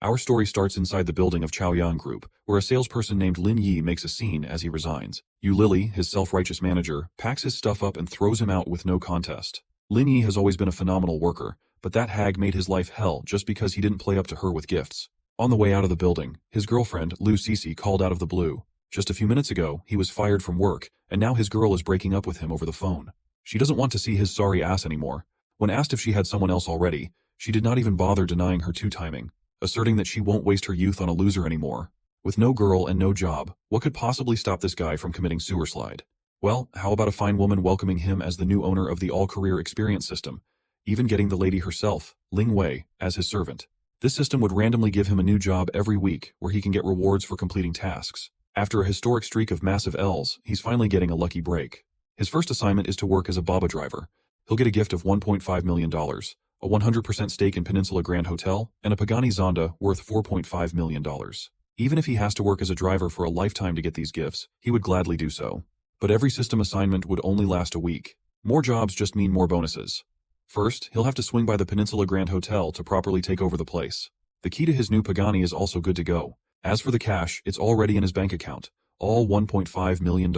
Our story starts inside the building of Chaoyang Group, where a salesperson named Lin Yi makes a scene as he resigns. Yu Lily, his self-righteous manager, packs his stuff up and throws him out with no contest. Lin Yi has always been a phenomenal worker, but that hag made his life hell just because he didn't play up to her with gifts. On the way out of the building, his girlfriend, Liu Cece, called out of the blue. Just a few minutes ago, he was fired from work, and now his girl is breaking up with him over the phone. She doesn't want to see his sorry ass anymore. When asked if she had someone else already, she did not even bother denying her two-timing, asserting that she won't waste her youth on a loser anymore. With no girl and no job, what could possibly stop this guy from committing sewer slide? Well, how about a fine woman welcoming him as the new owner of the all-career experience system, even getting the lady herself, Ling Wei, as his servant. This system would randomly give him a new job every week where he can get rewards for completing tasks. After a historic streak of massive L's, he's finally getting a lucky break. His first assignment is to work as a Baba driver. He'll get a gift of $1.5 million, a 100% stake in Peninsula Grand Hotel, and a Pagani Zonda worth $4.5 million. Even if he has to work as a driver for a lifetime to get these gifts, he would gladly do so. But every system assignment would only last a week. More jobs just mean more bonuses. First, he'll have to swing by the Peninsula Grand Hotel to properly take over the place. The key to his new Pagani is also good to go. As for the cash, it's already in his bank account, all $1.5 million.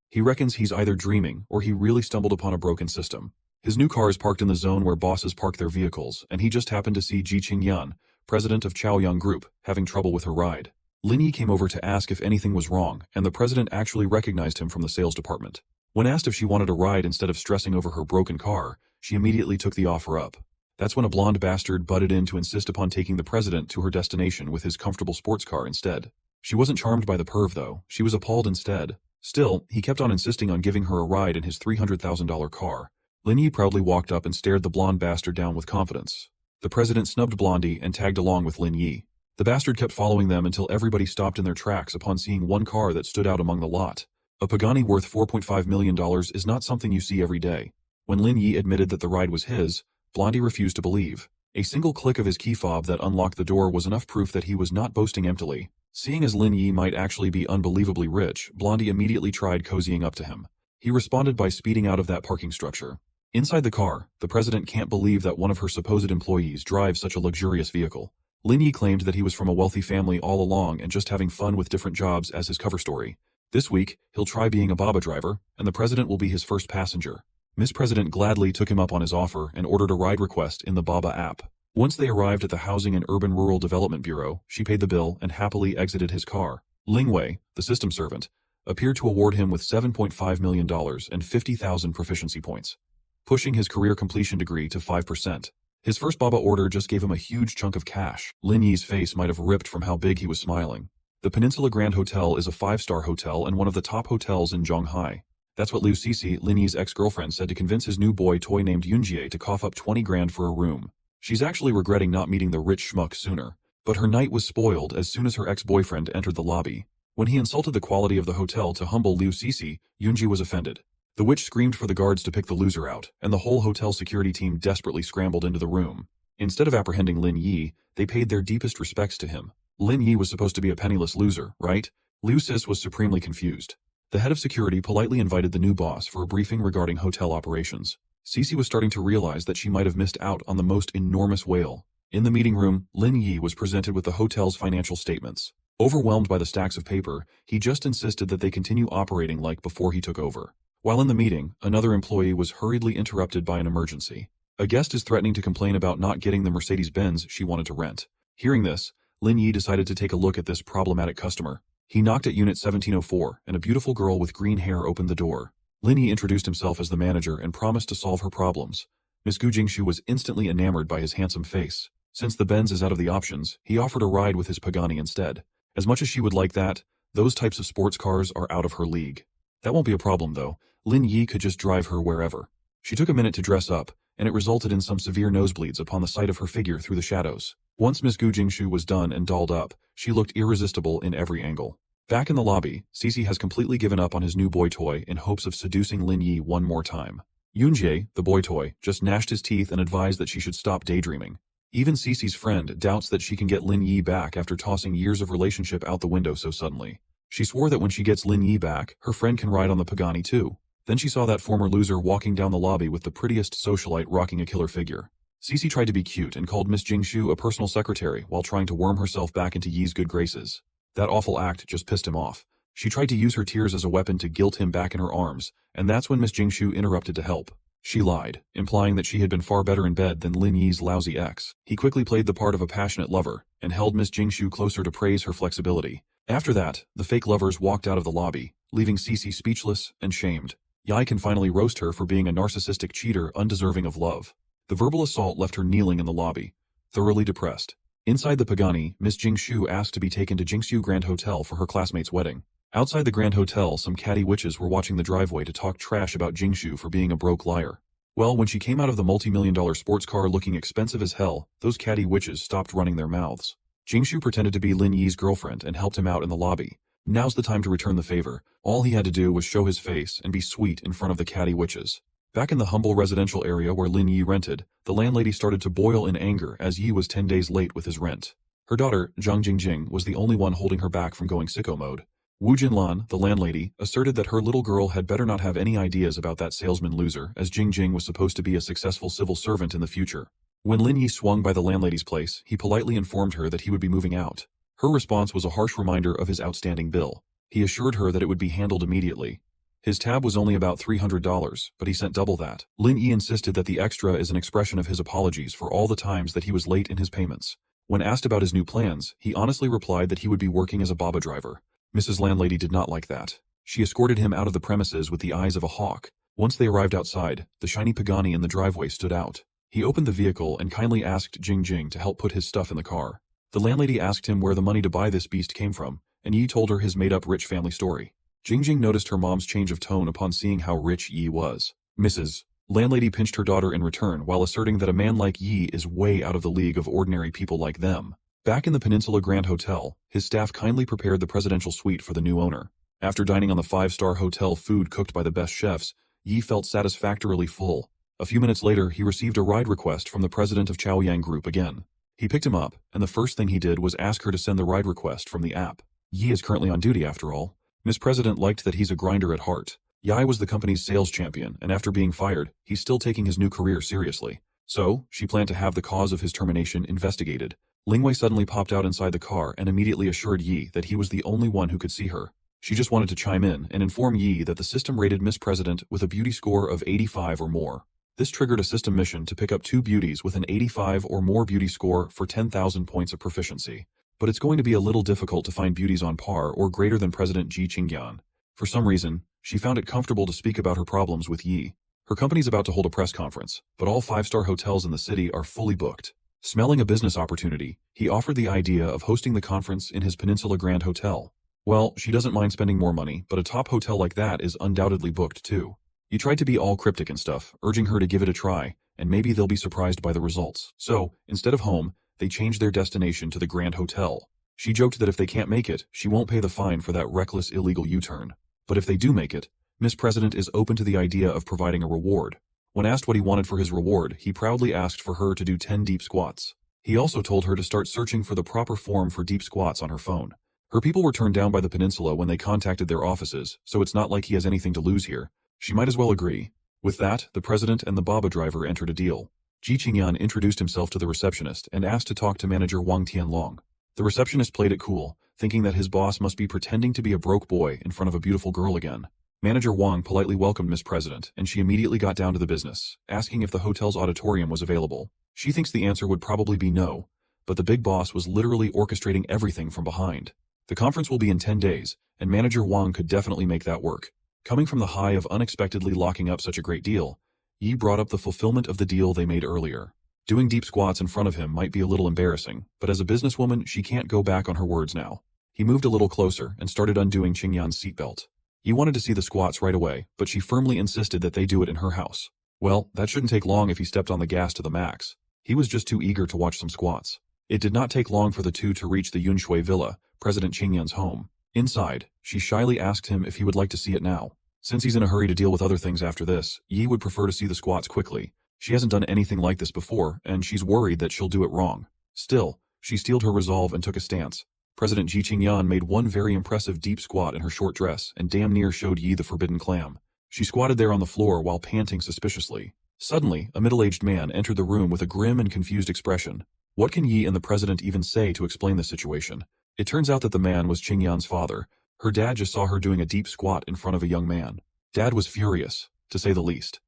He reckons he's either dreaming or he really stumbled upon a broken system. His new car is parked in the zone where bosses park their vehicles, and he just happened to see Ji Qingyan, president of Chaoyang Group, having trouble with her ride. Lin Yi came over to ask if anything was wrong, and the president actually recognized him from the sales department. When asked if she wanted a ride instead of stressing over her broken car, she immediately took the offer up. That's when a blonde bastard butted in to insist upon taking the president to her destination with his comfortable sports car instead. She wasn't charmed by the perv though, she was appalled instead. Still, he kept on insisting on giving her a ride in his $300,000 car. Lin Yi proudly walked up and stared the blonde bastard down with confidence. The president snubbed Blondie and tagged along with Lin Yi. The bastard kept following them until everybody stopped in their tracks upon seeing one car that stood out among the lot. A Pagani worth $4.5 million is not something you see every day. When Lin Yi admitted that the ride was his, Blondie refused to believe. A single click of his key fob that unlocked the door was enough proof that he was not boasting emptily. Seeing as Lin Yi might actually be unbelievably rich, Blondie immediately tried cozying up to him. He responded by speeding out of that parking structure. Inside the car, the president can't believe that one of her supposed employees drives such a luxurious vehicle. Lin Yi claimed that he was from a wealthy family all along and just having fun with different jobs as his cover story. This week, he'll try being a Baba driver, and the president will be his first passenger. Miss President gladly took him up on his offer and ordered a ride request in the Baba app. Once they arrived at the Housing and Urban Rural Development Bureau, she paid the bill and happily exited his car. Ling Wei, the system servant, appeared to award him with $7.5 million and 50,000 proficiency points, pushing his career completion degree to 5%. His first Baba order just gave him a huge chunk of cash. Lin Yi's face might have ripped from how big he was smiling. The Peninsula Grand Hotel is a 5-star hotel and one of the top hotels in Zhonghai. That's what Liu Cece, Lin Yi's ex-girlfriend, said to convince his new boy toy named Yunjie to cough up 20 grand for a room. She's actually regretting not meeting the rich schmuck sooner. But her night was spoiled as soon as her ex-boyfriend entered the lobby. When he insulted the quality of the hotel to humble Liu Cece, Yunjie was offended. The witch screamed for the guards to pick the loser out, and the whole hotel security team desperately scrambled into the room. Instead of apprehending Lin Yi, they paid their deepest respects to him. Lin Yi was supposed to be a penniless loser, right? Liu Cis was supremely confused. The head of security politely invited the new boss for a briefing regarding hotel operations. Cece was starting to realize that she might have missed out on the most enormous whale. In the meeting room, Lin Yi was presented with the hotel's financial statements. Overwhelmed by the stacks of paper, he just insisted that they continue operating like before he took over. While in the meeting, another employee was hurriedly interrupted by an emergency. A guest is threatening to complain about not getting the Mercedes-Benz she wanted to rent. Hearing this, Lin Yi decided to take a look at this problematic customer. He knocked at Unit 1704, and a beautiful girl with green hair opened the door. Lin Yi introduced himself as the manager and promised to solve her problems. Miss Gu Jingshu was instantly enamored by his handsome face. Since the Benz is out of the options, he offered a ride with his Pagani instead. As much as she would like that, those types of sports cars are out of her league. That won't be a problem though. Lin Yi could just drive her wherever. She took a minute to dress up, and it resulted in some severe nosebleeds upon the sight of her figure through the shadows. Once Miss Gu Jingshu was done and dolled up, she looked irresistible in every angle. Back in the lobby, Cece has completely given up on his new boy toy in hopes of seducing Lin Yi one more time. Yunjie, the boy toy, just gnashed his teeth and advised that she should stop daydreaming. Even Cece's friend doubts that she can get Lin Yi back after tossing years of relationship out the window so suddenly. She swore that when she gets Lin Yi back, her friend can ride on the Pagani too. Then she saw that former loser walking down the lobby with the prettiest socialite rocking a killer figure. Cece tried to be cute and called Miss Jingshu a personal secretary while trying to worm herself back into Yi's good graces. That awful act just pissed him off. She tried to use her tears as a weapon to guilt him back in her arms, and that's when Miss Jingshu interrupted to help. She lied, implying that she had been far better in bed than Lin Yi's lousy ex. He quickly played the part of a passionate lover, and held Miss Jingshu closer to praise her flexibility. After that, the fake lovers walked out of the lobby, leaving Cece speechless and shamed. Yi can finally roast her for being a narcissistic cheater undeserving of love. The verbal assault left her kneeling in the lobby, thoroughly depressed. Inside the Pagani, Miss Jingshu asked to be taken to Jingshu Grand Hotel for her classmate's wedding. Outside the Grand Hotel, some catty witches were watching the driveway to talk trash about Jingshu for being a broke liar. Well, when she came out of the multi-million-dollar sports car looking expensive as hell, those catty witches stopped running their mouths. Jingshu pretended to be Lin Yi's girlfriend and helped him out in the lobby. Now's the time to return the favor. All he had to do was show his face and be sweet in front of the catty witches. Back in the humble residential area where Lin Yi rented, the landlady started to boil in anger as Yi was 10 days late with his rent. Her daughter, Zhang Jingjing, was the only one holding her back from going sicko mode. Wu Jinlan, the landlady, asserted that her little girl had better not have any ideas about that salesman loser, as Jingjing was supposed to be a successful civil servant in the future. When Lin Yi swung by the landlady's place, he politely informed her that he would be moving out. Her response was a harsh reminder of his outstanding bill. He assured her that it would be handled immediately. His tab was only about $300, but he sent double that. Lin Yi insisted that the extra is an expression of his apologies for all the times that he was late in his payments. When asked about his new plans, he honestly replied that he would be working as a baba driver. Mrs. Landlady did not like that. She escorted him out of the premises with the eyes of a hawk. Once they arrived outside, the shiny Pagani in the driveway stood out. He opened the vehicle and kindly asked Jingjing to help put his stuff in the car. The landlady asked him where the money to buy this beast came from, and Yi told her his made-up rich family story. Jingjing noticed her mom's change of tone upon seeing how rich Yi was. Mrs. Landlady pinched her daughter in return while asserting that a man like Yi is way out of the league of ordinary people like them. Back in the Peninsula Grand Hotel, his staff kindly prepared the presidential suite for the new owner. After dining on the 5-star hotel food cooked by the best chefs, Yi felt satisfactorily full. A few minutes later, he received a ride request from the president of Chaoyang Group again. He picked him up, and the first thing he did was ask her to send the ride request from the app. Yi is currently on duty after all. Miss President liked that he's a grinder at heart. Yi was the company's sales champion, and after being fired, he's still taking his new career seriously. So, she planned to have the cause of his termination investigated. Lingwei suddenly popped out inside the car and immediately assured Yi that he was the only one who could see her. She just wanted to chime in and inform Yi that the system rated Miss President with a beauty score of 85 or more. This triggered a system mission to pick up 2 beauties with an 85 or more beauty score for 10,000 points of proficiency. But it's going to be a little difficult to find beauties on par or greater than President Ji Qingyan. For some reason, she found it comfortable to speak about her problems with Yi. Her company's about to hold a press conference, but all 5-star hotels in the city are fully booked. Smelling a business opportunity, he offered the idea of hosting the conference in his Peninsula Grand Hotel. Well, she doesn't mind spending more money, but a top hotel like that is undoubtedly booked too. He tried to be all cryptic and stuff, urging her to give it a try, and maybe they'll be surprised by the results. So, instead of home, they changed their destination to the Grand Hotel. She joked that if they can't make it, she won't pay the fine for that reckless illegal U-turn. But if they do make it, Miss President is open to the idea of providing a reward. When asked what he wanted for his reward, he proudly asked for her to do 10 deep squats. He also told her to start searching for the proper form for deep squats on her phone. Her people were turned down by the peninsula when they contacted their offices, so it's not like he has anything to lose here. She might as well agree. With that, the president and the Baba driver entered a deal. Ji Qingyan introduced himself to the receptionist and asked to talk to manager Wang Tianlong. The receptionist played it cool, thinking that his boss must be pretending to be a broke boy in front of a beautiful girl again. Manager Wang politely welcomed Miss President, and she immediately got down to the business, asking if the hotel's auditorium was available. She thinks the answer would probably be no, but the big boss was literally orchestrating everything from behind. The conference will be in 10 days, and Manager Wang could definitely make that work. Coming from the high of unexpectedly locking up such a great deal, Yi brought up the fulfillment of the deal they made earlier. Doing deep squats in front of him might be a little embarrassing, but as a businesswoman, she can't go back on her words now. He moved a little closer and started undoing Qingyan's seatbelt. Yi wanted to see the squats right away, but she firmly insisted that they do it in her house. Well, that shouldn't take long if he stepped on the gas to the max. He was just too eager to watch some squats. It did not take long for the two to reach the Yunshui Villa, President Qingyan's home. Inside, she shyly asked him if he would like to see it now. Since he's in a hurry to deal with other things after this, Yi would prefer to see the squats quickly. She hasn't done anything like this before, and she's worried that she'll do it wrong. Still, she steeled her resolve and took a stance. President Ji Qingyan made one very impressive deep squat in her short dress and damn near showed Yi the forbidden clam. She squatted there on the floor while panting suspiciously. Suddenly, a middle-aged man entered the room with a grim and confused expression. What can Yi and the president even say to explain the situation? It turns out that the man was Qingyan's father. Her dad just saw her doing a deep squat in front of a young man. Dad was furious, to say the least.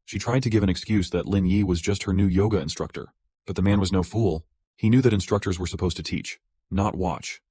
She tried to give an excuse that Lin Yi was just her new yoga instructor. But the man was no fool. He knew that instructors were supposed to teach, not watch.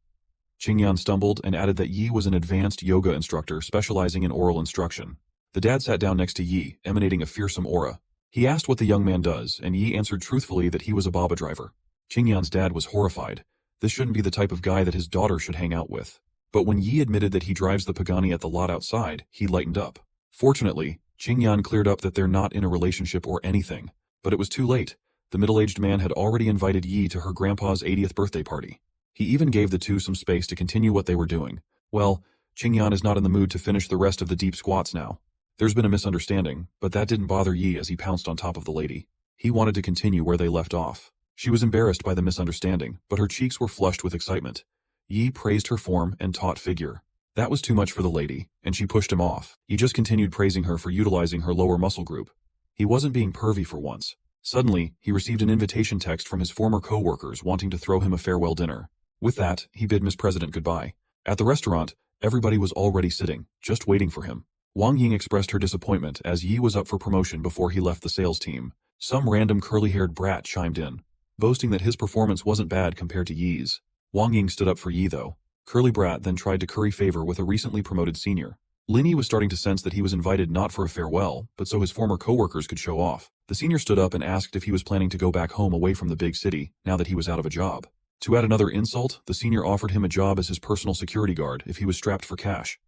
Qingyan stumbled and added that Yi was an advanced yoga instructor specializing in oral instruction. The dad sat down next to Yi, emanating a fearsome aura. He asked what the young man does, and Yi answered truthfully that he was a baba driver. Qingyan's dad was horrified. This shouldn't be the type of guy that his daughter should hang out with. But when Yi admitted that he drives the Pagani at the lot outside, he lightened up. Fortunately, Qingyan cleared up that they're not in a relationship or anything. But it was too late. The middle-aged man had already invited Yi to her grandpa's 80th birthday party. He even gave the two some space to continue what they were doing. Well, Qingyan is not in the mood to finish the rest of the deep squats now. There's been a misunderstanding, but that didn't bother Yi as he pounced on top of the lady. He wanted to continue where they left off. She was embarrassed by the misunderstanding, but her cheeks were flushed with excitement. Yi praised her form and taut figure. That was too much for the lady, and she pushed him off. He just continued praising her for utilizing her lower muscle group. He wasn't being pervy for once. Suddenly, he received an invitation text from his former co-workers wanting to throw him a farewell dinner. With that, he bid Miss President goodbye. At the restaurant, everybody was already sitting, just waiting for him. Wang Ying expressed her disappointment as Yi was up for promotion before he left the sales team. Some random curly-haired brat chimed in, boasting that his performance wasn't bad compared to Yi's. Wang Ying stood up for Yi though. Curly Brat then tried to curry favor with a recently promoted senior. Lin Yi was starting to sense that he was invited not for a farewell, but so his former co-workers could show off. The senior stood up and asked if he was planning to go back home away from the big city, now that he was out of a job. To add another insult, the senior offered him a job as his personal security guard if he was strapped for cash.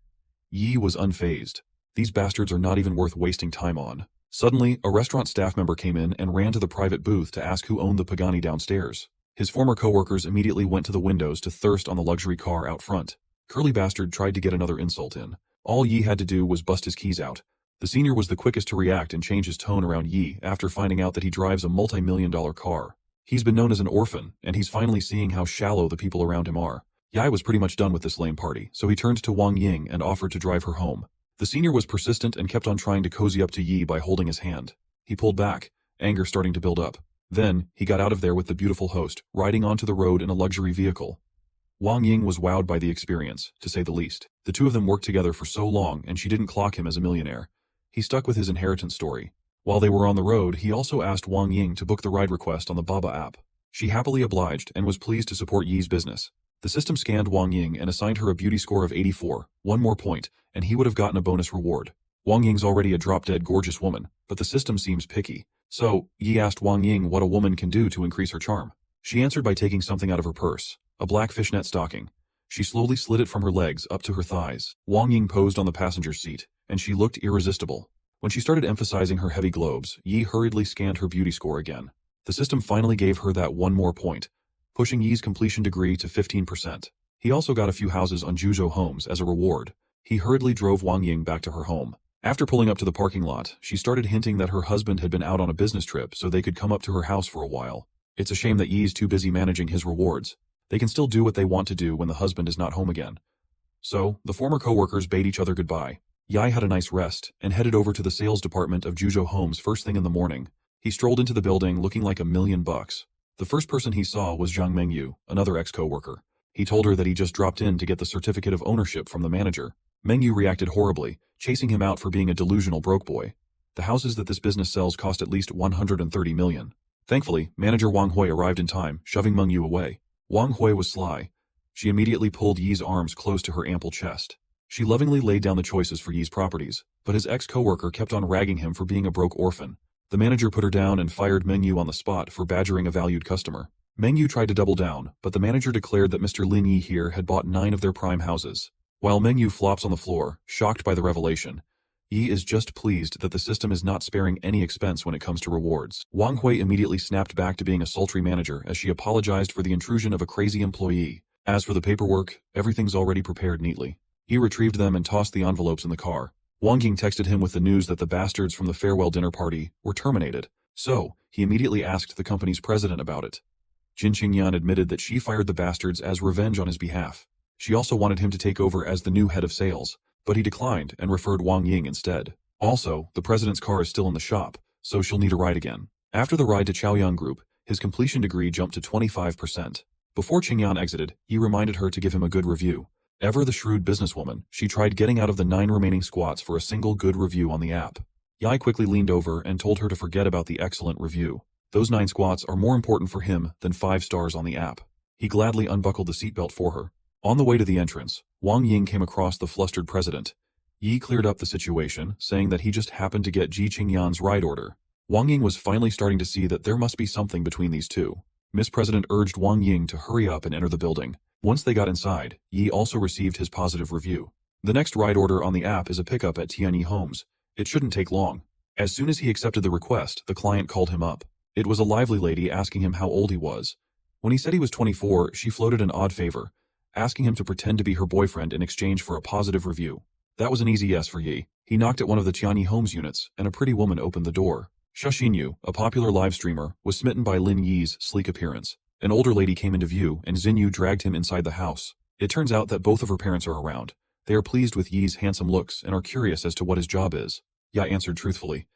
Yi was unfazed. These bastards are not even worth wasting time on. Suddenly, a restaurant staff member came in and ran to the private booth to ask who owned the Pagani downstairs. His former co-workers immediately went to the windows to thirst on the luxury car out front. Curly bastard tried to get another insult in. All Yi had to do was bust his keys out. The senior was the quickest to react and change his tone around Yi after finding out that he drives a multi-million-dollar car. He's been known as an orphan, and he's finally seeing how shallow the people around him are. Yi was pretty much done with this lame party, so he turned to Wang Ying and offered to drive her home. The senior was persistent and kept on trying to cozy up to Yi by holding his hand. He pulled back, anger starting to build up. Then, he got out of there with the beautiful host, riding onto the road in a luxury vehicle. Wang Ying was wowed by the experience, to say the least. The two of them worked together for so long and she didn't clock him as a millionaire. He stuck with his inheritance story. While they were on the road, he also asked Wang Ying to book the ride request on the Baba app. She happily obliged and was pleased to support Yi's business. The system scanned Wang Ying and assigned her a beauty score of 84, one more point, and he would have gotten a bonus reward. Wang Ying's already a drop-dead gorgeous woman, but the system seems picky. So, Yi asked Wang Ying what a woman can do to increase her charm. She answered by taking something out of her purse, a black fishnet stocking. She slowly slid it from her legs up to her thighs. Wang Ying posed on the passenger's seat, and she looked irresistible. When she started emphasizing her heavy globes, Yi hurriedly scanned her beauty score again. The system finally gave her that one more point, pushing Yi's completion degree to 15%. He also got a few houses on Juzhou homes as a reward. He hurriedly drove Wang Ying back to her home. After pulling up to the parking lot, she started hinting that her husband had been out on a business trip so they could come up to her house for a while. It's a shame that Yi's too busy managing his rewards. They can still do what they want to do when the husband is not home again. So, the former co-workers bade each other goodbye. Yi had a nice rest and headed over to the sales department of Juzhou Homes first thing in the morning. He strolled into the building looking like $1,000,000. The first person he saw was Zhang Mengyu, another ex-co-worker. He told her that he just dropped in to get the certificate of ownership from the manager. Mengyu reacted horribly, chasing him out for being a delusional broke boy. The houses that this business sells cost at least 130 million. Thankfully, manager Wang Hui arrived in time, shoving Mengyu away. Wang Hui was sly. She immediately pulled Yi's arms close to her ample chest. She lovingly laid down the choices for Yi's properties, but his ex-co-worker kept on ragging him for being a broke orphan. The manager put her down and fired Mengyu on the spot for badgering a valued customer. Mengyu tried to double down, but the manager declared that Mr. Lin Yi here had bought 9 of their prime houses. While Mengyu flops on the floor, shocked by the revelation, Yi is just pleased that the system is not sparing any expense when it comes to rewards. Wang Hui immediately snapped back to being a sultry manager as she apologized for the intrusion of a crazy employee. As for the paperwork, everything's already prepared neatly. He retrieved them and tossed the envelopes in the car. Wang Ying texted him with the news that the bastards from the farewell dinner party were terminated. So, he immediately asked the company's president about it. Jin Qingyan admitted that she fired the bastards as revenge on his behalf. She also wanted him to take over as the new head of sales, but he declined and referred Wang Ying instead. Also, the president's car is still in the shop, so she'll need a ride again. After the ride to Chaoyang Group, his completion degree jumped to 25%. Before Qingyan exited, Yi reminded her to give him a good review. Ever the shrewd businesswoman, she tried getting out of the 9 remaining squats for a single good review on the app. Yi quickly leaned over and told her to forget about the excellent review. Those 9 squats are more important for him than 5 stars on the app. He gladly unbuckled the seatbelt for her. On the way to the entrance, Wang Ying came across the flustered president. Yi cleared up the situation, saying that he just happened to get Ji Qingyan's ride order. Wang Ying was finally starting to see that there must be something between these two. Miss President urged Wang Ying to hurry up and enter the building. Once they got inside, Yi also received his positive review. The next ride order on the app is a pickup at Tianyi Homes. It shouldn't take long. As soon as he accepted the request, the client called him up. It was a lively lady asking him how old he was. When he said he was 24, she floated an odd favor, asking him to pretend to be her boyfriend in exchange for a positive review. That was an easy yes for Yi. He knocked at one of the Tianyi Homes units, and a pretty woman opened the door. Xinyu, a popular live streamer, was smitten by Lin Yi's sleek appearance. An older lady came into view, and Xinyu dragged him inside the house. It turns out that both of her parents are around. They are pleased with Yi's handsome looks and are curious as to what his job is. Ya answered truthfully.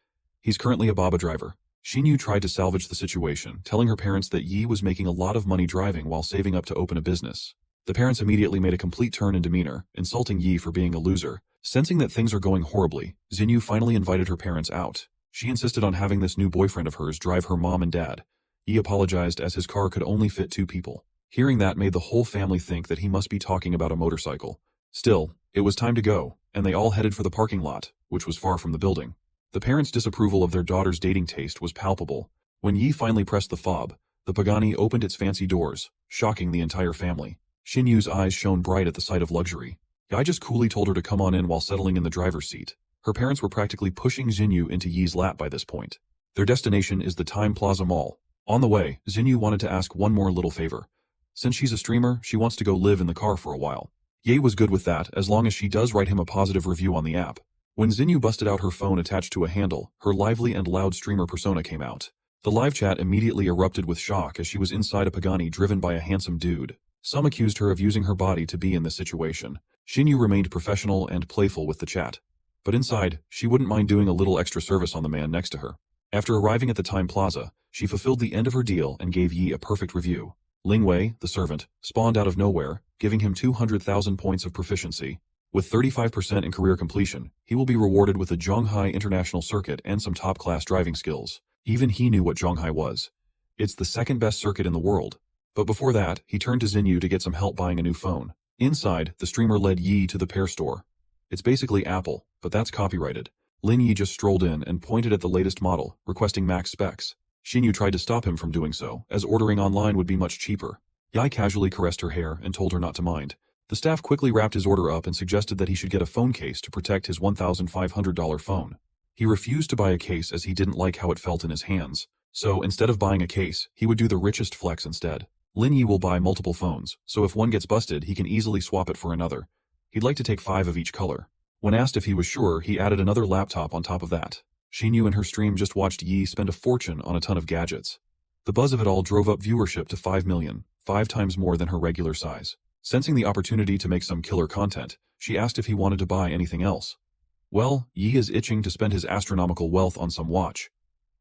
He's currently a Baba driver. Xinyu tried to salvage the situation, telling her parents that Yi was making a lot of money driving while saving up to open a business. The parents immediately made a complete turn in demeanor, insulting Yi for being a loser. Sensing that things are going horribly, Xinyu finally invited her parents out. She insisted on having this new boyfriend of hers drive her mom and dad. Yi apologized as his car could only fit 2 people. Hearing that made the whole family think that he must be talking about a motorcycle. Still, it was time to go, and they all headed for the parking lot, which was far from the building. The parents' disapproval of their daughter's dating taste was palpable. When Yi finally pressed the fob, the Pagani opened its fancy doors, shocking the entire family. Xinyu's eyes shone bright at the sight of luxury. Yi just coolly told her to come on in while settling in the driver's seat. Her parents were practically pushing Xinyu into Yi's lap by this point. Their destination is the Time Plaza Mall. On the way, Xinyu wanted to ask one more little favor. Since she's a streamer, she wants to go live in the car for a while. Ye was good with that as long as she does write him a positive review on the app. When Xinyu busted out her phone attached to a handle, her lively and loud streamer persona came out. The live chat immediately erupted with shock as she was inside a Pagani driven by a handsome dude. Some accused her of using her body to be in this situation. Xinyu remained professional and playful with the chat. But inside, she wouldn't mind doing a little extra service on the man next to her. After arriving at the Time Plaza, she fulfilled the end of her deal and gave Yi a perfect review. Ling Wei, the servant, spawned out of nowhere, giving him 200,000 points of proficiency. With 35% in career completion, he will be rewarded with a Zhonghai International Circuit and some top-class driving skills. Even he knew what Zhonghai was. It's the second best circuit in the world. But before that, he turned to Xinyu to get some help buying a new phone. Inside, the streamer led Yi to the Pear Store. It's basically Apple, but that's copyrighted. Lin Yi just strolled in and pointed at the latest model, requesting max specs. Xinyu tried to stop him from doing so, as ordering online would be much cheaper. Yi casually caressed her hair and told her not to mind. The staff quickly wrapped his order up and suggested that he should get a phone case to protect his $1,500 phone. He refused to buy a case as he didn't like how it felt in his hands. So instead of buying a case, he would do the richest flex instead. Lin Yi will buy multiple phones, so if one gets busted, he can easily swap it for another. He'd like to take 5 of each color. When asked if he was sure, he added another laptop on top of that. Xinyu and her stream just watched Yi spend a fortune on a ton of gadgets. The buzz of it all drove up viewership to 5 million, 5 times more than her regular size. Sensing the opportunity to make some killer content, she asked if he wanted to buy anything else. Well, Yi is itching to spend his astronomical wealth on some watch.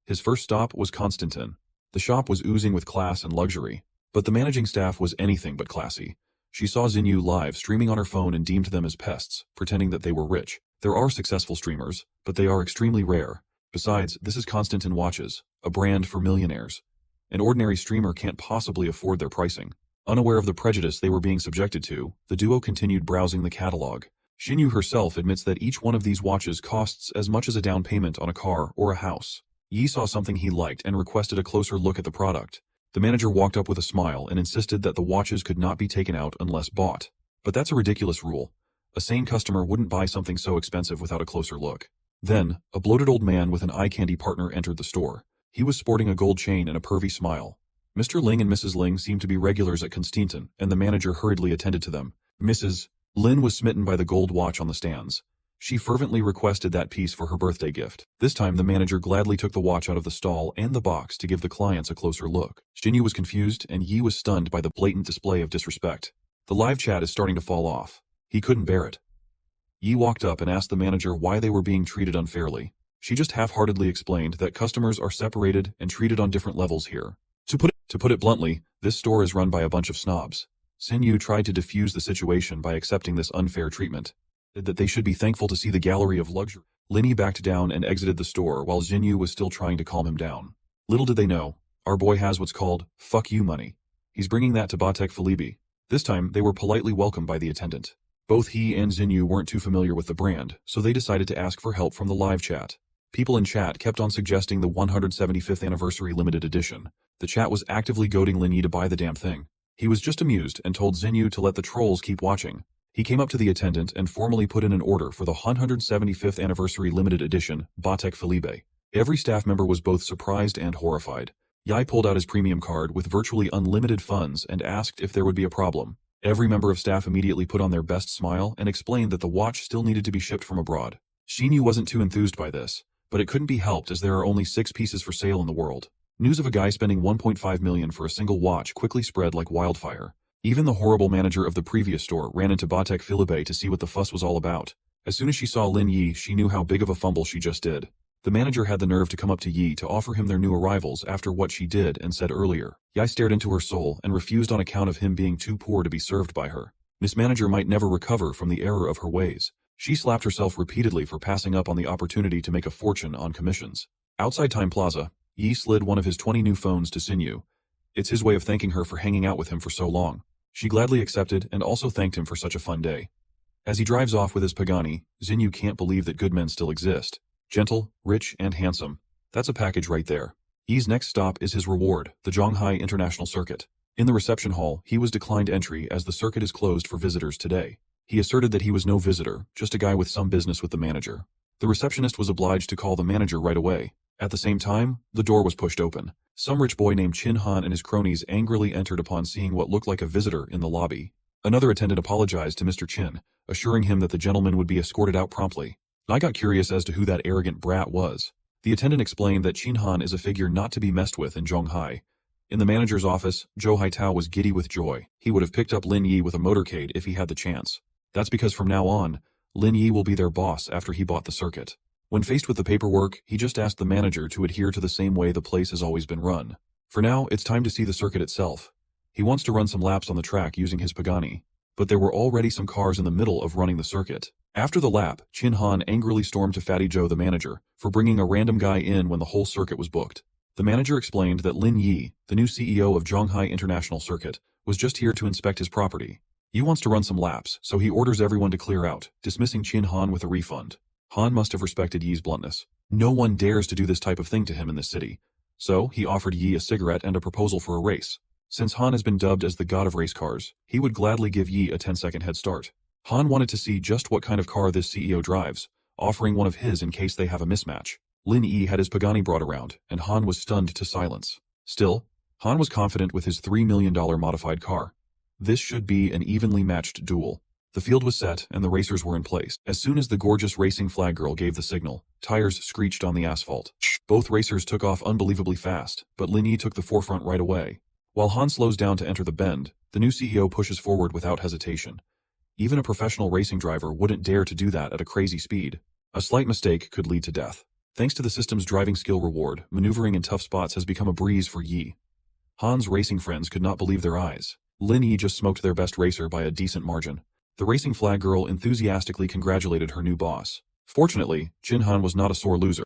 His first stop was Constantin. The shop was oozing with class and luxury, but the managing staff was anything but classy. She saw Xinyu live streaming on her phone and deemed them as pests, pretending that they were rich. There are successful streamers, but they are extremely rare. Besides, this is Constantin Watches, a brand for millionaires. An ordinary streamer can't possibly afford their pricing. Unaware of the prejudice they were being subjected to, the duo continued browsing the catalog. Xinyu herself admits that each one of these watches costs as much as a down payment on a car or a house. Yi saw something he liked and requested a closer look at the product. The manager walked up with a smile and insisted that the watches could not be taken out unless bought. But that's a ridiculous rule. A sane customer wouldn't buy something so expensive without a closer look. Then, a bloated old man with an eye candy partner entered the store. He was sporting a gold chain and a pervy smile. Mr. Ling and Mrs. Ling seemed to be regulars at Constantin, and the manager hurriedly attended to them. Mrs. Lin was smitten by the gold watch on the stands. She fervently requested that piece for her birthday gift. This time the manager gladly took the watch out of the stall and the box to give the clients a closer look. Xinyu was confused and Yi was stunned by the blatant display of disrespect. The live chat is starting to fall off. He couldn't bear it. Yi walked up and asked the manager why they were being treated unfairly. She just half-heartedly explained that customers are separated and treated on different levels here. To put it bluntly, this store is run by a bunch of snobs. Xinyu tried to defuse the situation by accepting this unfair treatment. That they should be thankful to see the gallery of luxury. Lin Yi backed down and exited the store while Xinyu was still trying to calm him down. Little did they know, our boy has what's called fuck you money. He's bringing that to Batek Felibi. This time, they were politely welcomed by the attendant. Both he and Xinyu weren't too familiar with the brand, so they decided to ask for help from the live chat. People in chat kept on suggesting the 175th anniversary limited edition. The chat was actively goading Lin Yi to buy the damn thing. He was just amused and told Xinyu to let the trolls keep watching. He came up to the attendant and formally put in an order for the 175th anniversary limited edition, Batek Felibe. Every staff member was both surprised and horrified. Yai pulled out his premium card with virtually unlimited funds and asked if there would be a problem. Every member of staff immediately put on their best smile and explained that the watch still needed to be shipped from abroad. Xinyu wasn't too enthused by this, but it couldn't be helped as there are only 6 pieces for sale in the world. News of a guy spending 1.5 million for a single watch quickly spread like wildfire. Even the horrible manager of the previous store ran into Batek Felibe to see what the fuss was all about. As soon as she saw Lin Yi, she knew how big of a fumble she just did. The manager had the nerve to come up to Yi to offer him their new arrivals after what she did and said earlier. Yi stared into her soul and refused on account of him being too poor to be served by her. Miss Manager might never recover from the error of her ways. She slapped herself repeatedly for passing up on the opportunity to make a fortune on commissions. Outside Time Plaza, Yi slid one of his 20 new phones to Xinyu. It's his way of thanking her for hanging out with him for so long. She gladly accepted and also thanked him for such a fun day. As he drives off with his Pagani, Xinyu can't believe that good men still exist. Gentle, rich, and handsome. That's a package right there. Yi's next stop is his reward, the Zhonghai International Circuit. In the reception hall, he was declined entry as the circuit is closed for visitors today. He asserted that he was no visitor, just a guy with some business with the manager. The receptionist was obliged to call the manager right away. At the same time, the door was pushed open. Some rich boy named Chin Han and his cronies angrily entered upon seeing what looked like a visitor in the lobby. Another attendant apologized to Mr. Chin, assuring him that the gentleman would be escorted out promptly. I got curious as to who that arrogant brat was. The attendant explained that Chin Han is a figure not to be messed with in Zhonghai. In the manager's office, Zhou Haitao was giddy with joy. He would have picked up Lin Yi with a motorcade if he had the chance. That's because from now on, Lin Yi will be their boss after he bought the circuit. When faced with the paperwork, he just asked the manager to adhere to the same way the place has always been run. For now, it's time to see the circuit itself. He wants to run some laps on the track using his Pagani. But there were already some cars in the middle of running the circuit. After the lap, Chin Han angrily stormed to Fatty Joe the manager for bringing a random guy in when the whole circuit was booked. The manager explained that Lin Yi, the new CEO of Zhonghai International Circuit, was just here to inspect his property. Yi wants to run some laps, so he orders everyone to clear out, dismissing Chin Han with a refund. Han must have respected Yi's bluntness. No one dares to do this type of thing to him in this city. So, he offered Yi a cigarette and a proposal for a race. Since Han has been dubbed as the god of race cars, he would gladly give Yi a 10-second head start. Han wanted to see just what kind of car this CEO drives, offering one of his in case they have a mismatch. Lin Yi had his Pagani brought around, and Han was stunned to silence. Still, Han was confident with his $3 million modified car. This should be an evenly matched duel. The field was set, and the racers were in place. As soon as the gorgeous racing flag girl gave the signal, tires screeched on the asphalt. Both racers took off unbelievably fast, but Lin Yi took the forefront right away. While Han slows down to enter the bend, the new CEO pushes forward without hesitation. Even a professional racing driver wouldn't dare to do that at a crazy speed. A slight mistake could lead to death. Thanks to the system's driving skill reward, maneuvering in tough spots has become a breeze for Yi. Han's racing friends could not believe their eyes. Lin Yi just smoked their best racer by a decent margin. The racing flag girl enthusiastically congratulated her new boss. Fortunately, Chin Han was not a sore loser.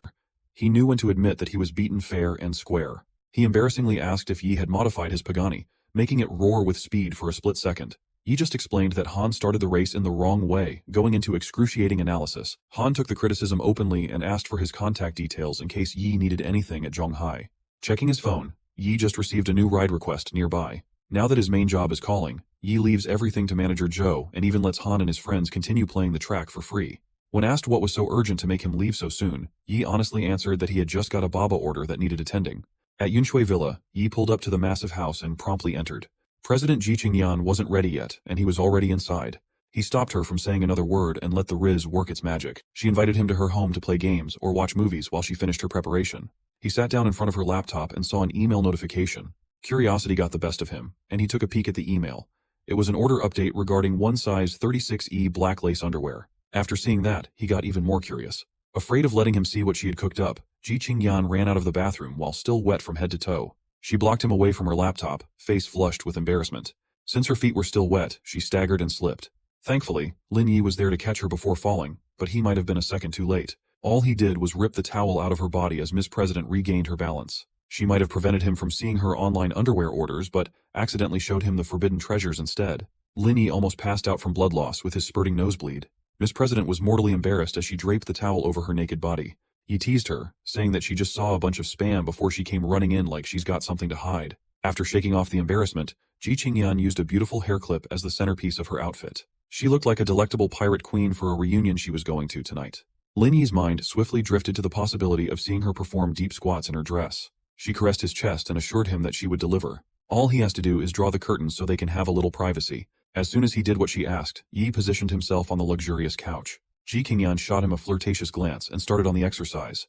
He knew when to admit that he was beaten fair and square. He embarrassingly asked if Yi had modified his Pagani, making it roar with speed for a split second. Yi just explained that Han started the race in the wrong way, going into excruciating analysis. Han took the criticism openly and asked for his contact details in case Yi needed anything at Zhonghai. Checking his phone, Yi just received a new ride request nearby. Now that his main job is calling, Yi leaves everything to manager Joe and even lets Han and his friends continue playing the track for free. When asked what was so urgent to make him leave so soon, Yi honestly answered that he had just got a Baba order that needed attending. At Yunshui Villa, Yi pulled up to the massive house and promptly entered. President Ji Qingyan wasn't ready yet, and he was already inside. He stopped her from saying another word and let the Riz work its magic. She invited him to her home to play games or watch movies while she finished her preparation. He sat down in front of her laptop and saw an email notification. Curiosity got the best of him, and he took a peek at the email. It was an order update regarding one size 36E black lace underwear. After seeing that, he got even more curious. Afraid of letting him see what she had cooked up, Ji Qingyan ran out of the bathroom while still wet from head to toe. She blocked him away from her laptop, face flushed with embarrassment. Since her feet were still wet, she staggered and slipped. Thankfully, Lin Yi was there to catch her before falling, but he might have been a second too late. All he did was rip the towel out of her body as Miss President regained her balance. She might have prevented him from seeing her online underwear orders, but accidentally showed him the forbidden treasures instead. Lin Yi almost passed out from blood loss with his spurting nosebleed. Miss President was mortally embarrassed as she draped the towel over her naked body. He teased her, saying that she just saw a bunch of spam before she came running in like she's got something to hide. After shaking off the embarrassment, Ji Qingyan used a beautiful hair clip as the centerpiece of her outfit. She looked like a delectable pirate queen for a reunion she was going to tonight. Lin Yi's mind swiftly drifted to the possibility of seeing her perform deep squats in her dress. She caressed his chest and assured him that she would deliver. All he has to do is draw the curtains so they can have a little privacy. As soon as he did what she asked, Yi positioned himself on the luxurious couch. Ji Qingyan shot him a flirtatious glance and started on the exercise.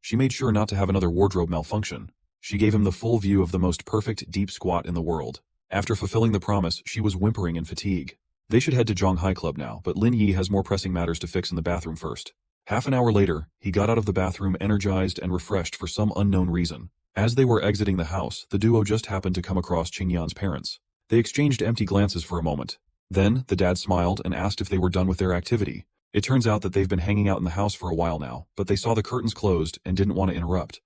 She made sure not to have another wardrobe malfunction. She gave him the full view of the most perfect deep squat in the world. After fulfilling the promise, she was whimpering in fatigue. They should head to Zhonghai Club now, but Lin Yi has more pressing matters to fix in the bathroom first. Half an hour later, he got out of the bathroom energized and refreshed for some unknown reason. As they were exiting the house, the duo just happened to come across Qingyan's parents. They exchanged empty glances for a moment. Then, the dad smiled and asked if they were done with their activity. It turns out that they've been hanging out in the house for a while now, but they saw the curtains closed and didn't want to interrupt.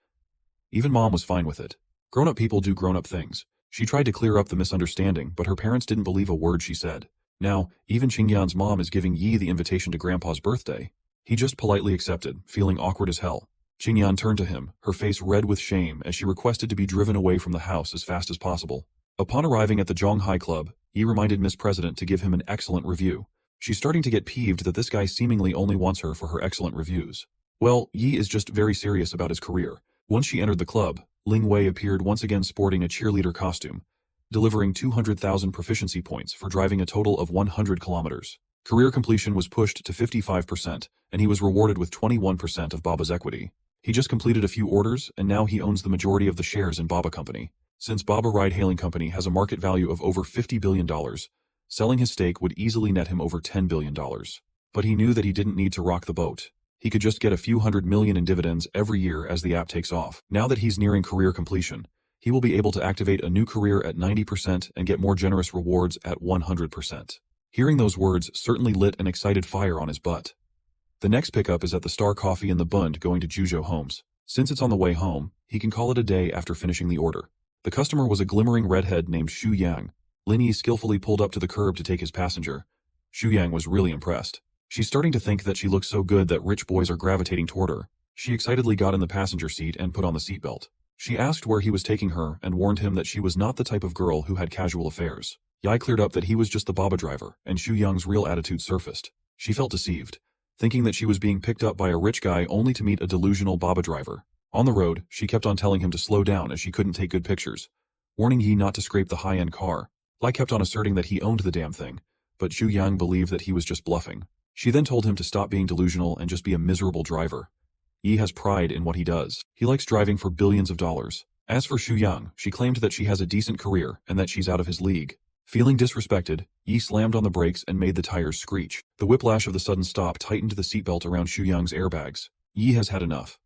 Even Mom was fine with it. Grown-up people do grown-up things. She tried to clear up the misunderstanding, but her parents didn't believe a word she said. Now, even Qingyan's mom is giving Yi the invitation to Grandpa's birthday. He just politely accepted, feeling awkward as hell. Qingyan turned to him, her face red with shame as she requested to be driven away from the house as fast as possible. Upon arriving at the Zhonghai Club, Yi reminded Miss President to give him an excellent review. She's starting to get peeved that this guy seemingly only wants her for her excellent reviews. Well, Yi is just very serious about his career. Once she entered the club, Ling Wei appeared once again sporting a cheerleader costume, delivering 200,000 proficiency points for driving a total of 100 kilometers. Career completion was pushed to 55%, and he was rewarded with 21% of Baba's equity. He just completed a few orders, and now he owns the majority of the shares in Baba Company. Since Baba Ride-Hailing Company has a market value of over $50 billion, selling his stake would easily net him over $10 billion. But he knew that he didn't need to rock the boat. He could just get a few $100 million in dividends every year as the app takes off. Now that he's nearing career completion, he will be able to activate a new career at 90% and get more generous rewards at 100%. Hearing those words certainly lit an excited fire on his butt. The next pickup is at the Star Coffee and the Bund going to Juzhou Homes. Since it's on the way home, he can call it a day after finishing the order. The customer was a glimmering redhead named Xu Yang. Lin Yi skillfully pulled up to the curb to take his passenger. Xu Yang was really impressed. She's starting to think that she looks so good that rich boys are gravitating toward her. She excitedly got in the passenger seat and put on the seatbelt. She asked where he was taking her and warned him that she was not the type of girl who had casual affairs. Yai cleared up that he was just the Baba driver, and Xu Yang's real attitude surfaced. She felt deceived, thinking that she was being picked up by a rich guy only to meet a delusional Baba driver. On the road, she kept on telling him to slow down as she couldn't take good pictures, warning Yi not to scrape the high-end car. Lai kept on asserting that he owned the damn thing, but Xu Yang believed that he was just bluffing. She then told him to stop being delusional and just be a miserable driver. Yi has pride in what he does. He likes driving for billions of dollars. As for Xu Yang, she claimed that she has a decent career and that she's out of his league. Feeling disrespected, Yi slammed on the brakes and made the tires screech. The whiplash of the sudden stop tightened the seatbelt around Xu Yang's airbags. Yi has had enough.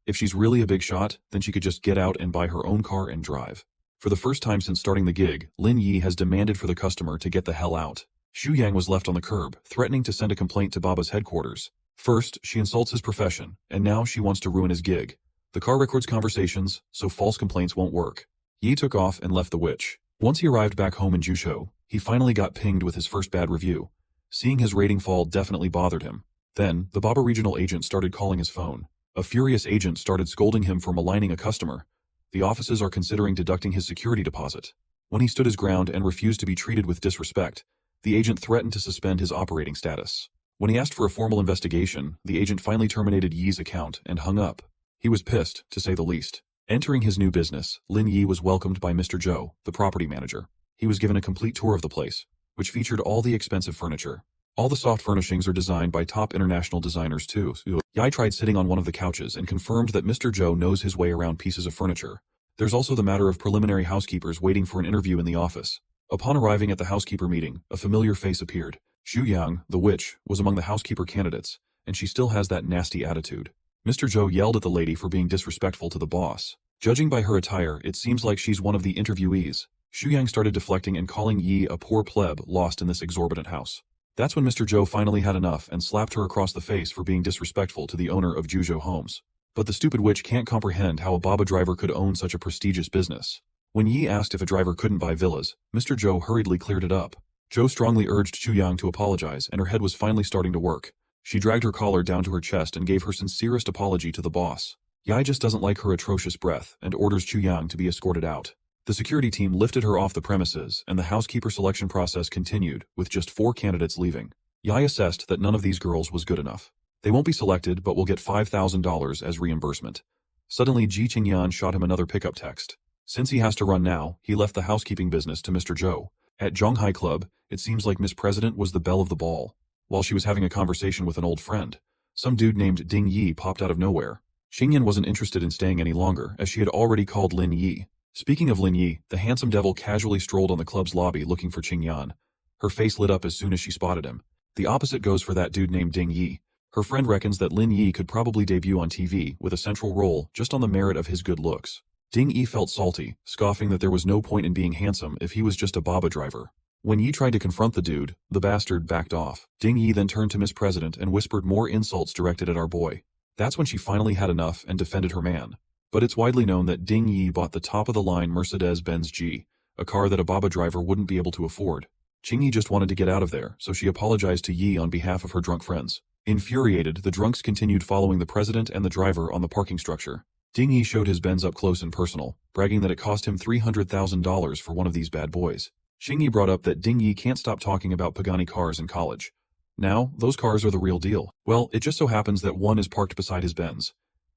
If she's really a big shot, then she could just get out and buy her own car and drive. For the first time since starting the gig, Lin Yi has demanded for the customer to get the hell out. Xu Yang was left on the curb, threatening to send a complaint to Baba's headquarters. First, she insults his profession, and now she wants to ruin his gig. The car records conversations, so false complaints won't work. Yi took off and left the witch. Once he arrived back home in Juzhou, he finally got pinged with his first bad review. Seeing his rating fall definitely bothered him. Then, the Baba regional agent started calling his phone. A furious agent started scolding him for maligning a customer. The offices are considering deducting his security deposit. When he stood his ground and refused to be treated with disrespect, the agent threatened to suspend his operating status. When he asked for a formal investigation, the agent finally terminated Yi's account and hung up. He was pissed, to say the least. Entering his new business, Lin Yi was welcomed by Mr. Zhou, the property manager. He was given a complete tour of the place, which featured all the expensive furniture. All the soft furnishings are designed by top international designers too. Yai tried sitting on one of the couches and confirmed that Mr. Zhou knows his way around pieces of furniture. There's also the matter of preliminary housekeepers waiting for an interview in the office. Upon arriving at the housekeeper meeting, a familiar face appeared. Xu Yang, the witch, was among the housekeeper candidates, and she still has that nasty attitude. Mr. Zhou yelled at the lady for being disrespectful to the boss. Judging by her attire, it seems like she's one of the interviewees. Xu Yang started deflecting and calling Yi a poor pleb lost in this exorbitant house. That's when Mr. Zhou finally had enough and slapped her across the face for being disrespectful to the owner of Juzhou Homes. But the stupid witch can't comprehend how a Baba driver could own such a prestigious business. When Yi asked if a driver couldn't buy villas, Mr. Zhou hurriedly cleared it up. Zhou strongly urged Xu Yang to apologize, and her head was finally starting to work. She dragged her collar down to her chest and gave her sincerest apology to the boss. Yi just doesn't like her atrocious breath and orders Xu Yang to be escorted out. The security team lifted her off the premises, and the housekeeper selection process continued, with just 4 candidates leaving. Yi assessed that none of these girls was good enough. They won't be selected, but will get $5,000 as reimbursement. Suddenly, Ji Qingyan shot him another pickup text. Since he has to run now, he left the housekeeping business to Mr. Zhou. At Zhonghai Club, it seems like Miss President was the belle of the ball. While she was having a conversation with an old friend, some dude named Ding Yi popped out of nowhere. Xingyan wasn't interested in staying any longer, as she had already called Lin Yi. Speaking of Lin Yi, the handsome devil casually strolled on the club's lobby looking for Qingyan. Her face lit up as soon as she spotted him. The opposite goes for that dude named Ding Yi. Her friend reckons that Lin Yi could probably debut on TV with a central role just on the merit of his good looks. Ding Yi felt salty, scoffing that there was no point in being handsome if he was just a Baba driver. When Yi tried to confront the dude, the bastard backed off. Ding Yi then turned to Miss President and whispered more insults directed at our boy. That's when she finally had enough and defended her man. But it's widely known that Ding Yi bought the top-of-the-line Mercedes-Benz G, a car that a Baba driver wouldn't be able to afford. Qingyi just wanted to get out of there, so she apologized to Yi on behalf of her drunk friends. Infuriated, the drunks continued following the president and the driver on the parking structure. Ding Yi showed his Benz up close and personal, bragging that it cost him $300,000 for one of these bad boys. Qingyi brought up that Ding Yi can't stop talking about Pagani cars in college. Now, those cars are the real deal. Well, it just so happens that one is parked beside his Benz.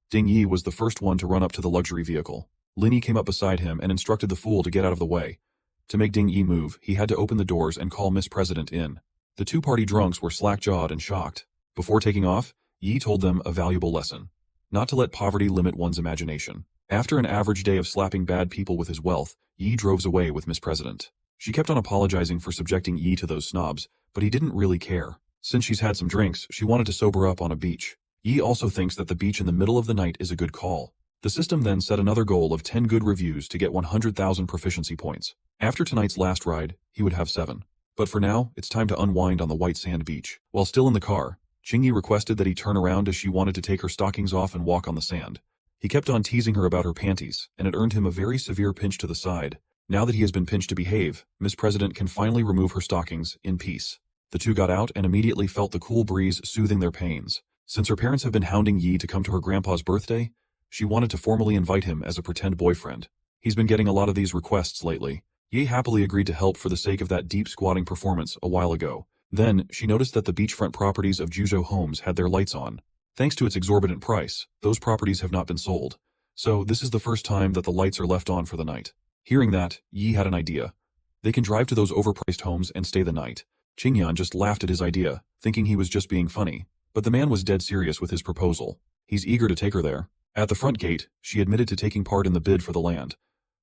Ding Yi was the first one to run up to the luxury vehicle. Lin Yi came up beside him and instructed the fool to get out of the way. To make Ding Yi move, he had to open the doors and call Miss President in. The two-party drunks were slack-jawed and shocked. Before taking off, Yi told them a valuable lesson. Not to let poverty limit one's imagination. After an average day of slapping bad people with his wealth, Yi drove away with Miss President. She kept on apologizing for subjecting Yi to those snobs, but he didn't really care. Since she's had some drinks, she wanted to sober up on a beach. Yi also thinks that the beach in the middle of the night is a good call. The system then set another goal of 10 good reviews to get 100,000 proficiency points. After tonight's last ride, he would have 7. But for now, it's time to unwind on the white sand beach. While still in the car, Qingyi requested that he turn around as she wanted to take her stockings off and walk on the sand. He kept on teasing her about her panties, and it earned him a very severe pinch to the side. Now that he has been pinched to behave, Miss President can finally remove her stockings in peace. The two got out and immediately felt the cool breeze soothing their pains. Since her parents have been hounding Yi to come to her grandpa's birthday, she wanted to formally invite him as a pretend boyfriend. He's been getting a lot of these requests lately. Yi happily agreed to help for the sake of that deep squatting performance a while ago. Then, she noticed that the beachfront properties of Juzhou Homes had their lights on. Thanks to its exorbitant price, those properties have not been sold. So, this is the first time that the lights are left on for the night. Hearing that, Yi had an idea. They can drive to those overpriced homes and stay the night. Qingyan just laughed at his idea, thinking he was just being funny. But the man was dead serious with his proposal. He's eager to take her there. At the front gate, she admitted to taking part in the bid for the land.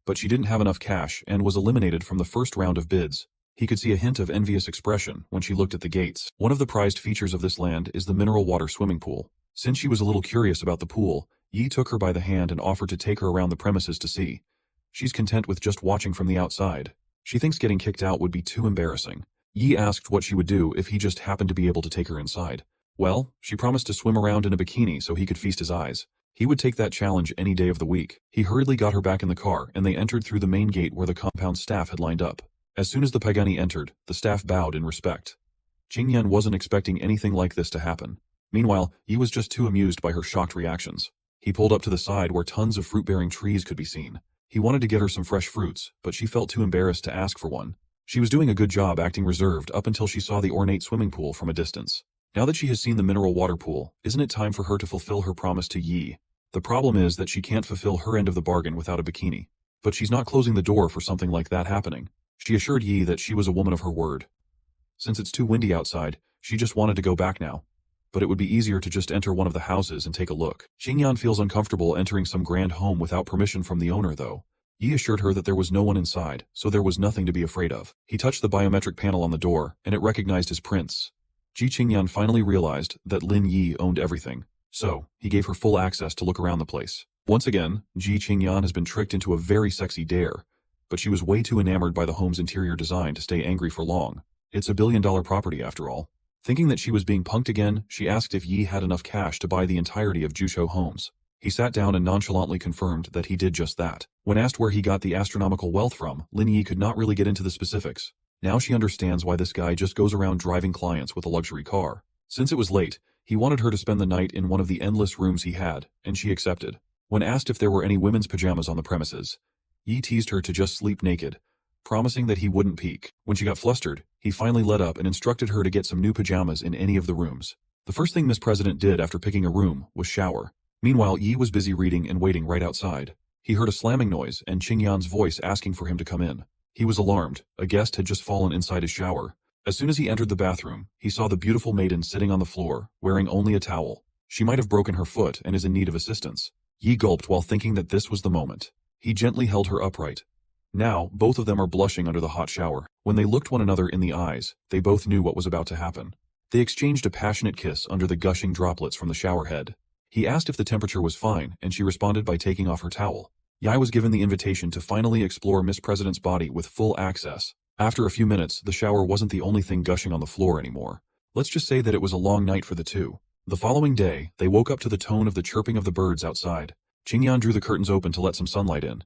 But she didn't have enough cash and was eliminated from the first round of bids. He could see a hint of envious expression when she looked at the gates. One of the prized features of this land is the mineral water swimming pool. Since she was a little curious about the pool, Yi took her by the hand and offered to take her around the premises to see. She's content with just watching from the outside. She thinks getting kicked out would be too embarrassing. Yi asked what she would do if he just happened to be able to take her inside. Well, she promised to swim around in a bikini so he could feast his eyes. He would take that challenge any day of the week. He hurriedly got her back in the car and they entered through the main gate where the compound staff had lined up. As soon as the Pagani entered, the staff bowed in respect. Qingyan wasn't expecting anything like this to happen. Meanwhile, Yi was just too amused by her shocked reactions. He pulled up to the side where tons of fruit-bearing trees could be seen. He wanted to get her some fresh fruits, but she felt too embarrassed to ask for one. She was doing a good job acting reserved up until she saw the ornate swimming pool from a distance. Now that she has seen the mineral water pool, isn't it time for her to fulfill her promise to Yi? The problem is that she can't fulfill her end of the bargain without a bikini. But she's not closing the door for something like that happening. She assured Yi that she was a woman of her word. Since it's too windy outside, she just wanted to go back now. But it would be easier to just enter one of the houses and take a look. Qingyan feels uncomfortable entering some grand home without permission from the owner though. Yi assured her that there was no one inside, so there was nothing to be afraid of. He touched the biometric panel on the door, and it recognized his prints. Ji Qingyan finally realized that Lin Yi owned everything, so he gave her full access to look around the place. Once again, Ji Qingyan has been tricked into a very sexy dare, but she was way too enamored by the home's interior design to stay angry for long. It's a billion-dollar property after all. Thinking that she was being punked again, she asked if Yi had enough cash to buy the entirety of Jusho Homes. He sat down and nonchalantly confirmed that he did just that. When asked where he got the astronomical wealth from, Lin Yi could not really get into the specifics. Now she understands why this guy just goes around driving clients with a luxury car. Since it was late, he wanted her to spend the night in one of the endless rooms he had, and she accepted. When asked if there were any women's pajamas on the premises, Yi teased her to just sleep naked, promising that he wouldn't peek. When she got flustered, he finally let up and instructed her to get some new pajamas in any of the rooms. The first thing Miss President did after picking a room was shower. Meanwhile, Yi was busy reading and waiting right outside. He heard a slamming noise and Qingyan's voice asking for him to come in. He was alarmed. A guest had just fallen inside his shower. As soon as he entered the bathroom, he saw the beautiful maiden sitting on the floor, wearing only a towel. She might have broken her foot and is in need of assistance. Yi gulped while thinking that this was the moment. He gently held her upright. Now, both of them are blushing under the hot shower. When they looked one another in the eyes, they both knew what was about to happen. They exchanged a passionate kiss under the gushing droplets from the shower head. He asked if the temperature was fine, and she responded by taking off her towel. Yi was given the invitation to finally explore Miss President's body with full access. After a few minutes, the shower wasn't the only thing gushing on the floor anymore. Let's just say that it was a long night for the two. The following day, they woke up to the tone of the chirping of the birds outside. Qingyan drew the curtains open to let some sunlight in.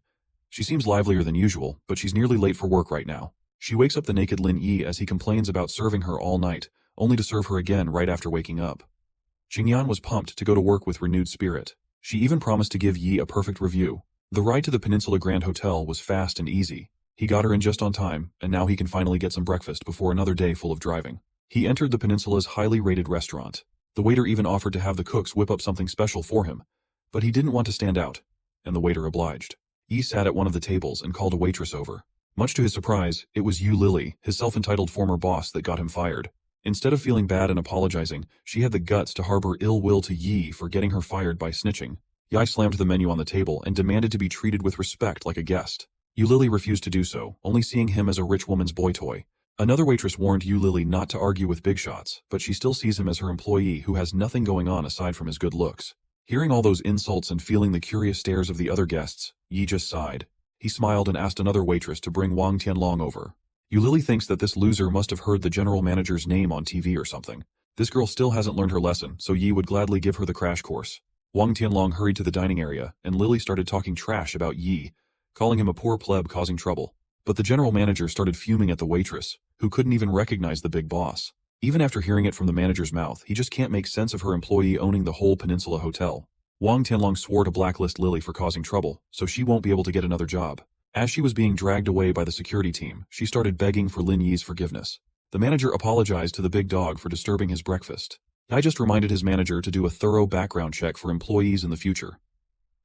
She seems livelier than usual, but she's nearly late for work right now. She wakes up the naked Lin Yi as he complains about serving her all night, only to serve her again right after waking up. Qingyan was pumped to go to work with renewed spirit. She even promised to give Yi a perfect review. The ride to the Peninsula Grand Hotel was fast and easy. He got her in just on time, and now he can finally get some breakfast before another day full of driving. He entered the Peninsula's highly rated restaurant. The waiter even offered to have the cooks whip up something special for him, but he didn't want to stand out, and the waiter obliged. Yi sat at one of the tables and called a waitress over. Much to his surprise, it was Yu Lily, his self-entitled former boss, that got him fired. Instead of feeling bad and apologizing, she had the guts to harbor ill will to Yi for getting her fired by snitching. Yi slammed the menu on the table and demanded to be treated with respect like a guest. Yu Lily refused to do so, only seeing him as a rich woman's boy toy. Another waitress warned Yu Lily not to argue with big shots, but she still sees him as her employee who has nothing going on aside from his good looks. Hearing all those insults and feeling the curious stares of the other guests, Yi just sighed. He smiled and asked another waitress to bring Wang Tianlong over. Yu Lily thinks that this loser must have heard the general manager's name on TV or something. This girl still hasn't learned her lesson, so Yi would gladly give her the crash course. Wang Tianlong hurried to the dining area, and Lily started talking trash about Yi, calling him a poor pleb causing trouble. But the general manager started fuming at the waitress, who couldn't even recognize the big boss. Even after hearing it from the manager's mouth, he just can't make sense of her employee owning the whole Peninsula Hotel. Wang Tianlong swore to blacklist Lily for causing trouble, so she won't be able to get another job. As she was being dragged away by the security team, she started begging for Lin Yi's forgiveness. The manager apologized to the big dog for disturbing his breakfast. I just reminded his manager to do a thorough background check for employees in the future.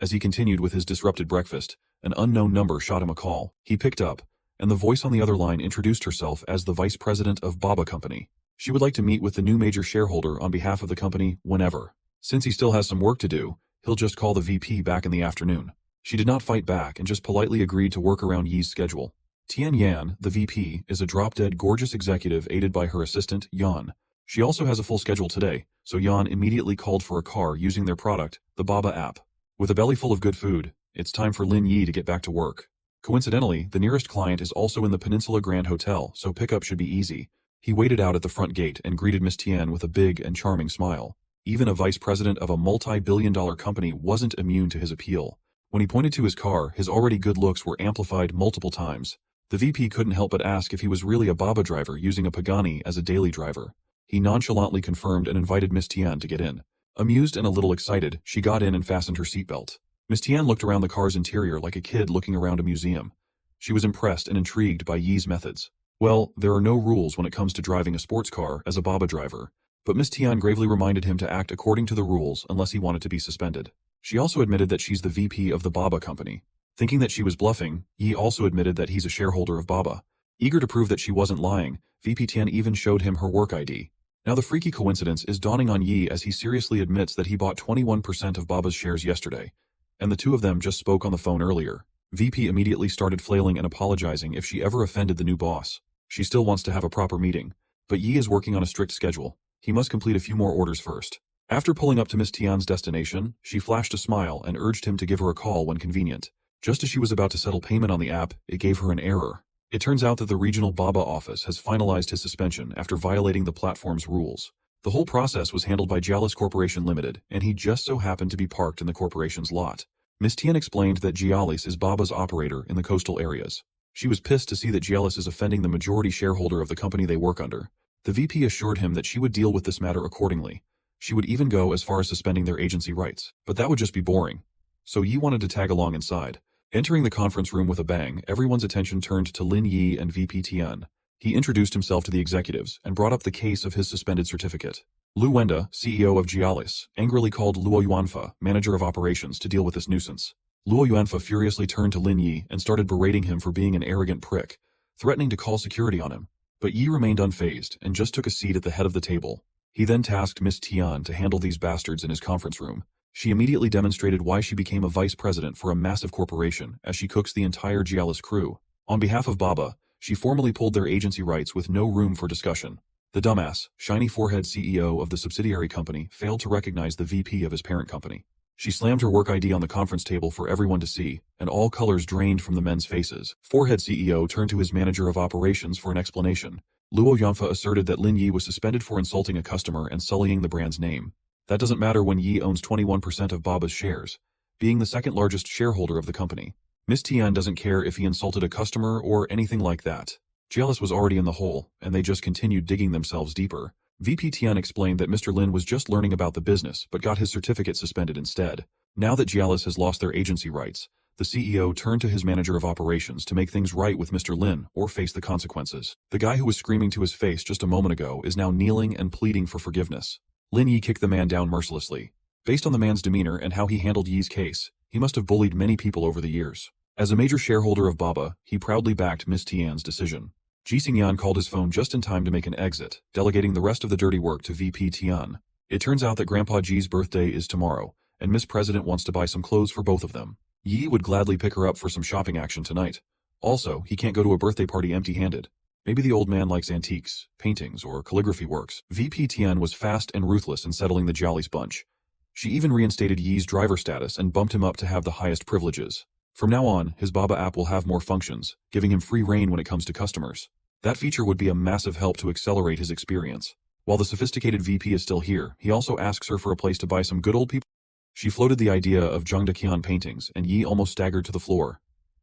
As he continued with his disrupted breakfast, an unknown number shot him a call. He picked up, and the voice on the other line introduced herself as the vice president of Baba Company. She would like to meet with the new major shareholder on behalf of the company whenever. Since he still has some work to do, he'll just call the VP back in the afternoon. She did not fight back and just politely agreed to work around Yi's schedule. Tian Yan, the VP, is a drop-dead gorgeous executive aided by her assistant, Yan. She also has a full schedule today, so Yan immediately called for a car using their product, the Baba app. With a belly full of good food, it's time for Lin Yi to get back to work. Coincidentally, the nearest client is also in the Peninsula Grand Hotel, so pickup should be easy. He waited out at the front gate and greeted Miss Tian with a big and charming smile. Even a vice president of a multi-billion-dollar company wasn't immune to his appeal. When he pointed to his car, his already good looks were amplified multiple times. The VP couldn't help but ask if he was really a Baba driver using a Pagani as a daily driver. He nonchalantly confirmed and invited Miss Tian to get in. Amused and a little excited, she got in and fastened her seatbelt. Miss Tian looked around the car's interior like a kid looking around a museum. She was impressed and intrigued by Yi's methods. Well, there are no rules when it comes to driving a sports car as a Baba driver, but Miss Tian gravely reminded him to act according to the rules unless he wanted to be suspended. She also admitted that she's the VP of the Baba Company. Thinking that she was bluffing, Yi also admitted that he's a shareholder of Baba. Eager to prove that she wasn't lying, VP Tian even showed him her work ID. Now the freaky coincidence is dawning on Yi as he seriously admits that he bought 21% of Baba's shares yesterday, and the two of them just spoke on the phone earlier. VP immediately started flailing and apologizing if she ever offended the new boss. She still wants to have a proper meeting, but Yi is working on a strict schedule. He must complete a few more orders first. After pulling up to Miss Tian's destination, she flashed a smile and urged him to give her a call when convenient. Just as she was about to settle payment on the app, it gave her an error. It turns out that the regional Baba office has finalized his suspension after violating the platform's rules. The whole process was handled by Gialis Corporation Limited, and he just so happened to be parked in the corporation's lot. Miss Tian explained that Gialis is Baba's operator in the coastal areas. She was pissed to see that Gialis is offending the majority shareholder of the company they work under. The VP assured him that she would deal with this matter accordingly. She would even go as far as suspending their agency rights, but that would just be boring. So Yi wanted to tag along inside. Entering the conference room with a bang, everyone's attention turned to Lin Yi and VP Tian. He introduced himself to the executives and brought up the case of his suspended certificate. Lu Wenda, CEO of Gialis, angrily called Luo Yuanfa, manager of operations, to deal with this nuisance. Luo Yuanfa furiously turned to Lin Yi and started berating him for being an arrogant prick, threatening to call security on him. But Yi remained unfazed and just took a seat at the head of the table. He then tasked Miss Tian to handle these bastards in his conference room. She immediately demonstrated why she became a vice president for a massive corporation as she cooks the entire Gialis crew. On behalf of Baba, she formally pulled their agency rights with no room for discussion. The dumbass, shiny forehead CEO of the subsidiary company failed to recognize the VP of his parent company. She slammed her work ID on the conference table for everyone to see, and all colors drained from the men's faces. Forehead CEO turned to his manager of operations for an explanation. Luo Yuanfa asserted that Lin Yi was suspended for insulting a customer and sullying the brand's name. That doesn't matter when Yi owns 21% of Baba's shares, being the second largest shareholder of the company. Miss Tian doesn't care if he insulted a customer or anything like that. Gialis was already in the hole, and they just continued digging themselves deeper. VP Tian explained that Mr. Lin was just learning about the business but got his certificate suspended instead. Now that Gialis has lost their agency rights, the CEO turned to his manager of operations to make things right with Mr. Lin or face the consequences. The guy who was screaming to his face just a moment ago is now kneeling and pleading for forgiveness. Lin Yi kicked the man down mercilessly. Based on the man's demeanor and how he handled Yi's case, he must have bullied many people over the years. As a major shareholder of Baba, he proudly backed Miss Tian's decision. Ji Xingyan called his phone just in time to make an exit, delegating the rest of the dirty work to VP Tian. It turns out that Grandpa Ji's birthday is tomorrow, and Miss President wants to buy some clothes for both of them. Yi would gladly pick her up for some shopping action tonight. Also, he can't go to a birthday party empty-handed. Maybe the old man likes antiques, paintings, or calligraphy works. VP Tian was fast and ruthless in settling the Jolly's bunch. She even reinstated Yi's driver status and bumped him up to have the highest privileges. From now on, his Baba app will have more functions, giving him free rein when it comes to customers. That feature would be a massive help to accelerate his experience. While the sophisticated VP is still here, he also asks her for a place to buy some good old people. She floated the idea of Zhangdeqian paintings, and Yi almost staggered to the floor.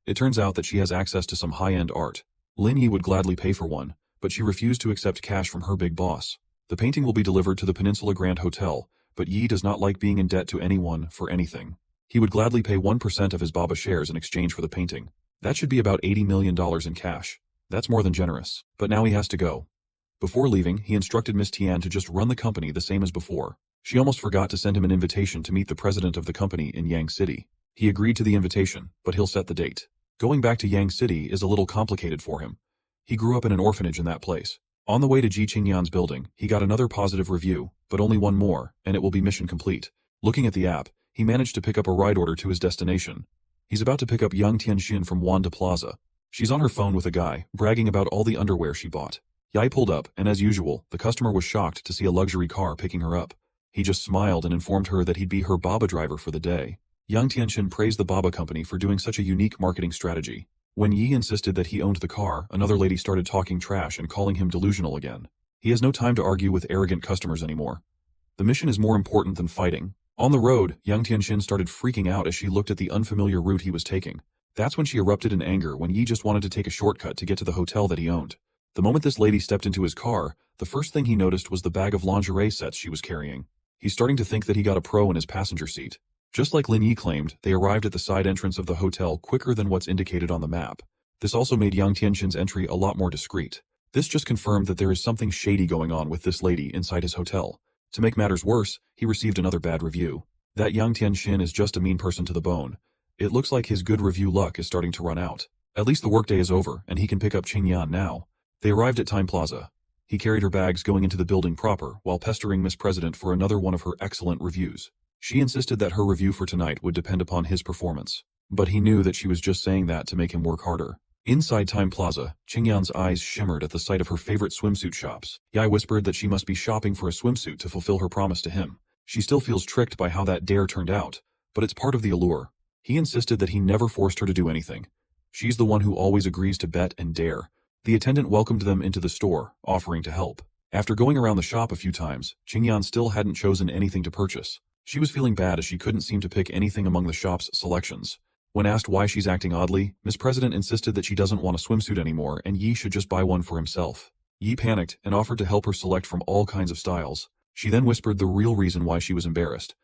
It turns out that she has access to some high-end art. Lin Yi would gladly pay for one, but she refused to accept cash from her big boss. The painting will be delivered to the Peninsula Grand Hotel, but Yi does not like being in debt to anyone for anything. He would gladly pay 1% of his Baba shares in exchange for the painting. That should be about $80 million in cash. That's more than generous. But now he has to go. Before leaving, he instructed Miss Tian to just run the company the same as before. She almost forgot to send him an invitation to meet the president of the company in Yang City. He agreed to the invitation, but he'll set the date. Going back to Yang City is a little complicated for him. He grew up in an orphanage in that place. On the way to Ji Qingyan's building, he got another positive review, but only one more, and it will be mission complete. Looking at the app, he managed to pick up a ride order to his destination. He's about to pick up Yang Tianxin from Wanda Plaza. She's on her phone with a guy, bragging about all the underwear she bought. Yai pulled up, and as usual, the customer was shocked to see a luxury car picking her up. He just smiled and informed her that he'd be her Baba driver for the day. Yang Tianxin praised the Baba company for doing such a unique marketing strategy. When Yi insisted that he owned the car, another lady started talking trash and calling him delusional again. He has no time to argue with arrogant customers anymore. The mission is more important than fighting. On the road, Yang Tianxin started freaking out as she looked at the unfamiliar route he was taking. That's when she erupted in anger when Yi just wanted to take a shortcut to get to the hotel that he owned. The moment this lady stepped into his car, the first thing he noticed was the bag of lingerie sets she was carrying. He's starting to think that he got a pro in his passenger seat. Just like Lin Yi claimed, they arrived at the side entrance of the hotel quicker than what's indicated on the map. This also made Yang Tianxin's entry a lot more discreet. This just confirmed that there is something shady going on with this lady inside his hotel. To make matters worse, he received another bad review. That Yang Tianxin is just a mean person to the bone. It looks like his good review luck is starting to run out. At least the workday is over, and he can pick up Qingyan now. They arrived at Time Plaza. He carried her bags going into the building proper, while pestering Miss President for another one of her excellent reviews. She insisted that her review for tonight would depend upon his performance. But he knew that she was just saying that to make him work harder. Inside Time Plaza, Qingyan's eyes shimmered at the sight of her favorite swimsuit shops. Yi whispered that she must be shopping for a swimsuit to fulfill her promise to him. She still feels tricked by how that dare turned out, but it's part of the allure. He insisted that he never forced her to do anything. She's the one who always agrees to bet and dare. The attendant welcomed them into the store, offering to help. After going around the shop a few times, Qingyan still hadn't chosen anything to purchase. She was feeling bad as she couldn't seem to pick anything among the shop's selections. When asked why she's acting oddly, Miss President insisted that she doesn't want a swimsuit anymore and Yi should just buy one for himself. Yi panicked and offered to help her select from all kinds of styles. She then whispered the real reason why she was embarrassed.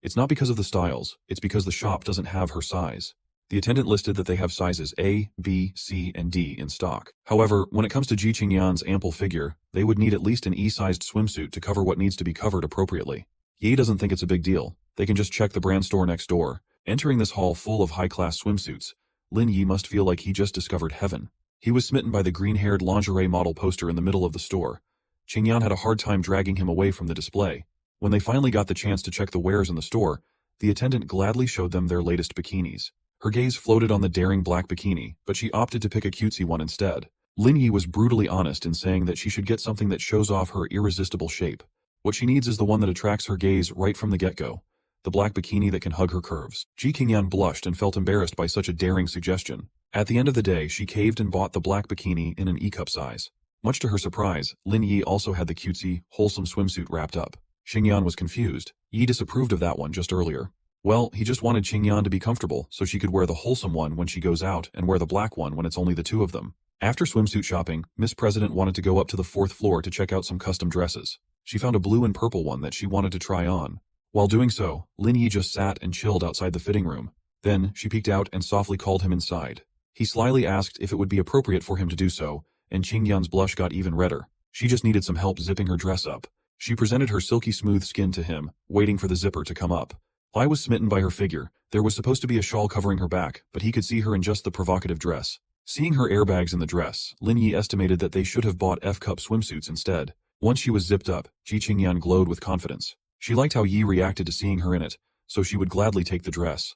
It's not because of the styles, it's because the shop doesn't have her size. The attendant listed that they have sizes A, B, C, and D in stock. However, when it comes to Ji Qingyan's ample figure, they would need at least an E-sized swimsuit to cover what needs to be covered appropriately. Yi doesn't think it's a big deal. They can just check the brand store next door. Entering this hall full of high-class swimsuits, Lin Yi must feel like he just discovered heaven. He was smitten by the green-haired lingerie model poster in the middle of the store. Qingyan had a hard time dragging him away from the display. When they finally got the chance to check the wares in the store, the attendant gladly showed them their latest bikinis. Her gaze floated on the daring black bikini, but she opted to pick a cutesy one instead. Lin Yi was brutally honest in saying that she should get something that shows off her irresistible shape. What she needs is the one that attracts her gaze right from the get-go. The black bikini that can hug her curves. Ji Qingyan blushed and felt embarrassed by such a daring suggestion. At the end of the day, she caved and bought the black bikini in an E-cup size. Much to her surprise, Lin Yi also had the cutesy, wholesome swimsuit wrapped up. Qingyan was confused. Yi disapproved of that one just earlier. Well, he just wanted Qingyan to be comfortable so she could wear the wholesome one when she goes out and wear the black one when it's only the two of them. After swimsuit shopping, Miss President wanted to go up to the 4th floor to check out some custom dresses. She found a blue and purple one that she wanted to try on. While doing so, Lin Yi just sat and chilled outside the fitting room. Then, she peeked out and softly called him inside. He slyly asked if it would be appropriate for him to do so, and Qingyan's blush got even redder. She just needed some help zipping her dress up. She presented her silky smooth skin to him, waiting for the zipper to come up. Lai was smitten by her figure. There was supposed to be a shawl covering her back, but he could see her in just the provocative dress. Seeing her airbags in the dress, Lin Yi estimated that they should have bought F-cup swimsuits instead. Once she was zipped up, Ji Qingyan glowed with confidence. She liked how Yi reacted to seeing her in it, so she would gladly take the dress.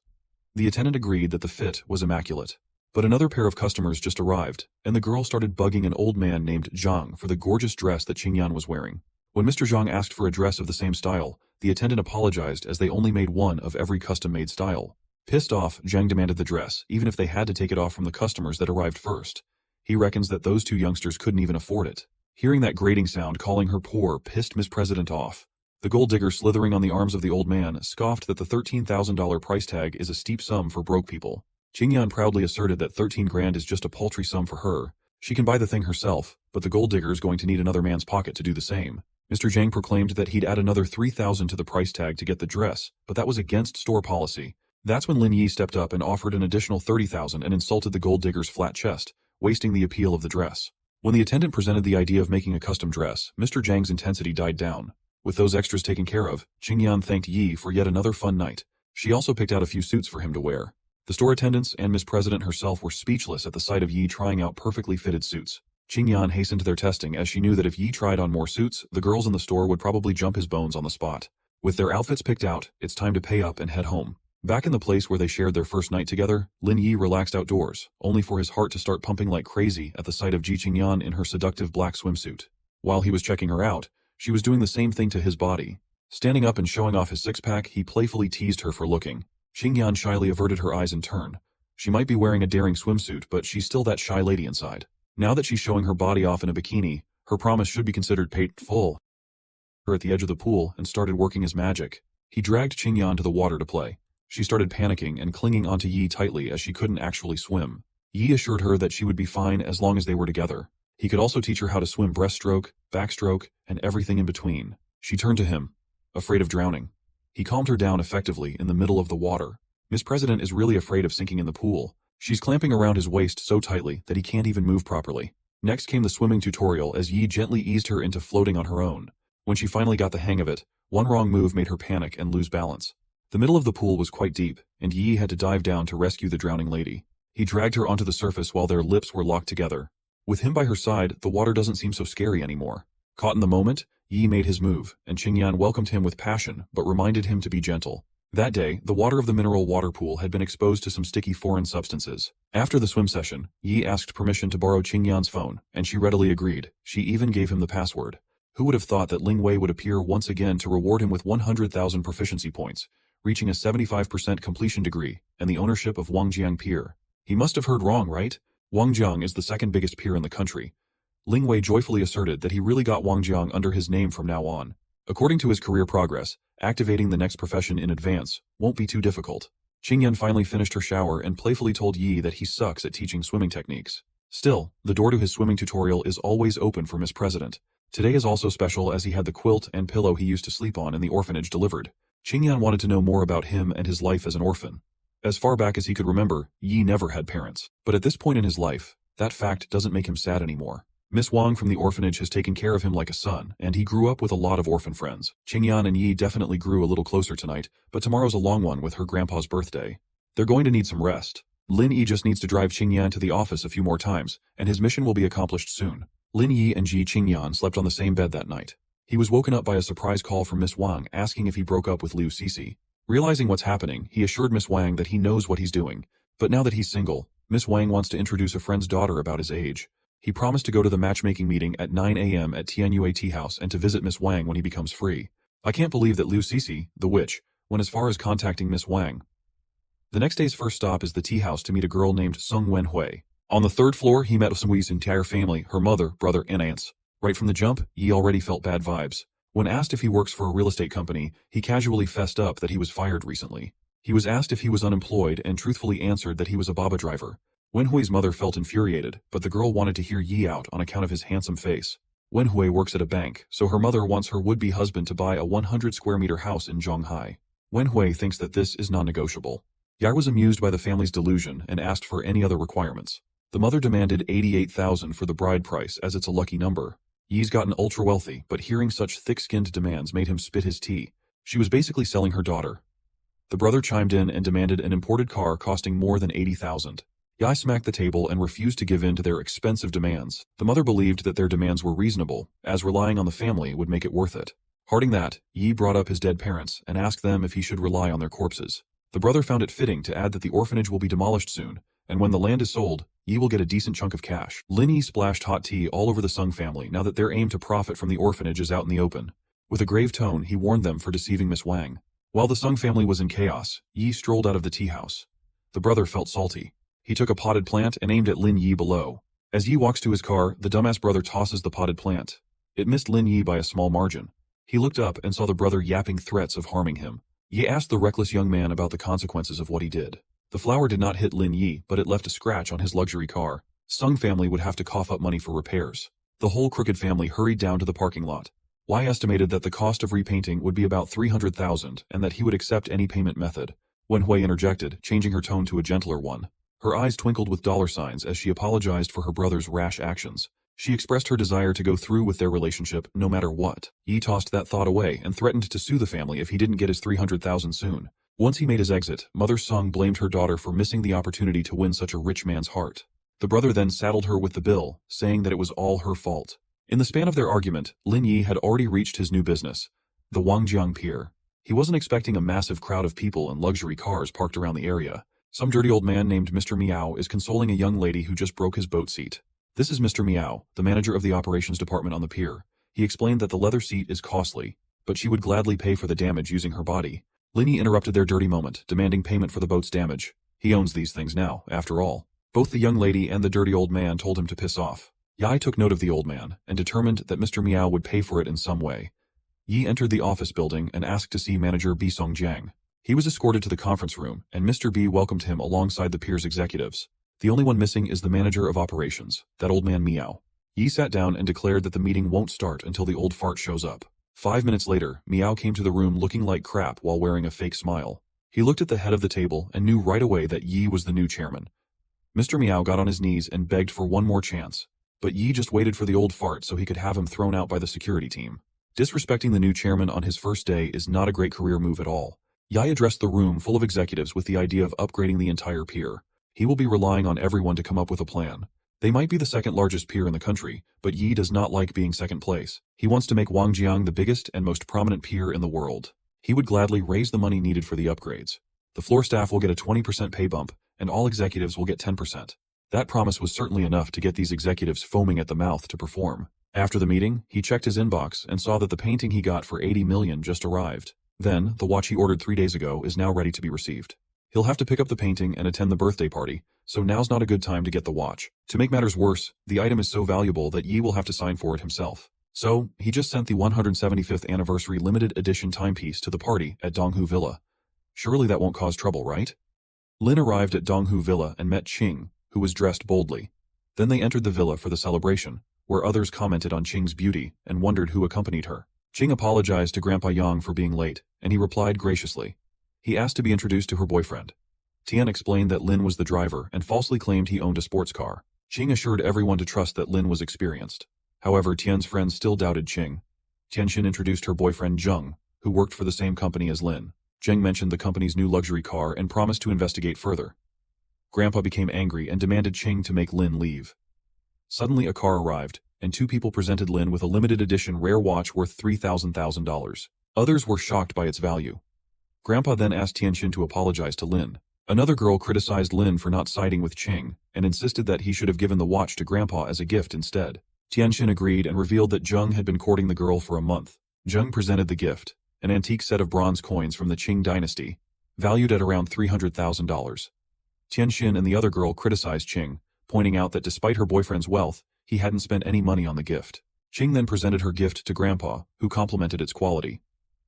The attendant agreed that the fit was immaculate. But another pair of customers just arrived, and the girl started bugging an old man named Zhang for the gorgeous dress that Qingyan was wearing. When Mr. Zhang asked for a dress of the same style, the attendant apologized as they only made one of every custom-made style. Pissed off, Zhang demanded the dress, even if they had to take it off from the customers that arrived first. He reckons that those two youngsters couldn't even afford it. Hearing that grating sound calling her poor pissed Miss President off. The gold digger slithering on the arms of the old man scoffed that the $13,000 price tag is a steep sum for broke people. Qingyan proudly asserted that 13 grand is just a paltry sum for her. She can buy the thing herself, but the gold digger is going to need another man's pocket to do the same. Mr. Zhang proclaimed that he'd add another 3,000 to the price tag to get the dress, but that was against store policy. That's when Lin Yi stepped up and offered an additional 30,000 and insulted the gold digger's flat chest, wasting the appeal of the dress. When the attendant presented the idea of making a custom dress, Mr. Zhang's intensity died down. With those extras taken care of, Qingyan thanked Yi for yet another fun night. She also picked out a few suits for him to wear. The store attendants and Miss President herself were speechless at the sight of Yi trying out perfectly fitted suits. Qingyan hastened their testing as she knew that if Yi tried on more suits, the girls in the store would probably jump his bones on the spot. With their outfits picked out, it's time to pay up and head home. Back in the place where they shared their first night together, Lin Yi relaxed outdoors, only for his heart to start pumping like crazy at the sight of Ji Qingyan in her seductive black swimsuit. While he was checking her out, she was doing the same thing to his body. Standing up and showing off his six-pack, he playfully teased her for looking. Qingyan shyly averted her eyes in turn. She might be wearing a daring swimsuit, but she's still that shy lady inside. Now that she's showing her body off in a bikini, her promise should be considered paid full. Her at the edge of the pool and started working his magic. He dragged Qingyan to the water to play. She started panicking and clinging onto Yi tightly as she couldn't actually swim. Yi assured her that she would be fine as long as they were together. He could also teach her how to swim breaststroke, backstroke, and everything in between. She turned to him, afraid of drowning. He calmed her down effectively in the middle of the water. Miss President is really afraid of sinking in the pool. She's clamping around his waist so tightly that he can't even move properly. Next came the swimming tutorial as Yi gently eased her into floating on her own. When she finally got the hang of it, one wrong move made her panic and lose balance. The middle of the pool was quite deep, and Yi had to dive down to rescue the drowning lady. He dragged her onto the surface while their lips were locked together. With him by her side, the water doesn't seem so scary anymore. Caught in the moment, Yi made his move, and Qingyan welcomed him with passion but reminded him to be gentle. That day, the water of the mineral water pool had been exposed to some sticky foreign substances. After the swim session, Yi asked permission to borrow Qingyan's phone, and she readily agreed. She even gave him the password. Who would have thought that Ling Wei would appear once again to reward him with 100,000 proficiency points, reaching a 75% completion degree, and the ownership of Wangjiang Pier? He must have heard wrong, right? Wangjiang is the second biggest pier in the country. Ling Wei joyfully asserted that he really got Wangjiang under his name from now on. According to his career progress, activating the next profession in advance won't be too difficult. Qingyan finally finished her shower and playfully told Yi that he sucks at teaching swimming techniques. Still, the door to his swimming tutorial is always open for Miss President. Today is also special as he had the quilt and pillow he used to sleep on in the orphanage delivered. Qingyan wanted to know more about him and his life as an orphan. As far back as he could remember, Yi never had parents. But at this point in his life, that fact doesn't make him sad anymore. Miss Wang from the orphanage has taken care of him like a son, and he grew up with a lot of orphan friends. Qingyan and Yi definitely grew a little closer tonight, but tomorrow's a long one with her grandpa's birthday. They're going to need some rest. Lin Yi just needs to drive Qingyan to the office a few more times, and his mission will be accomplished soon. Lin Yi and Ji Qingyan slept on the same bed that night. He was woken up by a surprise call from Miss Wang asking if he broke up with Liu Cixi. Realizing what's happening, he assured Miss Wang that he knows what he's doing. But now that he's single, Miss Wang wants to introduce a friend's daughter about his age. He promised to go to the matchmaking meeting at 9 a.m. at Tianyue Tea House and to visit Miss Wang when he becomes free. I can't believe that Liu Cixi, the witch, went as far as contacting Miss Wang. The next day's first stop is the tea house to meet a girl named Sung Wenhui. On the third floor, he met Sung Wenhui's entire family, her mother, brother, and aunts. Right from the jump, Yi already felt bad vibes. When asked if he works for a real estate company, he casually fessed up that he was fired recently. He was asked if he was unemployed and truthfully answered that he was a baba driver. Wenhui's mother felt infuriated, but the girl wanted to hear Yi out on account of his handsome face. Wenhui works at a bank, so her mother wants her would-be husband to buy a 100-square-meter house in Zhonghai. Wenhui thinks that this is non-negotiable. Yi was amused by the family's delusion and asked for any other requirements. The mother demanded 88,000 for the bride price as it's a lucky number. Yi's gotten ultra-wealthy, but hearing such thick-skinned demands made him spit his tea. She was basically selling her daughter. The brother chimed in and demanded an imported car costing more than 80,000. Yi smacked the table and refused to give in to their expensive demands. The mother believed that their demands were reasonable, as relying on the family would make it worth it. Hearting that, Yi brought up his dead parents and asked them if he should rely on their corpses. The brother found it fitting to add that the orphanage will be demolished soon, and when the land is sold, Yi will get a decent chunk of cash. Lin Yi splashed hot tea all over the Sung family now that their aim to profit from the orphanage is out in the open. With a grave tone, he warned them for deceiving Miss Wang. While the Sung family was in chaos, Yi strolled out of the tea house. The brother felt salty. He took a potted plant and aimed at Lin Yi below. As Yi walks to his car, the dumbass brother tosses the potted plant. It missed Lin Yi by a small margin. He looked up and saw the brother yapping threats of harming him. Yi asked the reckless young man about the consequences of what he did. The flower did not hit Lin Yi, but it left a scratch on his luxury car. Sung family would have to cough up money for repairs. The whole crooked family hurried down to the parking lot. Y estimated that the cost of repainting would be about 300,000 and that he would accept any payment method. Wenhui interjected, changing her tone to a gentler one. Her eyes twinkled with dollar signs as she apologized for her brother's rash actions. She expressed her desire to go through with their relationship no matter what. Yi tossed that thought away and threatened to sue the family if he didn't get his 300,000 soon. Once he made his exit, Mother Sung blamed her daughter for missing the opportunity to win such a rich man's heart. The brother then saddled her with the bill, saying that it was all her fault. In the span of their argument, Lin Yi had already reached his new business, the Wangjiang Pier. He wasn't expecting a massive crowd of people and luxury cars parked around the area. Some dirty old man named Mr. Miao is consoling a young lady who just broke his boat seat. This is Mr. Miao, the manager of the operations department on the pier. He explained that the leather seat is costly, but she would gladly pay for the damage using her body. Lin Yi interrupted their dirty moment, demanding payment for the boat's damage. He owns these things now, after all. Both the young lady and the dirty old man told him to piss off. Yi took note of the old man, and determined that Mr. Miao would pay for it in some way. Yi entered the office building and asked to see manager Bi Songjiang. He was escorted to the conference room, and Mr. B welcomed him alongside the pier's executives. The only one missing is the manager of operations, that old man Miao. Yi sat down and declared that the meeting won't start until the old fart shows up. 5 minutes later, Miao came to the room looking like crap while wearing a fake smile. He looked at the head of the table and knew right away that Yi was the new chairman. Mr. Miao got on his knees and begged for one more chance, but Yi just waited for the old fart so he could have him thrown out by the security team. Disrespecting the new chairman on his first day is not a great career move at all. Yi addressed the room full of executives with the idea of upgrading the entire pier. He will be relying on everyone to come up with a plan. They might be the second largest pier in the country, but Yi does not like being second place. He wants to make Wangjiang the biggest and most prominent pier in the world. He would gladly raise the money needed for the upgrades. The floor staff will get a 20% pay bump, and all executives will get 10%. That promise was certainly enough to get these executives foaming at the mouth to perform. After the meeting, he checked his inbox and saw that the painting he got for 80 million just arrived. Then, the watch he ordered 3 days ago is now ready to be received. He'll have to pick up the painting and attend the birthday party, so now's not a good time to get the watch. To make matters worse, the item is so valuable that Yi will have to sign for it himself. So, he just sent the 175th anniversary limited edition timepiece to the party at Donghu Villa. Surely that won't cause trouble, right? Lin arrived at Donghu Villa and met Qing, who was dressed boldly. Then they entered the villa for the celebration, where others commented on Qing's beauty and wondered who accompanied her. Qing apologized to Grandpa Yang for being late, and he replied graciously. He asked to be introduced to her boyfriend. Tian explained that Lin was the driver and falsely claimed he owned a sports car. Qing assured everyone to trust that Lin was experienced. However, Tian's friends still doubted Qing. Tianxin introduced her boyfriend Zheng, who worked for the same company as Lin. Zheng mentioned the company's new luxury car and promised to investigate further. Grandpa became angry and demanded Qing to make Lin leave. Suddenly a car arrived, and 2 people presented Lin with a limited edition rare watch worth $3,000. Others were shocked by its value. Grandpa then asked Tianxin to apologize to Lin. Another girl criticized Lin for not siding with Qing, and insisted that he should have given the watch to Grandpa as a gift instead. Tianxin agreed and revealed that Zheng had been courting the girl for a month. Zheng presented the gift, an antique set of bronze coins from the Qing dynasty, valued at around $300,000. Tianxin and the other girl criticized Qing, pointing out that despite her boyfriend's wealth, he hadn't spent any money on the gift. Qing then presented her gift to Grandpa, who complimented its quality.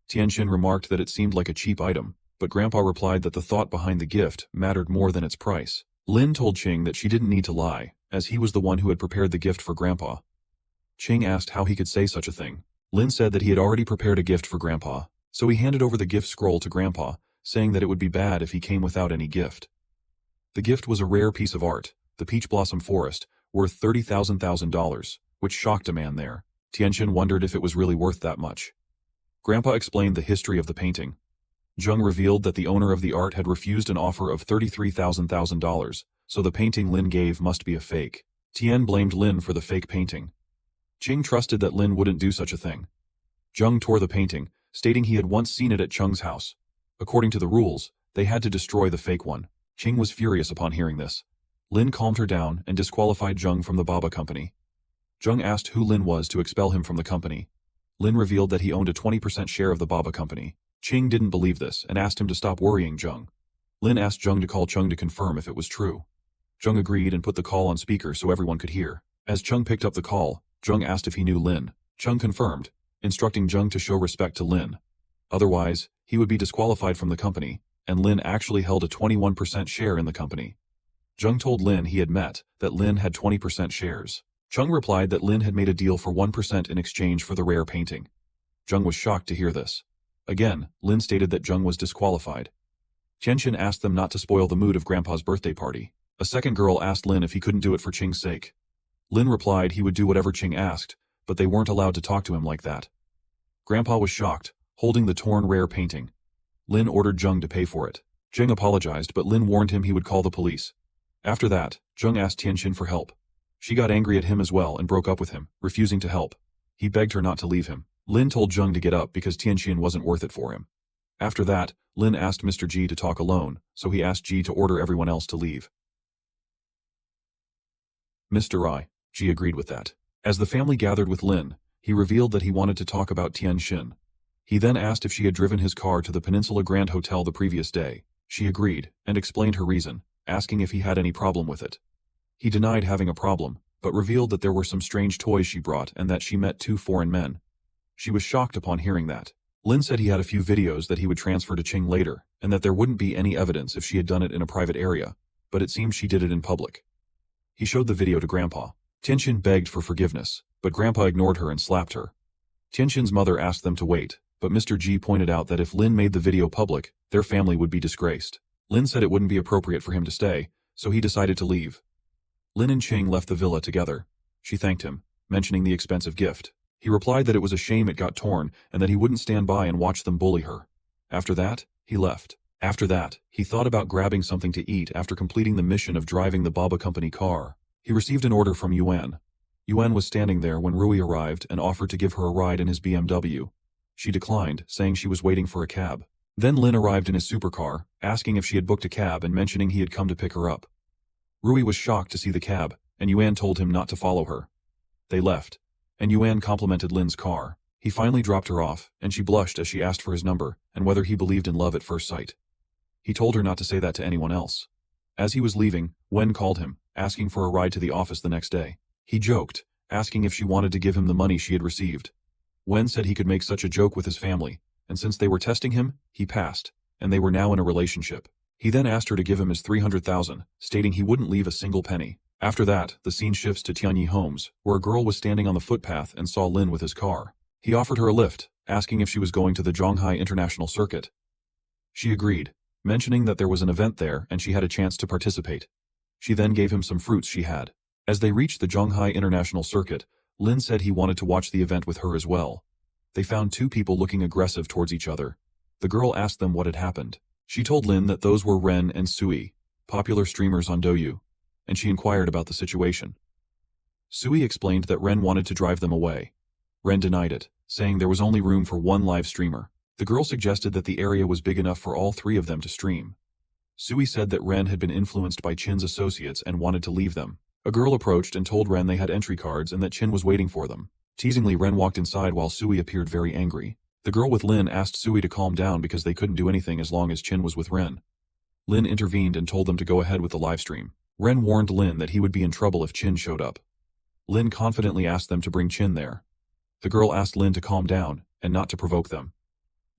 Tianxin remarked that it seemed like a cheap item, but Grandpa replied that the thought behind the gift mattered more than its price. Lin told Qing that she didn't need to lie, as he was the one who had prepared the gift for Grandpa. Qing asked how he could say such a thing. Lin said that he had already prepared a gift for Grandpa, so he handed over the gift scroll to Grandpa, saying that it would be bad if he came without any gift. The gift was a rare piece of art, the peach blossom forest, worth $30,000, which shocked a man there. Tianxin wondered if it was really worth that much. Grandpa explained the history of the painting. Zheng revealed that the owner of the art had refused an offer of $33,000, so the painting Lin gave must be a fake. Tian blamed Lin for the fake painting. Qing trusted that Lin wouldn't do such a thing. Zheng tore the painting, stating he had once seen it at Cheng's house. According to the rules, they had to destroy the fake one. Qing was furious upon hearing this. Lin calmed her down and disqualified Zheng from the Baba company. Zheng asked who Lin was to expel him from the company. Lin revealed that he owned a 20% share of the Baba company. Qing didn't believe this and asked him to stop worrying Zheng. Lin asked Zheng to call Cheng to confirm if it was true. Zheng agreed and put the call on speaker so everyone could hear. As Cheng picked up the call, Zheng asked if he knew Lin. Cheng confirmed, instructing Zheng to show respect to Lin. Otherwise, he would be disqualified from the company, and Lin actually held a 21% share in the company. Zheng told Lin he had met, that Lin had 20% shares. Cheng replied that Lin had made a deal for 1% in exchange for the rare painting. Zheng was shocked to hear this. Again, Lin stated that Zheng was disqualified. Tianxin asked them not to spoil the mood of Grandpa's birthday party. A second girl asked Lin if he couldn't do it for Qing's sake. Lin replied he would do whatever Qing asked, but they weren't allowed to talk to him like that. Grandpa was shocked, holding the torn rare painting. Lin ordered Zheng to pay for it. Zheng apologized, but Lin warned him he would call the police. After that, Zheng asked Tianxin for help. She got angry at him as well and broke up with him, refusing to help. He begged her not to leave him. Lin told Zheng to get up because Tianxin wasn't worth it for him. After that, Lin asked Mr. Ji to talk alone, so he asked Ji to order everyone else to leave. Mr. Ji agreed with that. As the family gathered with Lin, he revealed that he wanted to talk about Tianxin. He then asked if she had driven his car to the Peninsula Grand Hotel the previous day. She agreed, and explained her reason, asking if he had any problem with it. He denied having a problem, but revealed that there were some strange toys she brought and that she met 2 foreign men. She was shocked upon hearing that. Lin said he had a few videos that he would transfer to Qing later, and that there wouldn't be any evidence if she had done it in a private area, but it seemed she did it in public. He showed the video to Grandpa. Tianxin begged for forgiveness, but Grandpa ignored her and slapped her. Tianxin's mother asked them to wait, but Mr. Ji pointed out that if Lin made the video public, their family would be disgraced. Lin said it wouldn't be appropriate for him to stay, so he decided to leave. Lin and Qing left the villa together. She thanked him, mentioning the expensive gift. He replied that it was a shame it got torn and that he wouldn't stand by and watch them bully her. After that, he left. After that, he thought about grabbing something to eat after completing the mission of driving the Baba company car. He received an order from Yuan. Yuan was standing there when Rui arrived and offered to give her a ride in his BMW. She declined, saying she was waiting for a cab. Then Lin arrived in his supercar, asking if she had booked a cab and mentioning he had come to pick her up. Rui was shocked to see the cab, and Yuan told him not to follow her. They left, and Yuan complimented Lin's car. He finally dropped her off, and she blushed as she asked for his number and whether he believed in love at first sight. He told her not to say that to anyone else. As he was leaving, Wen called him, asking for a ride to the office the next day. He joked, asking if she wanted to give him the money she had received. Wen said he could make such a joke with his family, and since they were testing him, he passed, and they were now in a relationship. He then asked her to give him his 300,000, stating he wouldn't leave a single penny. After that, the scene shifts to Tianyi Homes, where a girl was standing on the footpath and saw Lin with his car. He offered her a lift, asking if she was going to the Zhonghai International Circuit. She agreed, mentioning that there was an event there and she had a chance to participate. She then gave him some fruits she had. As they reached the Zhonghai International Circuit, Lin said he wanted to watch the event with her as well. They found two people looking aggressive towards each other. The girl asked them what had happened. She told Lin that those were Ren and Sui, popular streamers on Douyu, and she inquired about the situation. Sui explained that Ren wanted to drive them away. Ren denied it, saying there was only room for one live streamer. The girl suggested that the area was big enough for all three of them to stream. Sui said that Ren had been influenced by Chin's associates and wanted to leave them. A girl approached and told Ren they had entry cards and that Chin was waiting for them. Teasingly, Ren walked inside while Sui appeared very angry. The girl with Lin asked Sui to calm down because they couldn't do anything as long as Chin was with Ren. Lin intervened and told them to go ahead with the livestream. Ren warned Lin that he would be in trouble if Chin showed up. Lin confidently asked them to bring Chin there. The girl asked Lin to calm down and not to provoke them.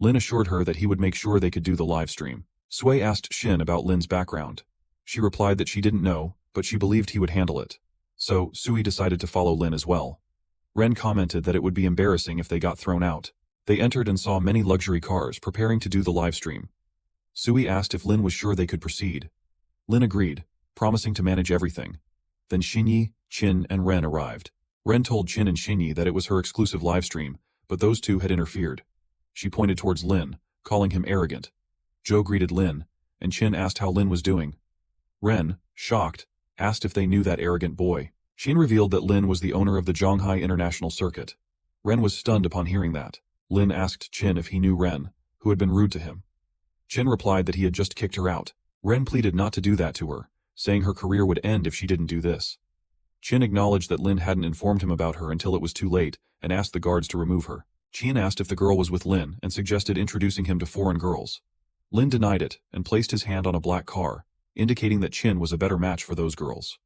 Lin assured her that he would make sure they could do the livestream. Sui asked Shin about Lin's background. She replied that she didn't know, but she believed he would handle it. So, Sui decided to follow Lin as well. Ren commented that it would be embarrassing if they got thrown out. They entered and saw many luxury cars preparing to do the livestream. Sui asked if Lin was sure they could proceed. Lin agreed, promising to manage everything. Then Xinyi, Chin, and Ren arrived. Ren told Chin and Xinyi that it was her exclusive livestream, but those two had interfered. She pointed towards Lin, calling him arrogant. Zhou greeted Lin, and Chin asked how Lin was doing. Ren, shocked, asked if they knew that arrogant boy. Chin revealed that Lin was the owner of the Zhonghai International Circuit. Ren was stunned upon hearing that. Lin asked Chin if he knew Ren, who had been rude to him. Chin replied that he had just kicked her out. Ren pleaded not to do that to her, saying her career would end if she didn't do this. Chin acknowledged that Lin hadn't informed him about her until it was too late and asked the guards to remove her. Chin asked if the girl was with Lin and suggested introducing him to foreign girls. Lin denied it and placed his hand on a black car, indicating that Chin was a better match for those girls.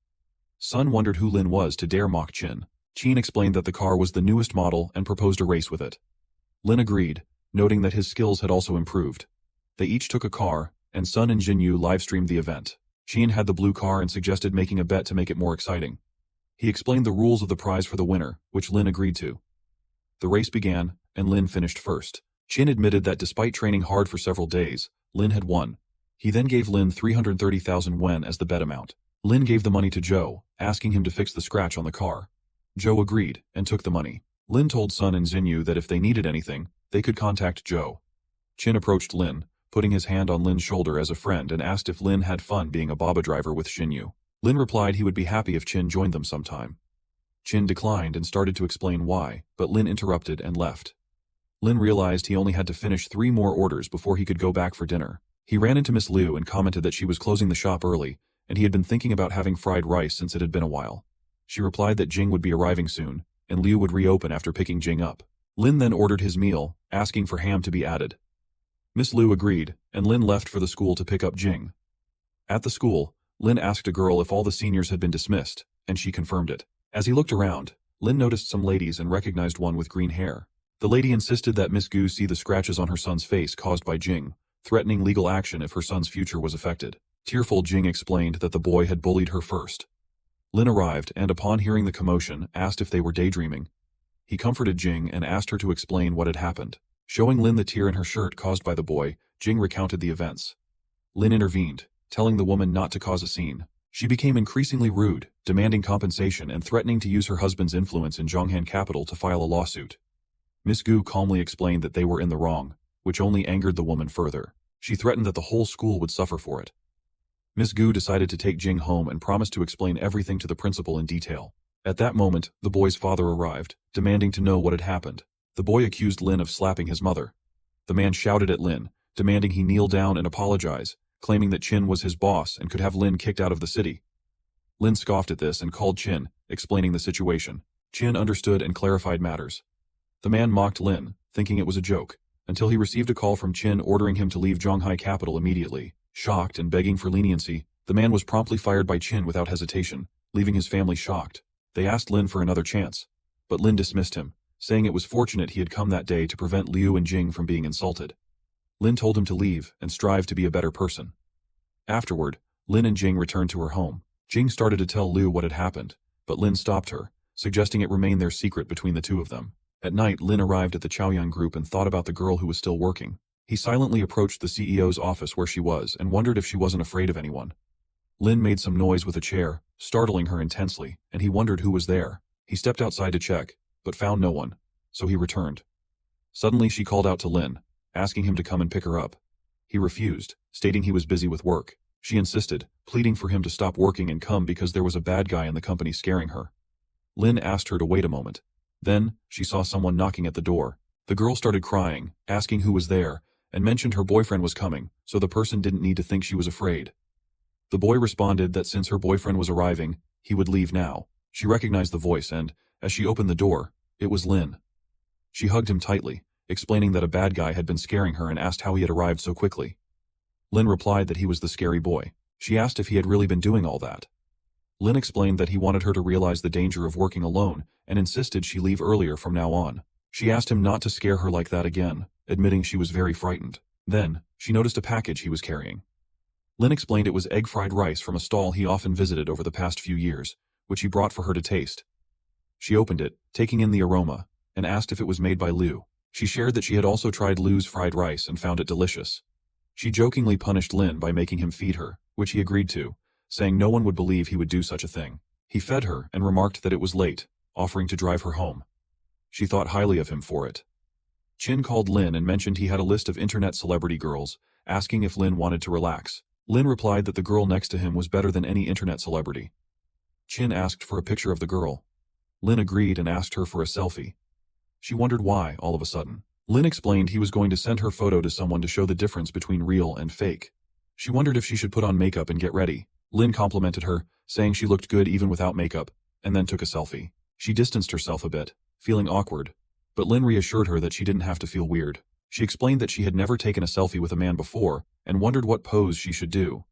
Sun wondered who Lin was to dare mock Chin. Chin explained that the car was the newest model and proposed a race with it. Lin agreed, noting that his skills had also improved. They each took a car, and Sun and Jinyu livestreamed the event. Chin had the blue car and suggested making a bet to make it more exciting. He explained the rules of the prize for the winner, which Lin agreed to. The race began, and Lin finished first. Chin admitted that despite training hard for several days, Lin had won. He then gave Lin 330,000 wen as the bet amount. Lin gave the money to Zhou, asking him to fix the scratch on the car. Zhou agreed, and took the money. Lin told Sun and Xinyu that if they needed anything, they could contact Zhou. Chin approached Lin, putting his hand on Lin's shoulder as a friend and asked if Lin had fun being a baba driver with Xinyu. Lin replied he would be happy if Chin joined them sometime. Chin declined and started to explain why, but Lin interrupted and left. Lin realized he only had to finish 3 more orders before he could go back for dinner. He ran into Miss Liu and commented that she was closing the shop early, and he had been thinking about having fried rice since it had been a while. She replied that Jing would be arriving soon, and Liu would reopen after picking Jing up. Lin then ordered his meal, asking for ham to be added. Miss Liu agreed, and Lin left for the school to pick up Jing. At the school, Lin asked a girl if all the seniors had been dismissed, and she confirmed it. As he looked around, Lin noticed some ladies and recognized one with green hair. The lady insisted that Miss Gu see the scratches on her son's face caused by Jing, threatening legal action if her son's future was affected. Tearful Jing explained that the boy had bullied her first. Lin arrived and upon hearing the commotion asked if they were daydreaming. He comforted Jing and asked her to explain what had happened. Showing Lin the tear in her shirt caused by the boy, Jing recounted the events. Lin intervened, telling the woman not to cause a scene. She became increasingly rude, demanding compensation and threatening to use her husband's influence in Zhonghan capital to file a lawsuit. Miss Gu calmly explained that they were in the wrong, which only angered the woman further. She threatened that the whole school would suffer for it. Miss Gu decided to take Jing home and promised to explain everything to the principal in detail. At that moment, the boy's father arrived, demanding to know what had happened. The boy accused Lin of slapping his mother. The man shouted at Lin, demanding he kneel down and apologize, claiming that Chin was his boss and could have Lin kicked out of the city. Lin scoffed at this and called Chin, explaining the situation. Chin understood and clarified matters. The man mocked Lin, thinking it was a joke, until he received a call from Chin ordering him to leave Zhonghai capital immediately. Shocked and begging for leniency, the man was promptly fired by Chin without hesitation, leaving his family shocked. They asked Lin for another chance, but Lin dismissed him, saying it was fortunate he had come that day to prevent Liu and Jing from being insulted. Lin told him to leave and strive to be a better person. Afterward, Lin and Jing returned to her home. Jing started to tell Liu what had happened, but Lin stopped her, suggesting it remain their secret between the two of them. At night, Lin arrived at the Chaoyang group and thought about the girl who was still working. He silently approached the CEO's office where she was and wondered if she wasn't afraid of anyone. Lin made some noise with a chair, startling her intensely, and he wondered who was there. He stepped outside to check, but found no one, so he returned. Suddenly she called out to Lin, asking him to come and pick her up. He refused, stating he was busy with work. She insisted, pleading for him to stop working and come because there was a bad guy in the company scaring her. Lin asked her to wait a moment. Then, she saw someone knocking at the door. The girl started crying, asking who was there, and mentioned her boyfriend was coming, so the person didn't need to think she was afraid. The boy responded that since her boyfriend was arriving, he would leave now. She recognized the voice and, as she opened the door, it was Lin. She hugged him tightly, explaining that a bad guy had been scaring her and asked how he had arrived so quickly. Lin replied that he was the scary boy. She asked if he had really been doing all that. Lin explained that he wanted her to realize the danger of working alone and insisted she leave earlier from now on. She asked him not to scare her like that again, admitting she was very frightened. Then, she noticed a package he was carrying. Lin explained it was egg-fried rice from a stall he often visited over the past few years, which he brought for her to taste. She opened it, taking in the aroma, and asked if it was made by Liu. She shared that she had also tried Liu's fried rice and found it delicious. She jokingly punished Lin by making him feed her, which he agreed to, saying no one would believe he would do such a thing. He fed her and remarked that it was late, offering to drive her home. She thought highly of him for it. Chin called Lin and mentioned he had a list of internet celebrity girls, asking if Lin wanted to relax. Lin replied that the girl next to him was better than any internet celebrity. Chin asked for a picture of the girl. Lin agreed and asked her for a selfie. She wondered why, all of a sudden. Lin explained he was going to send her photo to someone to show the difference between real and fake. She wondered if she should put on makeup and get ready. Lin complimented her, saying she looked good even without makeup, and then took a selfie. She distanced herself a bit, feeling awkward, but Lin reassured her that she didn't have to feel weird. She explained that she had never taken a selfie with a man before, and wondered what pose she should do.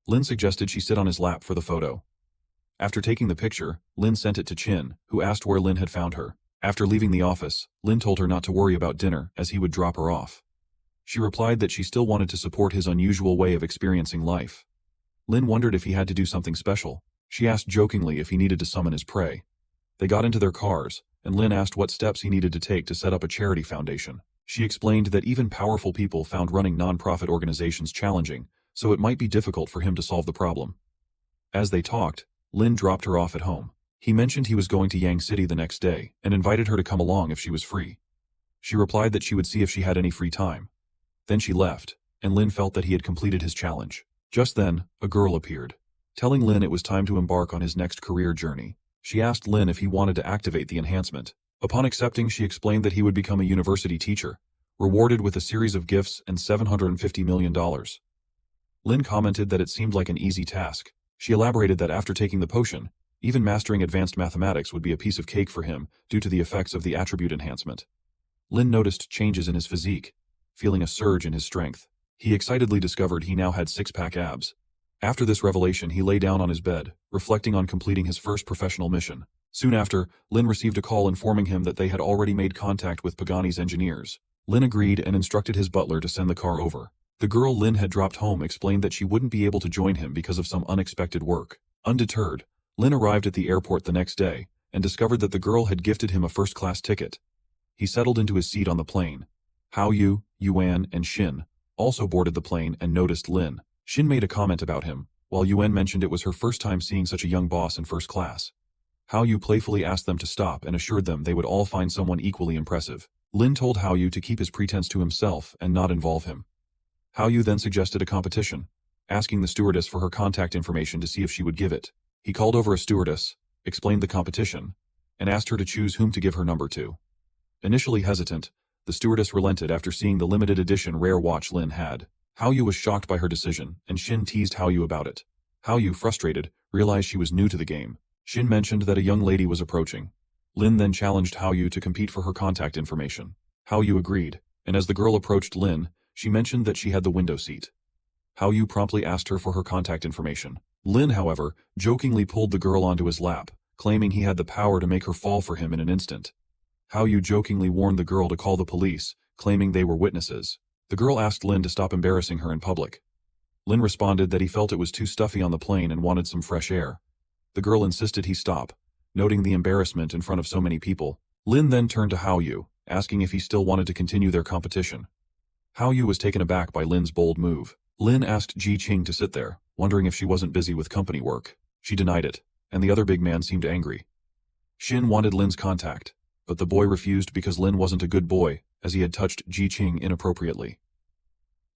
Lin suggested she sit on his lap for the photo. After taking the picture, Lin sent it to Chin, who asked where Lin had found her. After leaving the office, Lin told her not to worry about dinner, as he would drop her off. She replied that she still wanted to support his unusual way of experiencing life. Lin wondered if he had to do something special. She asked jokingly if he needed to summon his prey. They got into their cars, and Lin asked what steps he needed to take to set up a charity foundation. She explained that even powerful people found running non-profit organizations challenging, so it might be difficult for him to solve the problem. As they talked, Lin dropped her off at home. He mentioned he was going to Yang City the next day, and invited her to come along if she was free. She replied that she would see if she had any free time. Then she left, and Lin felt that he had completed his challenge. Just then, a girl appeared, telling Lin it was time to embark on his next career journey. She asked Lin if he wanted to activate the enhancement. Upon accepting, she explained that he would become a university teacher, rewarded with a series of gifts and $750 million. Lin commented that it seemed like an easy task. She elaborated that after taking the potion, even mastering advanced mathematics would be a piece of cake for him due to the effects of the attribute enhancement. Lin noticed changes in his physique, feeling a surge in his strength. He excitedly discovered he now had six-pack abs. After this revelation, he lay down on his bed, reflecting on completing his first professional mission. Soon after, Lin received a call informing him that they had already made contact with Pagani's engineers. Lin agreed and instructed his butler to send the car over. The girl Lin had dropped home explained that she wouldn't be able to join him because of some unexpected work. Undeterred, Lin arrived at the airport the next day and discovered that the girl had gifted him a first-class ticket. He settled into his seat on the plane. Hao Yu, Yuan, and Xin also boarded the plane and noticed Lin. Xin made a comment about him, while Yuan mentioned it was her first time seeing such a young boss in first class. Hao Yu playfully asked them to stop and assured them they would all find someone equally impressive. Lin told Hao Yu to keep his pretense to himself and not involve him. Hao Yu then suggested a competition, asking the stewardess for her contact information to see if she would give it. He called over a stewardess, explained the competition, and asked her to choose whom to give her number to. Initially hesitant, the stewardess relented after seeing the limited edition rare watch Lin had. Haoyu was shocked by her decision, and Shin teased Haoyu about it. Haoyu, frustrated, realized she was new to the game. Shin mentioned that a young lady was approaching. Lin then challenged Haoyu to compete for her contact information. Haoyu agreed, and as the girl approached Lin, she mentioned that she had the window seat. Haoyu promptly asked her for her contact information. Lin, however, jokingly pulled the girl onto his lap, claiming he had the power to make her fall for him in an instant. Haoyu jokingly warned the girl to call the police, claiming they were witnesses. The girl asked Lin to stop embarrassing her in public. Lin responded that he felt it was too stuffy on the plane and wanted some fresh air. The girl insisted he stop, noting the embarrassment in front of so many people. Lin then turned to Haoyu, asking if he still wanted to continue their competition. Haoyu was taken aback by Lin's bold move. Lin asked Ji Qing to sit there, wondering if she wasn't busy with company work. She denied it, and the other big man seemed angry. Shin wanted Lin's contact, but the boy refused because Lin wasn't a good boy, as he had touched Ji Qing inappropriately.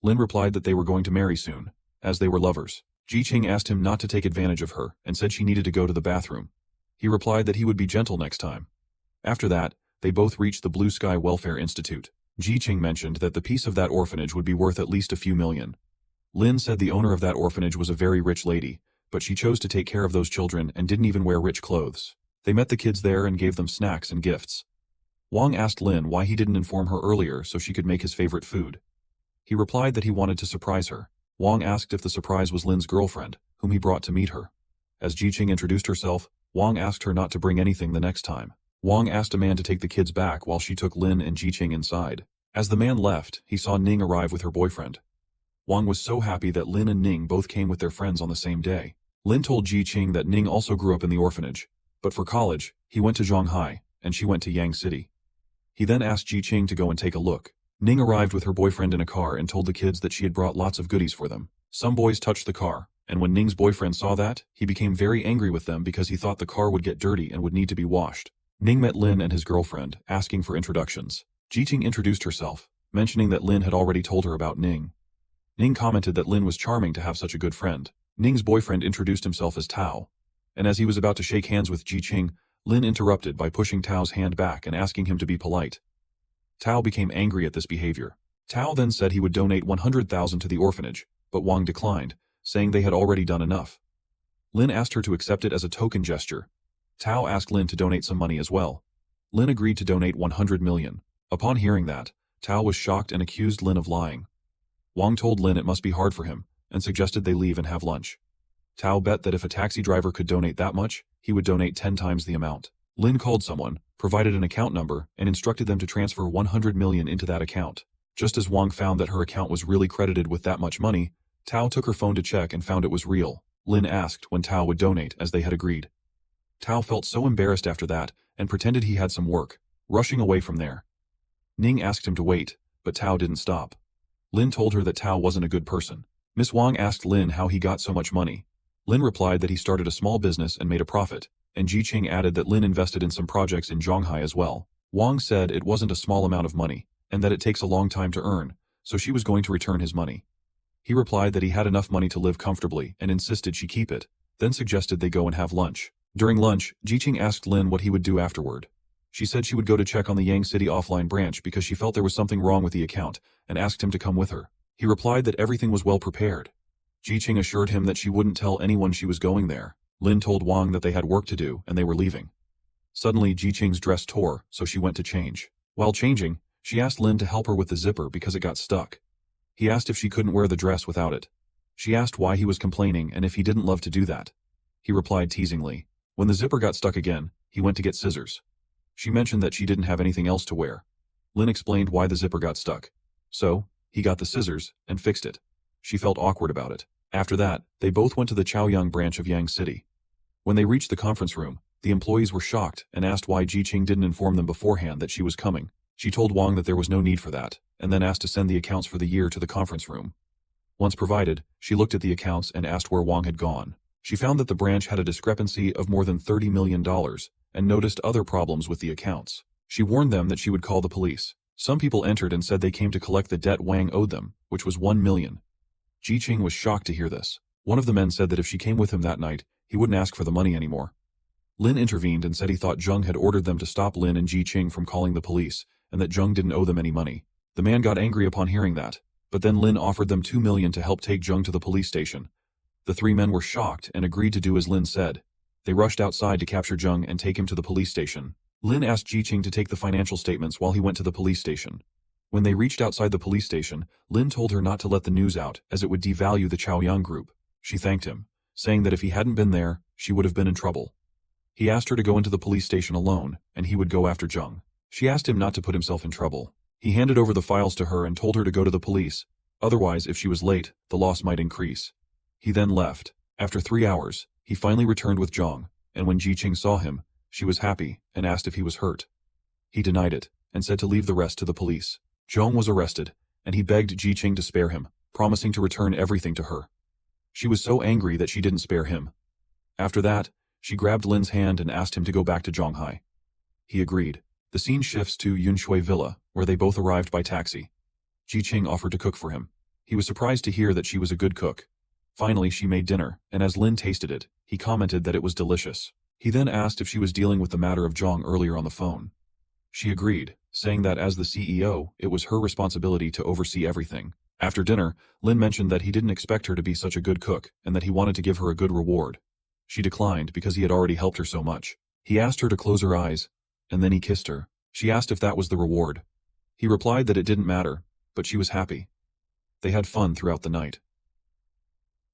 Lin replied that they were going to marry soon, as they were lovers. Ji Qing asked him not to take advantage of her and said she needed to go to the bathroom. He replied that he would be gentle next time. After that, they both reached the Blue Sky Welfare Institute. Ji Qing mentioned that the piece of that orphanage would be worth at least a few million. Lin said the owner of that orphanage was a very rich lady, but she chose to take care of those children and didn't even wear rich clothes. They met the kids there and gave them snacks and gifts. Wang asked Lin why he didn't inform her earlier so she could make his favorite food. He replied that he wanted to surprise her. Wang asked if the surprise was Lin's girlfriend, whom he brought to meet her. As Ji Qing introduced herself, Wang asked her not to bring anything the next time. Wang asked a man to take the kids back while she took Lin and Ji Qing inside. As the man left, he saw Ning arrive with her boyfriend. Wang was so happy that Lin and Ning both came with their friends on the same day. Lin told Ji Qing that Ning also grew up in the orphanage, but for college, he went to Shanghai, and she went to Yang City. He then asked Ji Qing to go and take a look. Ning arrived with her boyfriend in a car and told the kids that she had brought lots of goodies for them. Some boys touched the car, and when Ning's boyfriend saw that, he became very angry with them because he thought the car would get dirty and would need to be washed. Ning met Lin and his girlfriend, asking for introductions. Ji Qing introduced herself, mentioning that Lin had already told her about Ning. Ning commented that Lin was charming to have such a good friend. Ning's boyfriend introduced himself as Tao, and as he was about to shake hands with Ji Qing, Lin interrupted by pushing Tao's hand back and asking him to be polite. Tao became angry at this behavior. Tao then said he would donate 100,000 to the orphanage, but Wang declined, saying they had already done enough. Lin asked her to accept it as a token gesture. Tao asked Lin to donate some money as well. Lin agreed to donate 100 million. Upon hearing that, Tao was shocked and accused Lin of lying. Wang told Lin it must be hard for him, and suggested they leave and have lunch. Tao bet that if a taxi driver could donate that much, he would donate 10 times the amount. Lin called someone, provided an account number, and instructed them to transfer 100 million into that account. Just as Wang found that her account was really credited with that much money, Tao took her phone to check and found it was real. Lin asked when Tao would donate, as they had agreed. Tao felt so embarrassed after that, and pretended he had some work, rushing away from there. Ning asked him to wait, but Tao didn't stop. Lin told her that Tao wasn't a good person. Miss Wang asked Lin how he got so much money. Lin replied that he started a small business and made a profit, and Ji Qing added that Lin invested in some projects in Shanghai as well. Wang said it wasn't a small amount of money, and that it takes a long time to earn, so she was going to return his money. He replied that he had enough money to live comfortably and insisted she keep it, then suggested they go and have lunch. During lunch, Ji Qing asked Lin what he would do afterward. She said she would go to check on the Yang City offline branch because she felt there was something wrong with the account, and asked him to come with her. He replied that everything was well prepared. Ji Qing assured him that she wouldn't tell anyone she was going there. Lin told Wang that they had work to do and they were leaving. Suddenly Ji Qing's dress tore, so she went to change. While changing, she asked Lin to help her with the zipper because it got stuck. He asked if she couldn't wear the dress without it. She asked why he was complaining and if he didn't love to do that. He replied teasingly. When the zipper got stuck again, he went to get scissors. She mentioned that she didn't have anything else to wear. Lin explained why the zipper got stuck. So, he got the scissors and fixed it. She felt awkward about it. After that, they both went to the Chaoyang branch of Yang City. When they reached the conference room, the employees were shocked and asked why Ji Qing didn't inform them beforehand that she was coming. She told Wang that there was no need for that, and then asked to send the accounts for the year to the conference room. Once provided, she looked at the accounts and asked where Wang had gone. She found that the branch had a discrepancy of more than $30 million, and noticed other problems with the accounts. She warned them that she would call the police. Some people entered and said they came to collect the debt Wang owed them, which was 1 million. Ji Qing was shocked to hear this. One of the men said that if she came with him that night, he wouldn't ask for the money anymore. Lin intervened and said he thought Zheng had ordered them to stop Lin and Ji Qing from calling the police, and that Jung didn't owe them any money. The man got angry upon hearing that, but then Lin offered them 2 million to help take Jung to the police station. The three men were shocked and agreed to do as Lin said. They rushed outside to capture Jung and take him to the police station. Lin asked Jiqing to take the financial statements while he went to the police station. When they reached outside the police station, Lin told her not to let the news out as it would devalue the Chaoyang group. She thanked him, saying that if he hadn't been there, she would have been in trouble. He asked her to go into the police station alone, and he would go after Jung. She asked him not to put himself in trouble. He handed over the files to her and told her to go to the police. Otherwise, if she was late, the loss might increase. He then left. After 3 hours, he finally returned with Jung, and when Jiqing saw him, she was happy and asked if he was hurt. He denied it, and said to leave the rest to the police. Jung was arrested, and he begged Jiqing to spare him, promising to return everything to her. She was so angry that she didn't spare him. After that, she grabbed Lin's hand and asked him to go back to Zhonghai. He agreed. The scene shifts to Yunshui Villa, where they both arrived by taxi. Jiqing offered to cook for him. He was surprised to hear that she was a good cook. Finally, she made dinner, and as Lin tasted it, he commented that it was delicious. He then asked if she was dealing with the matter of Zhong earlier on the phone. She agreed, saying that as the CEO, it was her responsibility to oversee everything. After dinner, Lin mentioned that he didn't expect her to be such a good cook and that he wanted to give her a good reward. She declined because he had already helped her so much. He asked her to close her eyes, and then he kissed her. She asked if that was the reward. He replied that it didn't matter, but she was happy. They had fun throughout the night.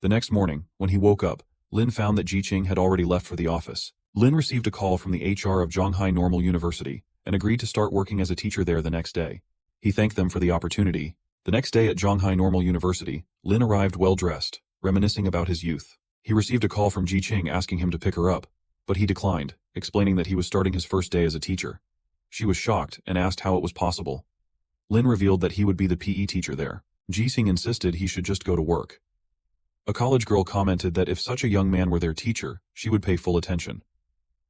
The next morning, when he woke up, Lin found that Jiqing had already left for the office. Lin received a call from the HR of Zhonghai Normal University and agreed to start working as a teacher there the next day. He thanked them for the opportunity. The next day at Zhonghai Normal University, Lin arrived well-dressed, reminiscing about his youth. He received a call from Jiqing asking him to pick her up, but he declined, explaining that he was starting his first day as a teacher. She was shocked and asked how it was possible. Lin revealed that he would be the PE teacher there. Jiqing insisted he should just go to work. A college girl commented that if such a young man were their teacher, she would pay full attention.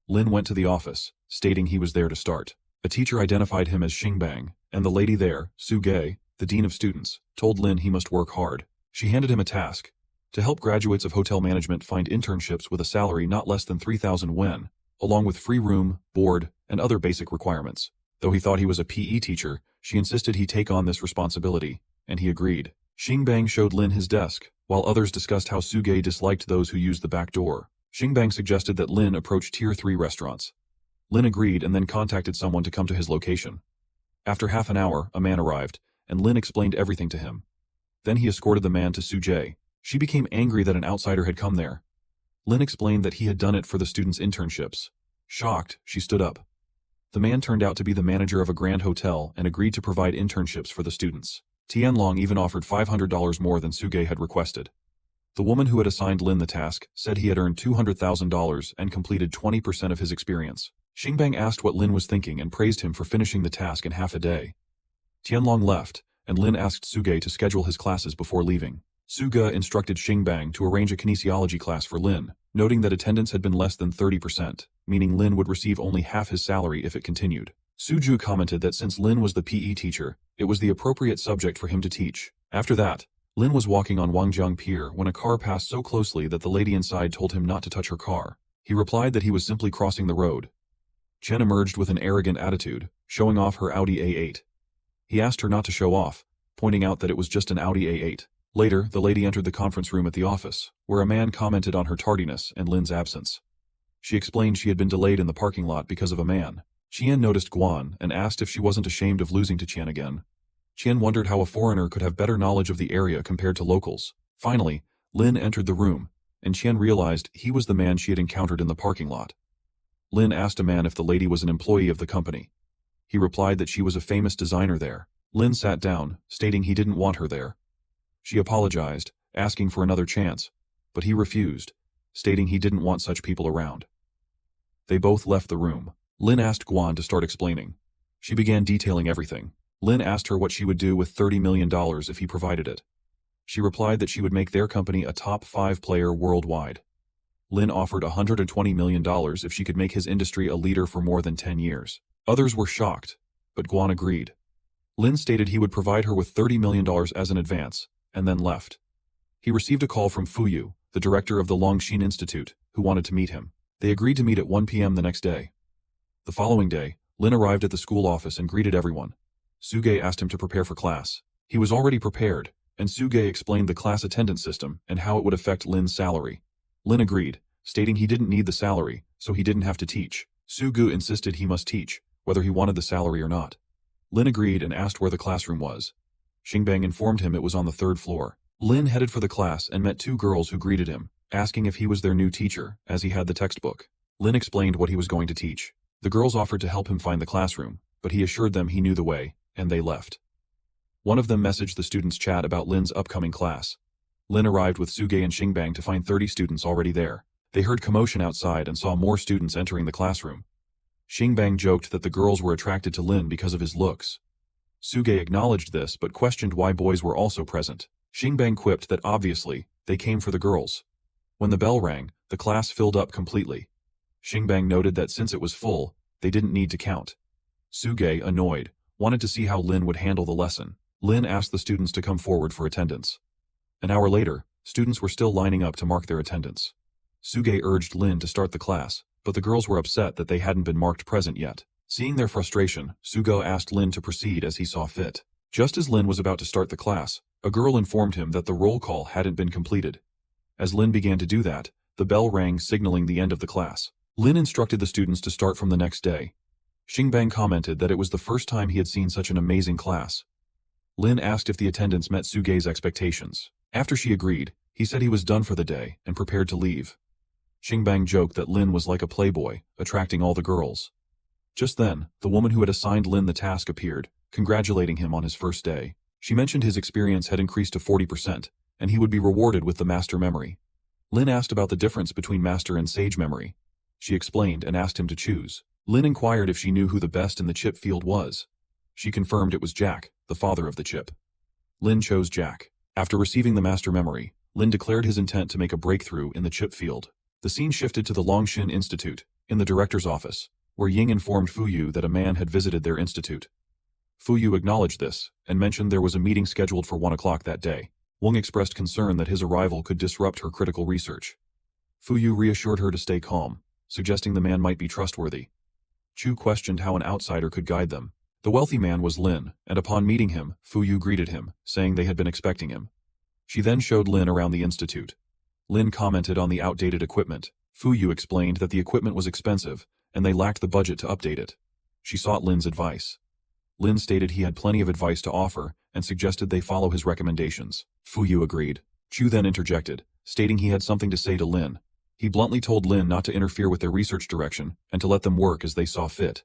Lin went to the office, stating he was there to start. A teacher identified him as Xingbang, and the lady there, Su Gei, the dean of students, told Lin he must work hard. She handed him a task: to help graduates of hotel management find internships with a salary not less than 3,000 wen, along with free room, board, and other basic requirements. Though he thought he was a PE teacher, she insisted he take on this responsibility, and he agreed. Xingbang showed Lin his desk, while others discussed how Sugei disliked those who used the back door. Xingbang suggested that Lin approach Tier 3 restaurants. Lin agreed and then contacted someone to come to his location. After half an hour, a man arrived, and Lin explained everything to him. Then he escorted the man to Sujay. She became angry that an outsider had come there. Lin explained that he had done it for the students' internships. Shocked, she stood up. The man turned out to be the manager of a grand hotel and agreed to provide internships for the students. Tianlong even offered $500 more than Sugei had requested. The woman who had assigned Lin the task said he had earned $200,000 and completed 20% of his experience. Xingbang asked what Lin was thinking and praised him for finishing the task in half a day. Tianlong left, and Lin asked Sugei to schedule his classes before leaving. Suga instructed Xingbang to arrange a kinesiology class for Lin, noting that attendance had been less than 30%, meaning Lin would receive only half his salary if it continued. Suju commented that since Lin was the PE teacher, it was the appropriate subject for him to teach. After that, Lin was walking on Wangjiang Pier when a car passed so closely that the lady inside told him not to touch her car. He replied that he was simply crossing the road. Chen emerged with an arrogant attitude, showing off her Audi A8. He asked her not to show off, pointing out that it was just an Audi A8. Later, the lady entered the conference room at the office, where a man commented on her tardiness and Lin's absence. She explained she had been delayed in the parking lot because of a man. Qian noticed Guan and asked if she wasn't ashamed of losing to Qian again. Qian wondered how a foreigner could have better knowledge of the area compared to locals. Finally, Lin entered the room, and Qian realized he was the man she had encountered in the parking lot. Lin asked a man if the lady was an employee of the company. He replied that she was a famous designer there. Lin sat down, stating he didn't want her there. She apologized, asking for another chance, but he refused, stating he didn't want such people around. They both left the room. Lin asked Guan to start explaining. She began detailing everything. Lin asked her what she would do with $30 million if he provided it. She replied that she would make their company a top 5 player worldwide. Lin offered $120 million if she could make his industry a leader for more than 10 years. Others were shocked, but Guan agreed. Lin stated he would provide her with $30 million as an advance, and then left. He received a call from Fuyu, the director of the Longxin Institute, who wanted to meet him. They agreed to meet at 1 p.m. the next day. The following day, Lin arrived at the school office and greeted everyone. Suge asked him to prepare for class. He was already prepared, and Suge explained the class attendance system and how it would affect Lin's salary. Lin agreed, stating he didn't need the salary, so he didn't have to teach. Sugu insisted he must teach, whether he wanted the salary or not. Lin agreed and asked where the classroom was. Xingbang informed him it was on the 3rd floor. Lin headed for the class and met 2 girls who greeted him, asking if he was their new teacher, as he had the textbook. Lin explained what he was going to teach. The girls offered to help him find the classroom, but he assured them he knew the way, and they left. One of them messaged the students' chat about Lin's upcoming class. Lin arrived with Suge and Xingbang to find 30 students already there. They heard commotion outside and saw more students entering the classroom. Xingbang joked that the girls were attracted to Lin because of his looks. Suge acknowledged this but questioned why boys were also present. Xingbang quipped that obviously, they came for the girls. When the bell rang, the class filled up completely. Xingbang noted that since it was full, they didn't need to count. Suge, annoyed, wanted to see how Lin would handle the lesson. Lin asked the students to come forward for attendance. An hour later, students were still lining up to mark their attendance. Suge urged Lin to start the class, but the girls were upset that they hadn't been marked present yet. Seeing their frustration, Sugo asked Lin to proceed as he saw fit. Just as Lin was about to start the class, a girl informed him that the roll call hadn't been completed. As Lin began to do that, the bell rang signaling the end of the class. Lin instructed the students to start from the next day. Xingbang commented that it was the first time he had seen such an amazing class. Lin asked if the attendance met Suge's expectations. After she agreed, he said he was done for the day and prepared to leave. Xingbang joked that Lin was like a playboy, attracting all the girls. Just then, the woman who had assigned Lin the task appeared, congratulating him on his first day. She mentioned his experience had increased to 40%, and he would be rewarded with the master memory. Lin asked about the difference between master and sage memory. She explained and asked him to choose. Lin inquired if she knew who the best in the chip field was. She confirmed it was Jack, the father of the chip. Lin chose Jack. After receiving the master memory, Lin declared his intent to make a breakthrough in the chip field. The scene shifted to the Longshin Institute, in the director's office, where Ying informed Fuyu that a man had visited their institute. Fuyu acknowledged this, and mentioned there was a meeting scheduled for 1 o'clock that day. Wang expressed concern that his arrival could disrupt her critical research. Fuyu reassured her to stay calm, suggesting the man might be trustworthy. Chu questioned how an outsider could guide them. The wealthy man was Lin, and upon meeting him, Fuyu greeted him, saying they had been expecting him. She then showed Lin around the institute. Lin commented on the outdated equipment. Fuyu explained that the equipment was expensive, and they lacked the budget to update it. She sought Lin's advice. Lin stated he had plenty of advice to offer, and suggested they follow his recommendations. Fuyu agreed. Chu then interjected, stating he had something to say to Lin. He bluntly told Lin not to interfere with their research direction, and to let them work as they saw fit.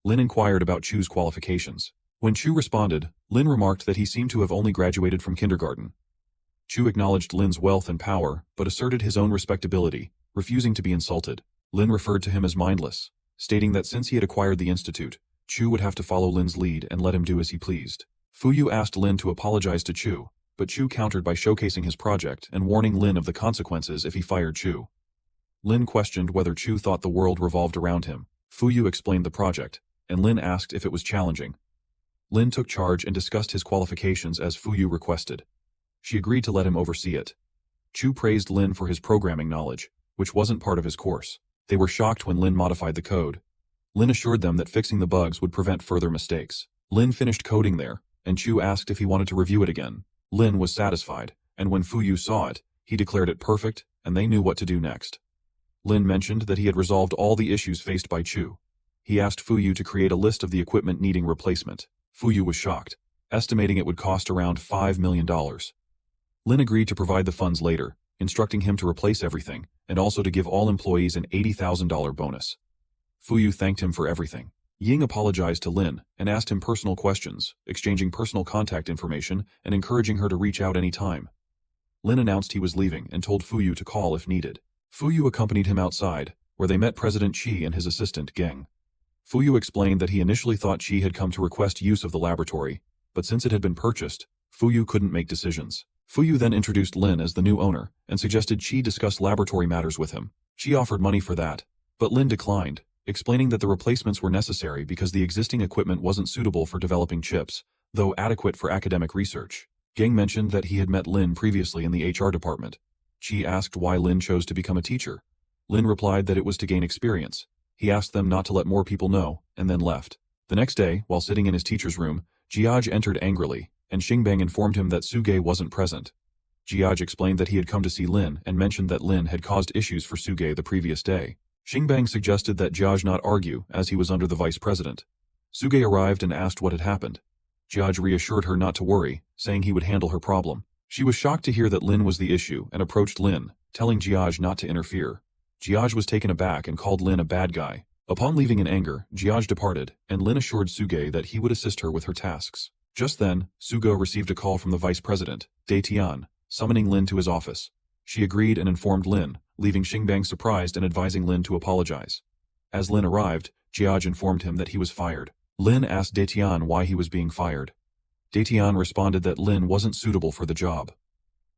Lin inquired about Chu's qualifications. When Chu responded, Lin remarked that he seemed to have only graduated from kindergarten. Chu acknowledged Lin's wealth and power, but asserted his own respectability, refusing to be insulted. Lin referred to him as mindless, stating that since he had acquired the institute, Chu would have to follow Lin's lead and let him do as he pleased. Fuyu asked Lin to apologize to Chu, but Chu countered by showcasing his project and warning Lin of the consequences if he fired Chu. Lin questioned whether Chu thought the world revolved around him. Fuyu explained the project, and Lin asked if it was challenging. Lin took charge and discussed his qualifications as Fuyu requested. She agreed to let him oversee it. Chu praised Lin for his programming knowledge, which wasn't part of his course. They were shocked when Lin modified the code. Lin assured them that fixing the bugs would prevent further mistakes. Lin finished coding there, and Chu asked if he wanted to review it again. Lin was satisfied, and when Fuyu saw it, he declared it perfect, and they knew what to do next. Lin mentioned that he had resolved all the issues faced by Chu. He asked Fuyu to create a list of the equipment needing replacement. Fuyu was shocked, estimating it would cost around $5 million. Lin agreed to provide the funds later, instructing him to replace everything, and also to give all employees an $80,000 bonus. Fuyu thanked him for everything. Ying apologized to Lin and asked him personal questions, exchanging personal contact information and encouraging her to reach out any time. Lin announced he was leaving and told Fuyu to call if needed. Fuyu accompanied him outside, where they met President Qi and his assistant Geng. Fuyu explained that he initially thought Qi had come to request use of the laboratory, but since it had been purchased, Fuyu couldn't make decisions. Fuyu then introduced Lin as the new owner and suggested Qi discuss laboratory matters with him. Qi offered money for that, but Lin declined, explaining that the replacements were necessary because the existing equipment wasn't suitable for developing chips, though adequate for academic research. Geng mentioned that he had met Lin previously in the HR department. Qi asked why Lin chose to become a teacher. Lin replied that it was to gain experience. He asked them not to let more people know, and then left. The next day, while sitting in his teacher's room, Jiaj entered angrily, and Xingbang informed him that Suge wasn't present. Jiaj explained that he had come to see Lin and mentioned that Lin had caused issues for Suge the previous day. Xingbang suggested that Jiaj not argue, as he was under the vice president. Suge arrived and asked what had happened. Jiaj reassured her not to worry, saying he would handle her problem. She was shocked to hear that Lin was the issue and approached Lin, telling Jiaj not to interfere. Jiaj was taken aback and called Lin a bad guy. Upon leaving in anger, Jiaj departed, and Lin assured Suge that he would assist her with her tasks. Just then, Suge received a call from the vice president, De Tian, summoning Lin to his office. She agreed and informed Lin, leaving Xingbang surprised and advising Lin to apologize. As Lin arrived, Jiaj informed him that he was fired. Lin asked De Tian why he was being fired. De Tian responded that Lin wasn't suitable for the job.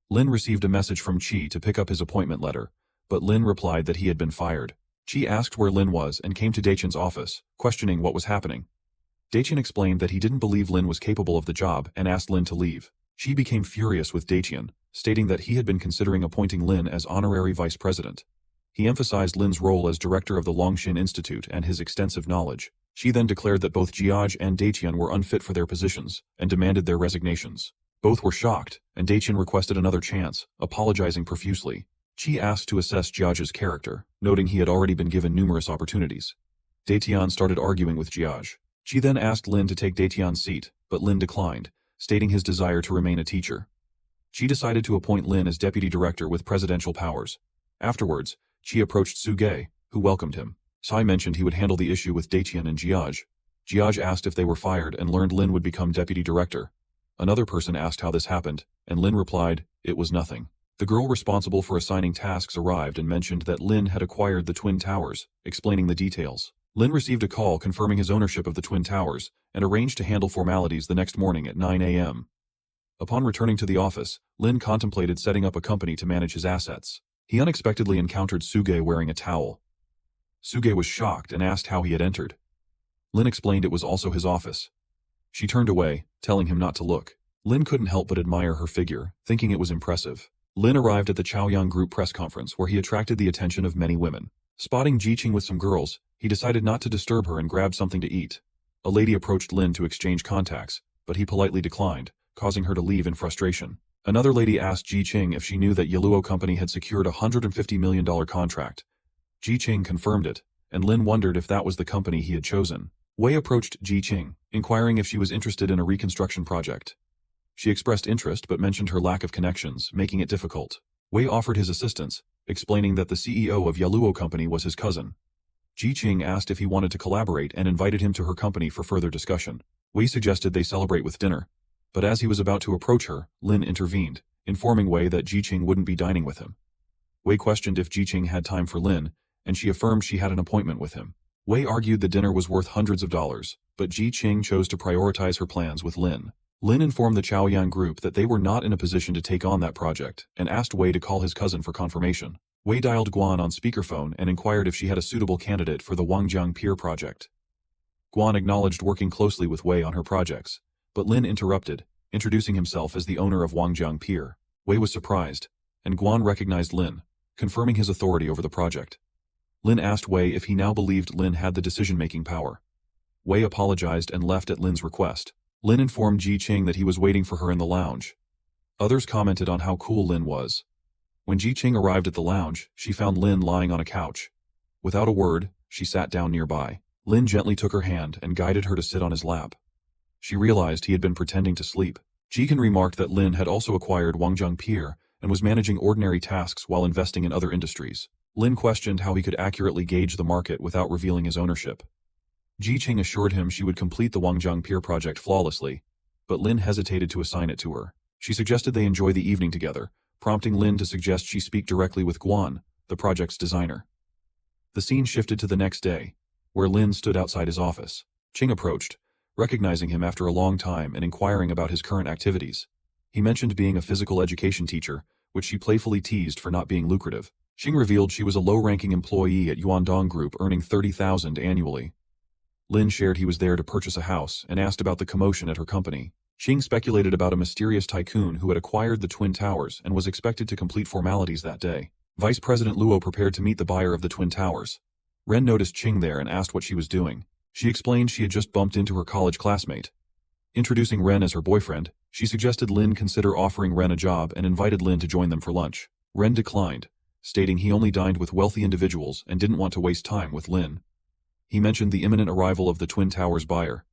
Lin received a message from Chi to pick up his appointment letter, but Lin replied that he had been fired. Chi asked where Lin was and came to Dachan's office, questioning what was happening. Dachan explained that he didn't believe Lin was capable of the job and asked Lin to leave. Chi became furious with Dachan, stating that he had been considering appointing Lin as honorary vice president. He emphasized Lin's role as director of the Longshin Institute and his extensive knowledge. She then declared that both Jiaj and Dachan were unfit for their positions and demanded their resignations. Both were shocked, and Dachan requested another chance, apologizing profusely. Chi asked to assess Jiaj's character, noting he had already been given numerous opportunities. Datian started arguing with Jiaj. Chi then asked Lin to take Datian's seat, but Lin declined, stating his desire to remain a teacher. Chi decided to appoint Lin as deputy director with presidential powers. Afterwards, Chi approached Suge, who welcomed him. Sai mentioned he would handle the issue with Datian and Jiaj. Jiaj asked if they were fired and learned Lin would become deputy director. Another person asked how this happened, and Lin replied, "It was nothing." The girl responsible for assigning tasks arrived and mentioned that Lin had acquired the Twin Towers, explaining the details. Lin received a call confirming his ownership of the Twin Towers, and arranged to handle formalities the next morning at 9 a.m. Upon returning to the office, Lin contemplated setting up a company to manage his assets. He unexpectedly encountered Suge wearing a towel. Suge was shocked and asked how he had entered. Lin explained it was also his office. She turned away, telling him not to look. Lin couldn't help but admire her figure, thinking it was impressive. Lin arrived at the Chaoyang Group press conference where he attracted the attention of many women. Spotting Jiqing with some girls, he decided not to disturb her and grabbed something to eat. A lady approached Lin to exchange contacts, but he politely declined, causing her to leave in frustration. Another lady asked Jiqing if she knew that Yahello Company had secured a $150 million contract. Jiqing confirmed it, and Lin wondered if that was the company he had chosen. Wei approached Jiqing, inquiring if she was interested in a reconstruction project. She expressed interest but mentioned her lack of connections, making it difficult. Wei offered his assistance, explaining that the CEO of Yahello Company was his cousin. Jiqing asked if he wanted to collaborate and invited him to her company for further discussion. Wei suggested they celebrate with dinner, but as he was about to approach her, Lin intervened, informing Wei that Jiqing wouldn't be dining with him. Wei questioned if Jiqing had time for Lin, and she affirmed she had an appointment with him. Wei argued the dinner was worth hundreds of dollars, but Jiqing chose to prioritize her plans with Lin. Lin informed the Chaoyang Group that they were not in a position to take on that project, and asked Wei to call his cousin for confirmation. Wei dialed Guan on speakerphone and inquired if she had a suitable candidate for the Wangjiang Pier project. Guan acknowledged working closely with Wei on her projects, but Lin interrupted, introducing himself as the owner of Wangjiang Pier. Wei was surprised, and Guan recognized Lin, confirming his authority over the project. Lin asked Wei if he now believed Lin had the decision-making power. Wei apologized and left at Lin's request. Lin informed Jiqing that he was waiting for her in the lounge. Others commented on how cool Lin was. When Jiqing arrived at the lounge, she found Lin lying on a couch. Without a word, she sat down nearby. Lin gently took her hand and guided her to sit on his lap. She realized he had been pretending to sleep. Jiqing remarked that Lin had also acquired Wangjiang Pier and was managing ordinary tasks while investing in other industries. Lin questioned how he could accurately gauge the market without revealing his ownership. Jiqing assured him she would complete the Wangjiang Pier project flawlessly, but Lin hesitated to assign it to her. She suggested they enjoy the evening together, prompting Lin to suggest she speak directly with Guan, the project's designer. The scene shifted to the next day, where Lin stood outside his office. Qing approached, recognizing him after a long time and inquiring about his current activities. He mentioned being a physical education teacher, which she playfully teased for not being lucrative. Qing revealed she was a low-ranking employee at Yuandong Group earning $30,000 annually. Lin shared he was there to purchase a house and asked about the commotion at her company. Qing speculated about a mysterious tycoon who had acquired the Twin Towers and was expected to complete formalities that day. Vice President Luo prepared to meet the buyer of the Twin Towers. Ren noticed Qing there and asked what she was doing. She explained she had just bumped into her college classmate. Introducing Ren as her boyfriend, she suggested Lin consider offering Ren a job and invited Lin to join them for lunch. Ren declined, stating he only dined with wealthy individuals and didn't want to waste time with Lin. He mentioned the imminent arrival of the Twin Towers buyer.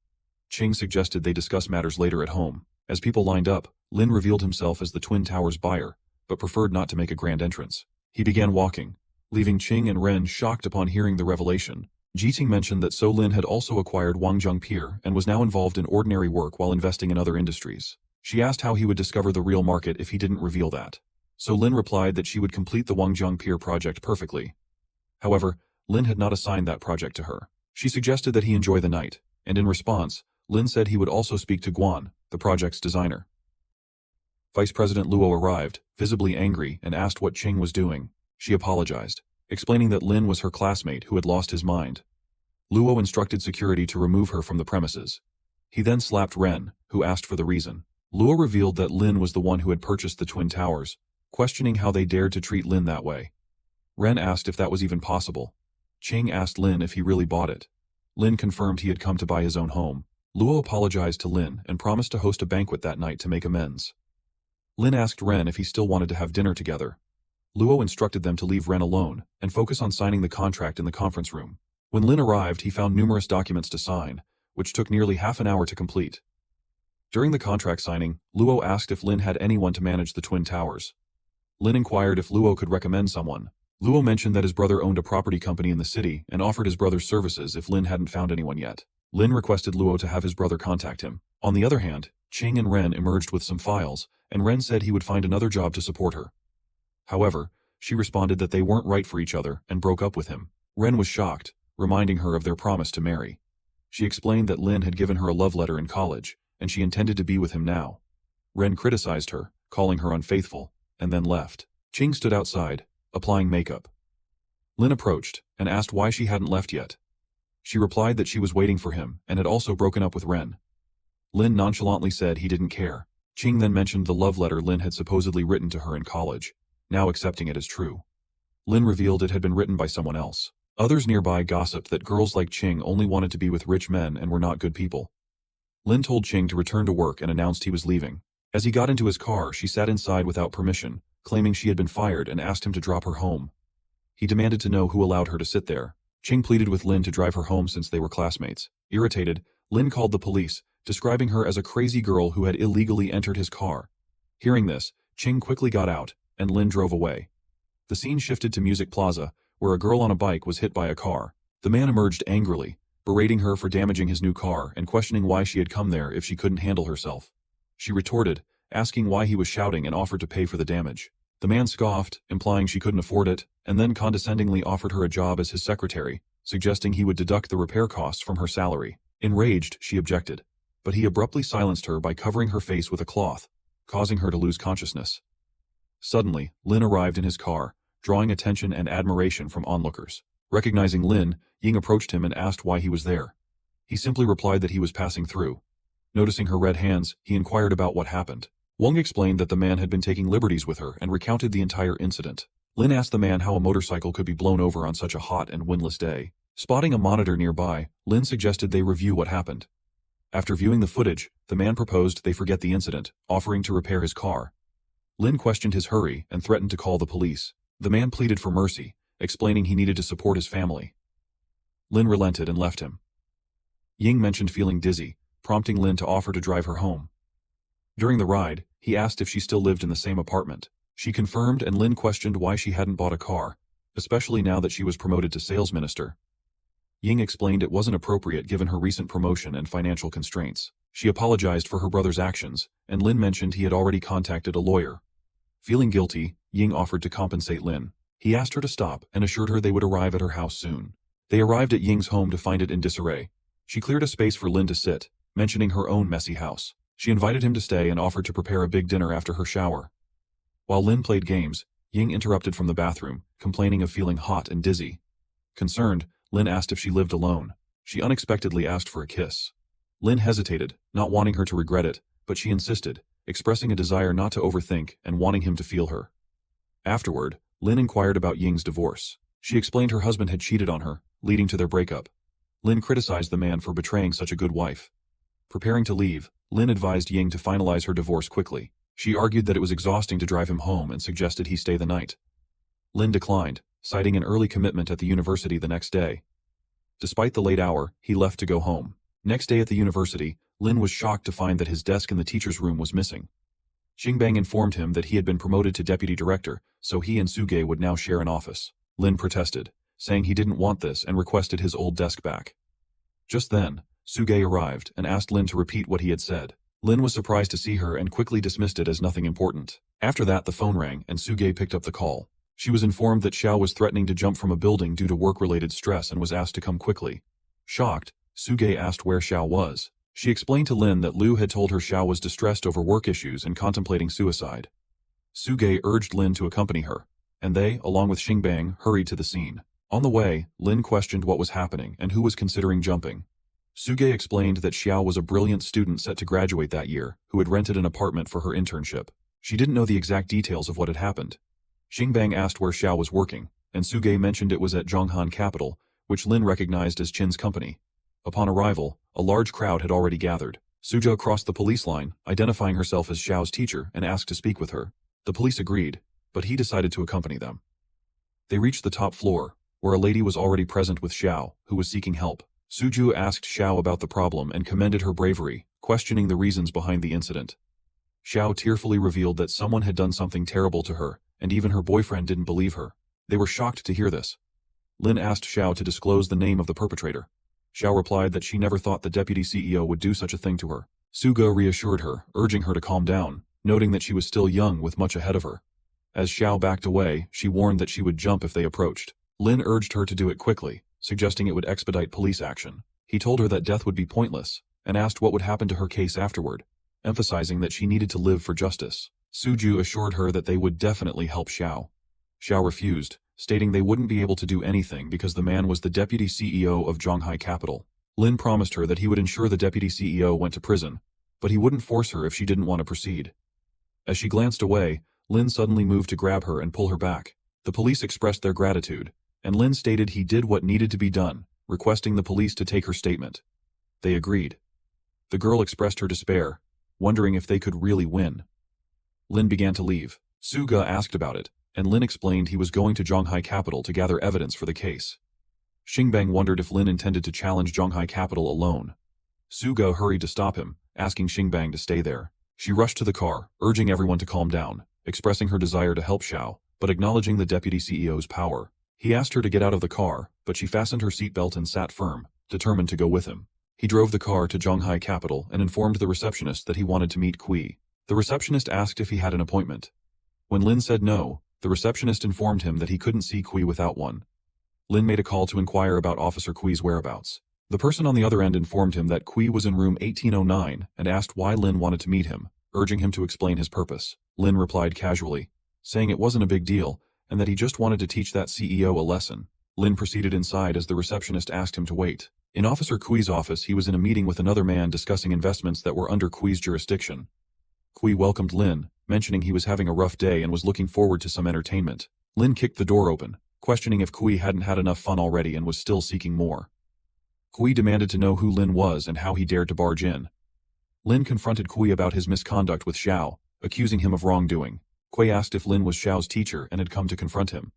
Qing suggested they discuss matters later at home. As people lined up, Lin revealed himself as the Twin Towers buyer, but preferred not to make a grand entrance. He began walking, leaving Qing and Ren shocked upon hearing the revelation. Jiting mentioned that So Lin had also acquired Wangjung Pier and was now involved in ordinary work while investing in other industries. She asked how he would discover the real market if he didn't reveal that. So Lin replied that she would complete the Wangjung Pier project perfectly. However, Lin had not assigned that project to her. She suggested that he enjoy the night, and in response, Lin said he would also speak to Guan, the project's designer. Vice President Luo arrived, visibly angry, and asked what Qing was doing. She apologized, explaining that Lin was her classmate who had lost his mind. Luo instructed security to remove her from the premises. He then slapped Ren, who asked for the reason. Luo revealed that Lin was the one who had purchased the Twin Towers, questioning how they dared to treat Lin that way. Ren asked if that was even possible. Qing asked Lin if he really bought it. Lin confirmed he had come to buy his own home. Luo apologized to Lin and promised to host a banquet that night to make amends. Lin asked Ren if he still wanted to have dinner together. Luo instructed them to leave Ren alone and focus on signing the contract in the conference room. When Lin arrived, he found numerous documents to sign, which took nearly half an hour to complete. During the contract signing, Luo asked if Lin had anyone to manage the Twin Towers. Lin inquired if Luo could recommend someone. Luo mentioned that his brother owned a property company in the city and offered his brother's services if Lin hadn't found anyone yet. Lin requested Luo to have his brother contact him. On the other hand, Qing and Ren emerged with some files, and Ren said he would find another job to support her. However, she responded that they weren't right for each other and broke up with him. Ren was shocked, reminding her of their promise to marry. She explained that Lin had given her a love letter in college, and she intended to be with him now. Ren criticized her, calling her unfaithful, and then left. Qing stood outside, applying makeup. Lin approached and asked why she hadn't left yet. She replied that she was waiting for him and had also broken up with Ren. Lin nonchalantly said he didn't care. Qing then mentioned the love letter Lin had supposedly written to her in college, now accepting it as true. Lin revealed it had been written by someone else. Others nearby gossiped that girls like Qing only wanted to be with rich men and were not good people. Lin told Qing to return to work and announced he was leaving. As he got into his car, she sat inside without permission, claiming she had been fired and asked him to drop her home. He demanded to know who allowed her to sit there. Qing pleaded with Lin to drive her home since they were classmates. Irritated, Lin called the police, describing her as a crazy girl who had illegally entered his car. Hearing this, Qing quickly got out, and Lin drove away. The scene shifted to Music Plaza, where a girl on a bike was hit by a car. The man emerged angrily, berating her for damaging his new car and questioning why she had come there if she couldn't handle herself. She retorted, asking why he was shouting and offered to pay for the damage. The man scoffed, implying she couldn't afford it, and then condescendingly offered her a job as his secretary, suggesting he would deduct the repair costs from her salary. Enraged, she objected, but he abruptly silenced her by covering her face with a cloth, causing her to lose consciousness. Suddenly, Lin arrived in his car, drawing attention and admiration from onlookers. Recognizing Lin, Ying approached him and asked why he was there. He simply replied that he was passing through. Noticing her red hands, he inquired about what happened. Wang explained that the man had been taking liberties with her and recounted the entire incident. Lin asked the man how a motorcycle could be blown over on such a hot and windless day. Spotting a monitor nearby, Lin suggested they review what happened. After viewing the footage, the man proposed they forget the incident, offering to repair his car. Lin questioned his hurry and threatened to call the police. The man pleaded for mercy, explaining he needed to support his family. Lin relented and left him. Ying mentioned feeling dizzy, prompting Lin to offer to drive her home. During the ride, he asked if she still lived in the same apartment. She confirmed, and Lin questioned why she hadn't bought a car, especially now that she was promoted to sales minister. Ying explained it wasn't appropriate given her recent promotion and financial constraints. She apologized for her brother's actions, and Lin mentioned he had already contacted a lawyer. Feeling guilty, Ying offered to compensate Lin. He asked her to stop and assured her they would arrive at her house soon. They arrived at Ying's home to find it in disarray. She cleared a space for Lin to sit, mentioning her own messy house. She invited him to stay and offered to prepare a big dinner after her shower. While Lin played games, Ying interrupted from the bathroom, complaining of feeling hot and dizzy. Concerned, Lin asked if she lived alone. She unexpectedly asked for a kiss. Lin hesitated, not wanting her to regret it, but she insisted, expressing a desire not to overthink and wanting him to feel her. Afterward, Lin inquired about Ying's divorce. She explained her husband had cheated on her, leading to their breakup. Lin criticized the man for betraying such a good wife. Preparing to leave, Lin advised Ying to finalize her divorce quickly. She argued that it was exhausting to drive him home and suggested he stay the night. Lin declined, citing an early commitment at the university the next day. Despite the late hour, he left to go home. Next day at the university, Lin was shocked to find that his desk in the teacher's room was missing. Xingbang informed him that he had been promoted to deputy director, so he and Suge would now share an office. Lin protested, saying he didn't want this and requested his old desk back. Just then, Suge arrived and asked Lin to repeat what he had said. Lin was surprised to see her and quickly dismissed it as nothing important. After that, the phone rang and Suge picked up the call. She was informed that Xiao was threatening to jump from a building due to work-related stress and was asked to come quickly. Shocked, Suge asked where Xiao was. She explained to Lin that Liu had told her Xiao was distressed over work issues and contemplating suicide. Suge urged Lin to accompany her, and they, along with Xingbang, hurried to the scene. On the way, Lin questioned what was happening and who was considering jumping. Suge explained that Xiao was a brilliant student set to graduate that year, who had rented an apartment for her internship. She didn't know the exact details of what had happened. Xingbang asked where Xiao was working, and Suge mentioned it was at Zhonghan Capital, which Lin recognized as Qin's company. Upon arrival, a large crowd had already gathered. Suzhou crossed the police line, identifying herself as Xiao's teacher, and asked to speak with her. The police agreed, but he decided to accompany them. They reached the top floor, where a lady was already present with Xiao, who was seeking help. Suzhou asked Xiao about the problem and commended her bravery, questioning the reasons behind the incident. Xiao tearfully revealed that someone had done something terrible to her, and even her boyfriend didn't believe her. They were shocked to hear this. Lin asked Xiao to disclose the name of the perpetrator. Xiao replied that she never thought the deputy CEO would do such a thing to her. Suga reassured her, urging her to calm down, noting that she was still young with much ahead of her. As Xiao backed away, she warned that she would jump if they approached. Lin urged her to do it quickly, suggesting it would expedite police action. He told her that death would be pointless, and asked what would happen to her case afterward, emphasizing that she needed to live for justice. Suju assured her that they would definitely help Xiao. Xiao refused, stating they wouldn't be able to do anything because the man was the deputy CEO of Zhonghai Capital. Lin promised her that he would ensure the deputy CEO went to prison, but he wouldn't force her if she didn't want to proceed. As she glanced away, Lin suddenly moved to grab her and pull her back. The police expressed their gratitude, and Lin stated he did what needed to be done, requesting the police to take her statement. They agreed. The girl expressed her despair, wondering if they could really win. Lin began to leave. Suga asked about it, and Lin explained he was going to Zhonghai Capital to gather evidence for the case. Xingbang wondered if Lin intended to challenge Zhonghai Capital alone. Suga hurried to stop him, asking Xingbang to stay there. She rushed to the car, urging everyone to calm down, expressing her desire to help Xiao, but acknowledging the deputy CEO's power. He asked her to get out of the car, but she fastened her seatbelt and sat firm, determined to go with him. He drove the car to Zhonghai Capital and informed the receptionist that he wanted to meet Kui. The receptionist asked if he had an appointment. When Lin said no, the receptionist informed him that he couldn't see Kui without one. Lin made a call to inquire about Officer Kui's whereabouts. The person on the other end informed him that Kui was in room 1809 and asked why Lin wanted to meet him, urging him to explain his purpose. Lin replied casually, saying it wasn't a big deal, and that he just wanted to teach that CEO a lesson. Lin proceeded inside as the receptionist asked him to wait. In Officer Kui's office, he was in a meeting with another man discussing investments that were under Kui's jurisdiction. Kui welcomed Lin, mentioning he was having a rough day and was looking forward to some entertainment. Lin kicked the door open, questioning if Kui hadn't had enough fun already and was still seeking more. Kui demanded to know who Lin was and how he dared to barge in. Lin confronted Kui about his misconduct with Xiao, accusing him of wrongdoing. Kui asked if Lin was Xiao's teacher and had come to confront him.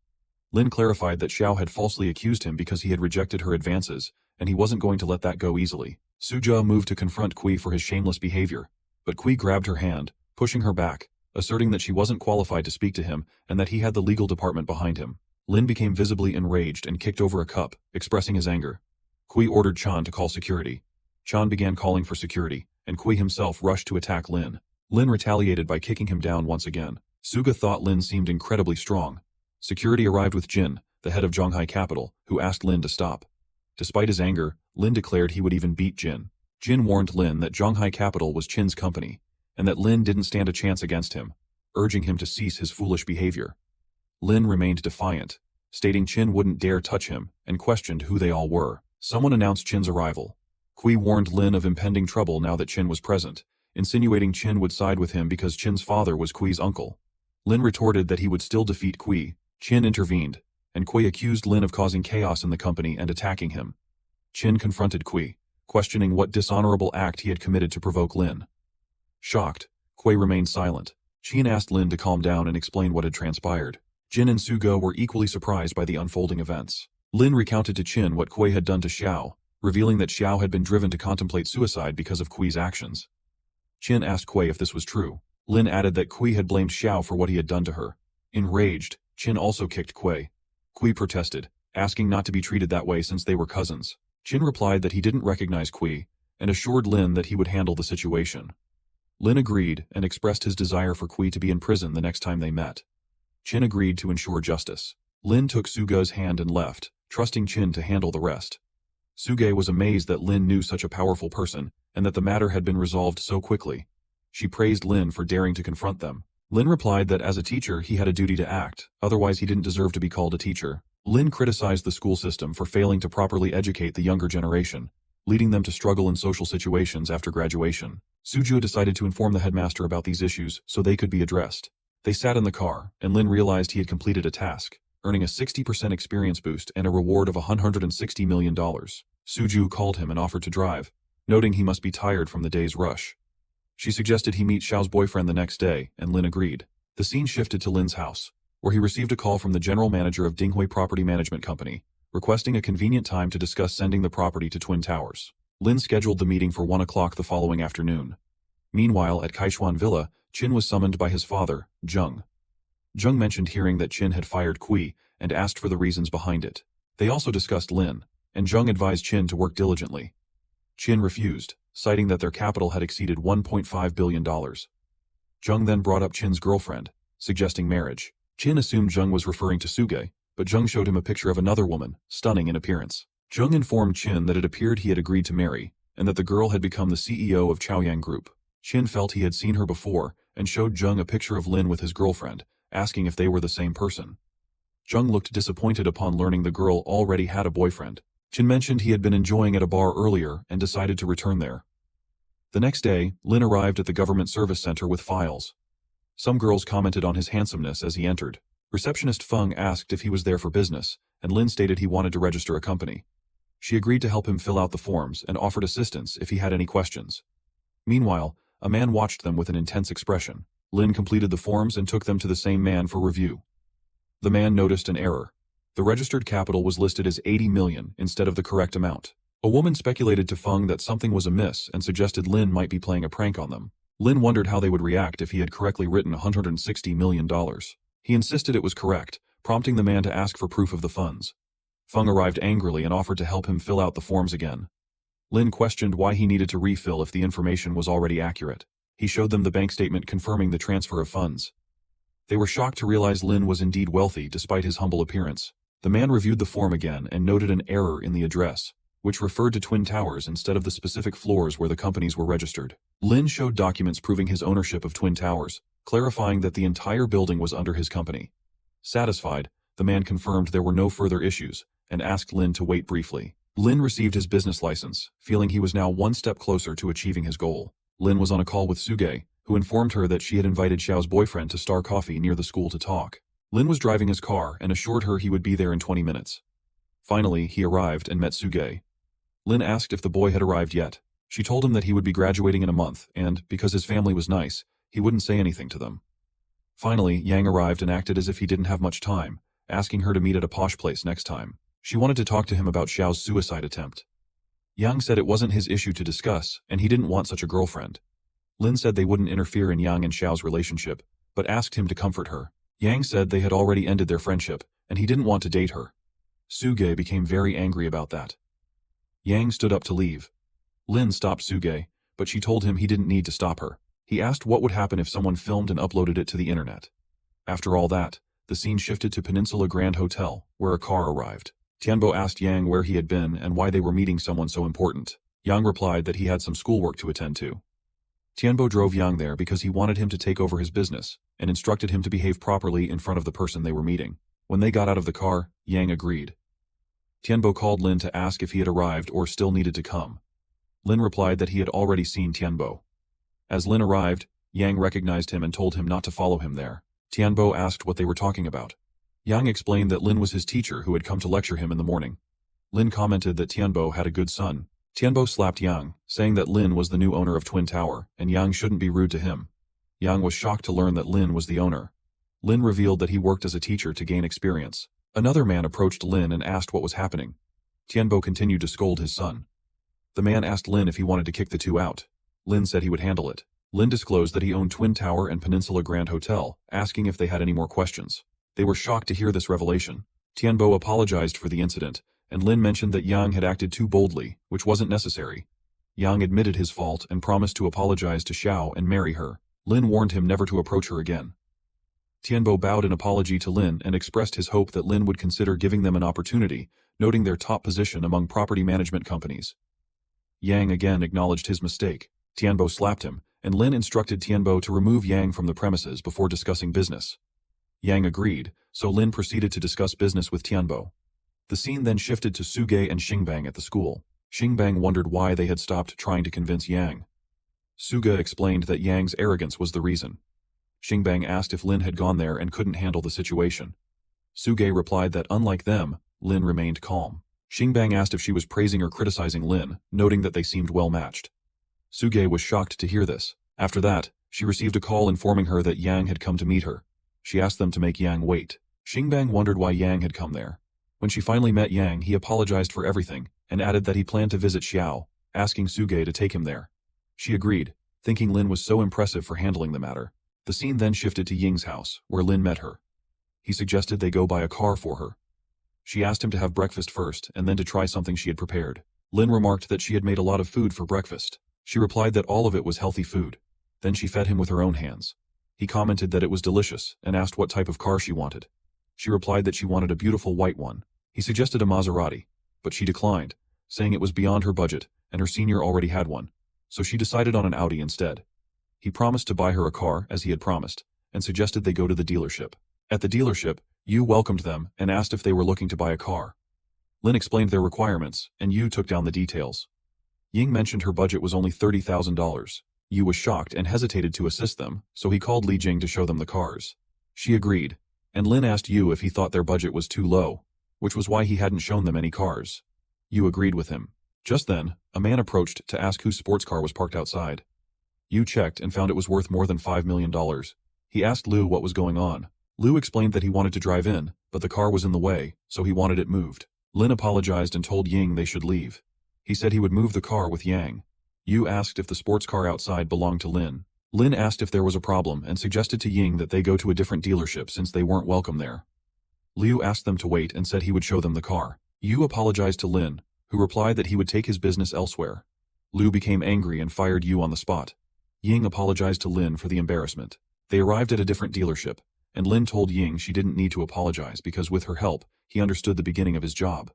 Lin clarified that Xiao had falsely accused him because he had rejected her advances, and he wasn't going to let that go easily. Suja moved to confront Kui for his shameless behavior, but Kui grabbed her hand, pushing her back, asserting that she wasn't qualified to speak to him and that he had the legal department behind him. Lin became visibly enraged and kicked over a cup, expressing his anger. Kui ordered Chan to call security. Chan began calling for security, and Kui himself rushed to attack Lin. Lin retaliated by kicking him down once again. Suga thought Lin seemed incredibly strong. Security arrived with Jin, the head of Zhonghai Capital, who asked Lin to stop. Despite his anger, Lin declared he would even beat Jin. Jin warned Lin that Zhonghai Capital was Qin's company, and that Lin didn't stand a chance against him, urging him to cease his foolish behavior. Lin remained defiant, stating Qin wouldn't dare touch him, and questioned who they all were. Someone announced Qin's arrival. Kui warned Lin of impending trouble now that Qin was present, insinuating Qin would side with him because Qin's father was Kui's uncle. Lin retorted that he would still defeat Kui. Qin intervened, and Kui accused Lin of causing chaos in the company and attacking him. Qin confronted Kui, questioning what dishonorable act he had committed to provoke Lin. Shocked, Kui remained silent. Qin asked Lin to calm down and explain what had transpired. Jin and Sugo were equally surprised by the unfolding events. Lin recounted to Qin what Kui had done to Xiao, revealing that Xiao had been driven to contemplate suicide because of Kui's actions. Qin asked Kui if this was true. Lin added that Kui had blamed Xiao for what he had done to her. Enraged, Qin also kicked Kui. Kui protested, asking not to be treated that way since they were cousins. Qin replied that he didn't recognize Kui, and assured Lin that he would handle the situation. Lin agreed and expressed his desire for Kui to be in prison the next time they met. Qin agreed to ensure justice. Lin took Suge's hand and left, trusting Qin to handle the rest. Suge was amazed that Lin knew such a powerful person, and that the matter had been resolved so quickly. She praised Lin for daring to confront them. Lin replied that as a teacher he had a duty to act, otherwise he didn't deserve to be called a teacher. Lin criticized the school system for failing to properly educate the younger generation, leading them to struggle in social situations after graduation. Sujo decided to inform the headmaster about these issues so they could be addressed. They sat in the car, and Lin realized he had completed a task, earning a 60% experience boost and a reward of $160 million. Suju called him and offered to drive, noting he must be tired from the day's rush. She suggested he meet Xiao's boyfriend the next day, and Lin agreed. The scene shifted to Lin's house, where he received a call from the general manager of Dinghui Property Management Company, requesting a convenient time to discuss sending the property to Twin Towers. Lin scheduled the meeting for 1 o'clock the following afternoon. Meanwhile, at Kaishuan Villa, Qin was summoned by his father, Zheng. Zheng mentioned hearing that Qin had fired Kui and asked for the reasons behind it. They also discussed Lin, and Zheng advised Qin to work diligently. Qin refused, citing that their capital had exceeded $1.5 billion. Zheng then brought up Qin's girlfriend, suggesting marriage. Qin assumed Zheng was referring to Suge, but Zheng showed him a picture of another woman, stunning in appearance. Zheng informed Qin that it appeared he had agreed to marry, and that the girl had become the CEO of Chaoyang Group. Qin felt he had seen her before, and showed Zheng a picture of Lin with his girlfriend, asking if they were the same person. Zheng looked disappointed upon learning the girl already had a boyfriend. Qin mentioned he had been enjoying at a bar earlier and decided to return there. The next day, Lin arrived at the government service center with files. Some girls commented on his handsomeness as he entered. Receptionist Feng asked if he was there for business, and Lin stated he wanted to register a company. She agreed to help him fill out the forms and offered assistance if he had any questions. Meanwhile, a man watched them with an intense expression. Lin completed the forms and took them to the same man for review. The man noticed an error. The registered capital was listed as 80 million instead of the correct amount. A woman speculated to Feng that something was amiss and suggested Lin might be playing a prank on them. Lin wondered how they would react if he had correctly written $160 million. He insisted it was correct, prompting the man to ask for proof of the funds. Feng arrived angrily and offered to help him fill out the forms again. Lin questioned why he needed to refill if the information was already accurate. He showed them the bank statement confirming the transfer of funds. They were shocked to realize Lin was indeed wealthy despite his humble appearance. The man reviewed the form again and noted an error in the address, which referred to Twin Towers instead of the specific floors where the companies were registered. Lin showed documents proving his ownership of Twin Towers, clarifying that the entire building was under his company. Satisfied, the man confirmed there were no further issues, and asked Lin to wait briefly. Lin received his business license, feeling he was now one step closer to achieving his goal. Lin was on a call with Suge, who informed her that she had invited Xiao's boyfriend to Star Coffee near the school to talk. Lin was driving his car and assured her he would be there in 20 minutes. Finally, he arrived and met Suge. Lin asked if the boy had arrived yet. She told him that he would be graduating in a month, and, because his family was nice, he wouldn't say anything to them. Finally, Yang arrived and acted as if he didn't have much time, asking her to meet at a posh place next time. She wanted to talk to him about Xiao's suicide attempt. Yang said it wasn't his issue to discuss, and he didn't want such a girlfriend. Lin said they wouldn't interfere in Yang and Xiao's relationship, but asked him to comfort her. Yang said they had already ended their friendship, and he didn't want to date her. Suge became very angry about that. Yang stood up to leave. Lin stopped Suge, but she told him he didn't need to stop her. He asked what would happen if someone filmed and uploaded it to the internet. After all that, the scene shifted to Peninsula Grand Hotel, where a car arrived. Tianbo asked Yang where he had been and why they were meeting someone so important. Yang replied that he had some schoolwork to attend to. Tianbo drove Yang there because he wanted him to take over his business, and instructed him to behave properly in front of the person they were meeting. When they got out of the car, Yang agreed. Tianbo called Lin to ask if he had arrived or still needed to come. Lin replied that he had already seen Tianbo. As Lin arrived, Yang recognized him and told him not to follow him there. Tianbo asked what they were talking about. Yang explained that Lin was his teacher who had come to lecture him in the morning. Lin commented that Tianbo had a good son. Tianbo slapped Yang, saying that Lin was the new owner of Twin Tower, and Yang shouldn't be rude to him. Yang was shocked to learn that Lin was the owner. Lin revealed that he worked as a teacher to gain experience. Another man approached Lin and asked what was happening. Tianbo continued to scold his son. The man asked Lin if he wanted to kick the two out. Lin said he would handle it. Lin disclosed that he owned Twin Tower and Peninsula Grand Hotel, asking if they had any more questions. They were shocked to hear this revelation. Tianbo apologized for the incident, and Lin mentioned that Yang had acted too boldly, which wasn't necessary. Yang admitted his fault and promised to apologize to Xiao and marry her. Lin warned him never to approach her again. Tianbo bowed in apology to Lin and expressed his hope that Lin would consider giving them an opportunity, noting their top position among property management companies. Yang again acknowledged his mistake. Tianbo slapped him, and Lin instructed Tianbo to remove Yang from the premises before discussing business. Yang agreed, so Lin proceeded to discuss business with Tianbo. The scene then shifted to Suge and Xingbang at the school. Xingbang wondered why they had stopped trying to convince Yang. Suge explained that Yang's arrogance was the reason. Xingbang asked if Lin had gone there and couldn't handle the situation. Suge replied that unlike them, Lin remained calm. Xingbang asked if she was praising or criticizing Lin, noting that they seemed well matched. Suge was shocked to hear this. After that, she received a call informing her that Yang had come to meet her. She asked them to make Yang wait. Xingbang wondered why Yang had come there. When she finally met Yang, he apologized for everything, and added that he planned to visit Xiao, asking Suge to take him there. She agreed, thinking Lin was so impressive for handling the matter. The scene then shifted to Ying's house, where Lin met her. He suggested they go buy a car for her. She asked him to have breakfast first and then to try something she had prepared. Lin remarked that she had made a lot of food for breakfast. She replied that all of it was healthy food. Then she fed him with her own hands. He commented that it was delicious and asked what type of car she wanted. She replied that she wanted a beautiful white one. He suggested a Maserati, but she declined, saying it was beyond her budget and her senior already had one, so she decided on an Audi instead. He promised to buy her a car as he had promised, and suggested they go to the dealership. At the dealership, Yu welcomed them and asked if they were looking to buy a car. Lin explained their requirements, and Yu took down the details. Ying mentioned her budget was only $30,000. Yu was shocked and hesitated to assist them, so he called Li Jing to show them the cars. She agreed, and Lin asked Yu if he thought their budget was too low, which was why he hadn't shown them any cars. Yu agreed with him. Just then, a man approached to ask whose sports car was parked outside. Yu checked and found it was worth more than $5 million. He asked Liu what was going on. Liu explained that he wanted to drive in, but the car was in the way, so he wanted it moved. Lin apologized and told Ying they should leave. He said he would move the car with Yang. Yu asked if the sports car outside belonged to Lin. Lin asked if there was a problem and suggested to Ying that they go to a different dealership since they weren't welcome there. Liu asked them to wait and said he would show them the car. Yu apologized to Lin, who replied that he would take his business elsewhere. Liu became angry and fired Yu on the spot. Ying apologized to Lin for the embarrassment. They arrived at a different dealership, and Lin told Ying she didn't need to apologize because with her help, he understood the beginning of his job.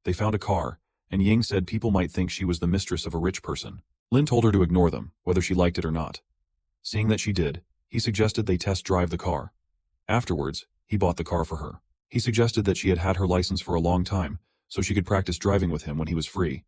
They found a car, and Ying said people might think she was the mistress of a rich person. Lin told her to ignore them, whether she liked it or not. Seeing that she did, he suggested they test drive the car. Afterwards, he bought the car for her. He suggested that she had had her license for a long time, so she could practice driving with him when he was free.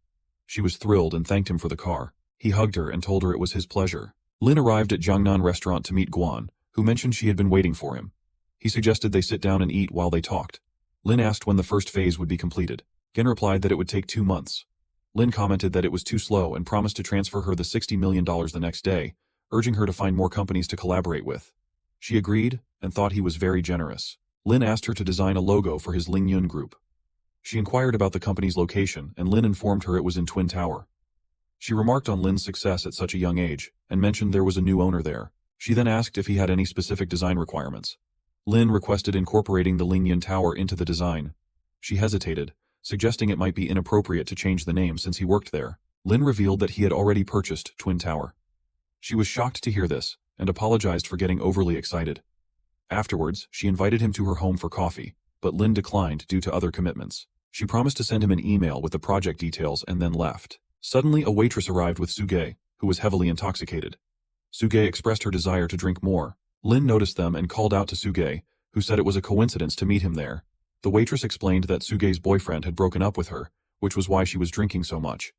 She was thrilled and thanked him for the car. He hugged her and told her it was his pleasure. Lin arrived at Jiangnan restaurant to meet Guan, who mentioned she had been waiting for him. He suggested they sit down and eat while they talked. Lin asked when the first phase would be completed. Gen replied that it would take 2 months. Lin commented that it was too slow and promised to transfer her the $60 million the next day, urging her to find more companies to collaborate with. She agreed and thought he was very generous. Lin asked her to design a logo for his Lingyun group. She inquired about the company's location, and Lin informed her it was in Twin Tower. She remarked on Lin's success at such a young age, and mentioned there was a new owner there. She then asked if he had any specific design requirements. Lin requested incorporating the Lingyun Tower into the design. She hesitated, suggesting it might be inappropriate to change the name since he worked there. Lin revealed that he had already purchased Twin Tower. She was shocked to hear this, and apologized for getting overly excited. Afterwards, she invited him to her home for coffee, but Lin declined due to other commitments. She promised to send him an email with the project details and then left. Suddenly, a waitress arrived with Suge, who was heavily intoxicated. Suge expressed her desire to drink more. Lin noticed them and called out to Suge, who said it was a coincidence to meet him there. The waitress explained that Suge's boyfriend had broken up with her, which was why she was drinking so much.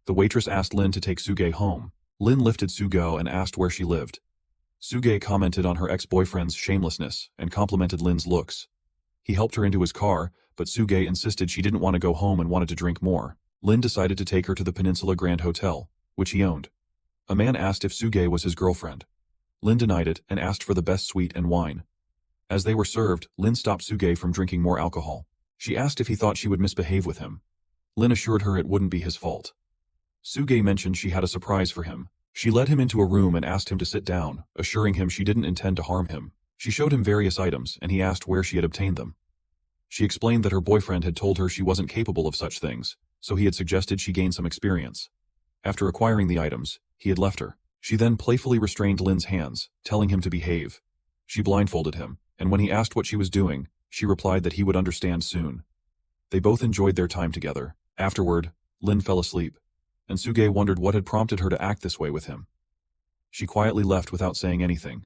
The waitress asked Lin to take Suge home. Lin lifted Suge and asked where she lived. Suge commented on her ex-boyfriend's shamelessness and complimented Lin's looks. He helped her into his car, but Suge insisted she didn't want to go home and wanted to drink more. Lin decided to take her to the Peninsula Grand Hotel, which he owned. A man asked if Suge was his girlfriend. Lin denied it and asked for the best sweet and wine. As they were served, Lin stopped Suge from drinking more alcohol. She asked if he thought she would misbehave with him. Lin assured her it wouldn't be his fault. Suge mentioned she had a surprise for him. She led him into a room and asked him to sit down, assuring him she didn't intend to harm him. She showed him various items, and he asked where she had obtained them. She explained that her boyfriend had told her she wasn't capable of such things, so he had suggested she gain some experience. After acquiring the items, he had left her. She then playfully restrained Lin's hands, telling him to behave. She blindfolded him, and when he asked what she was doing, she replied that he would understand soon. They both enjoyed their time together. Afterward, Lin fell asleep, and Suge wondered what had prompted her to act this way with him. She quietly left without saying anything.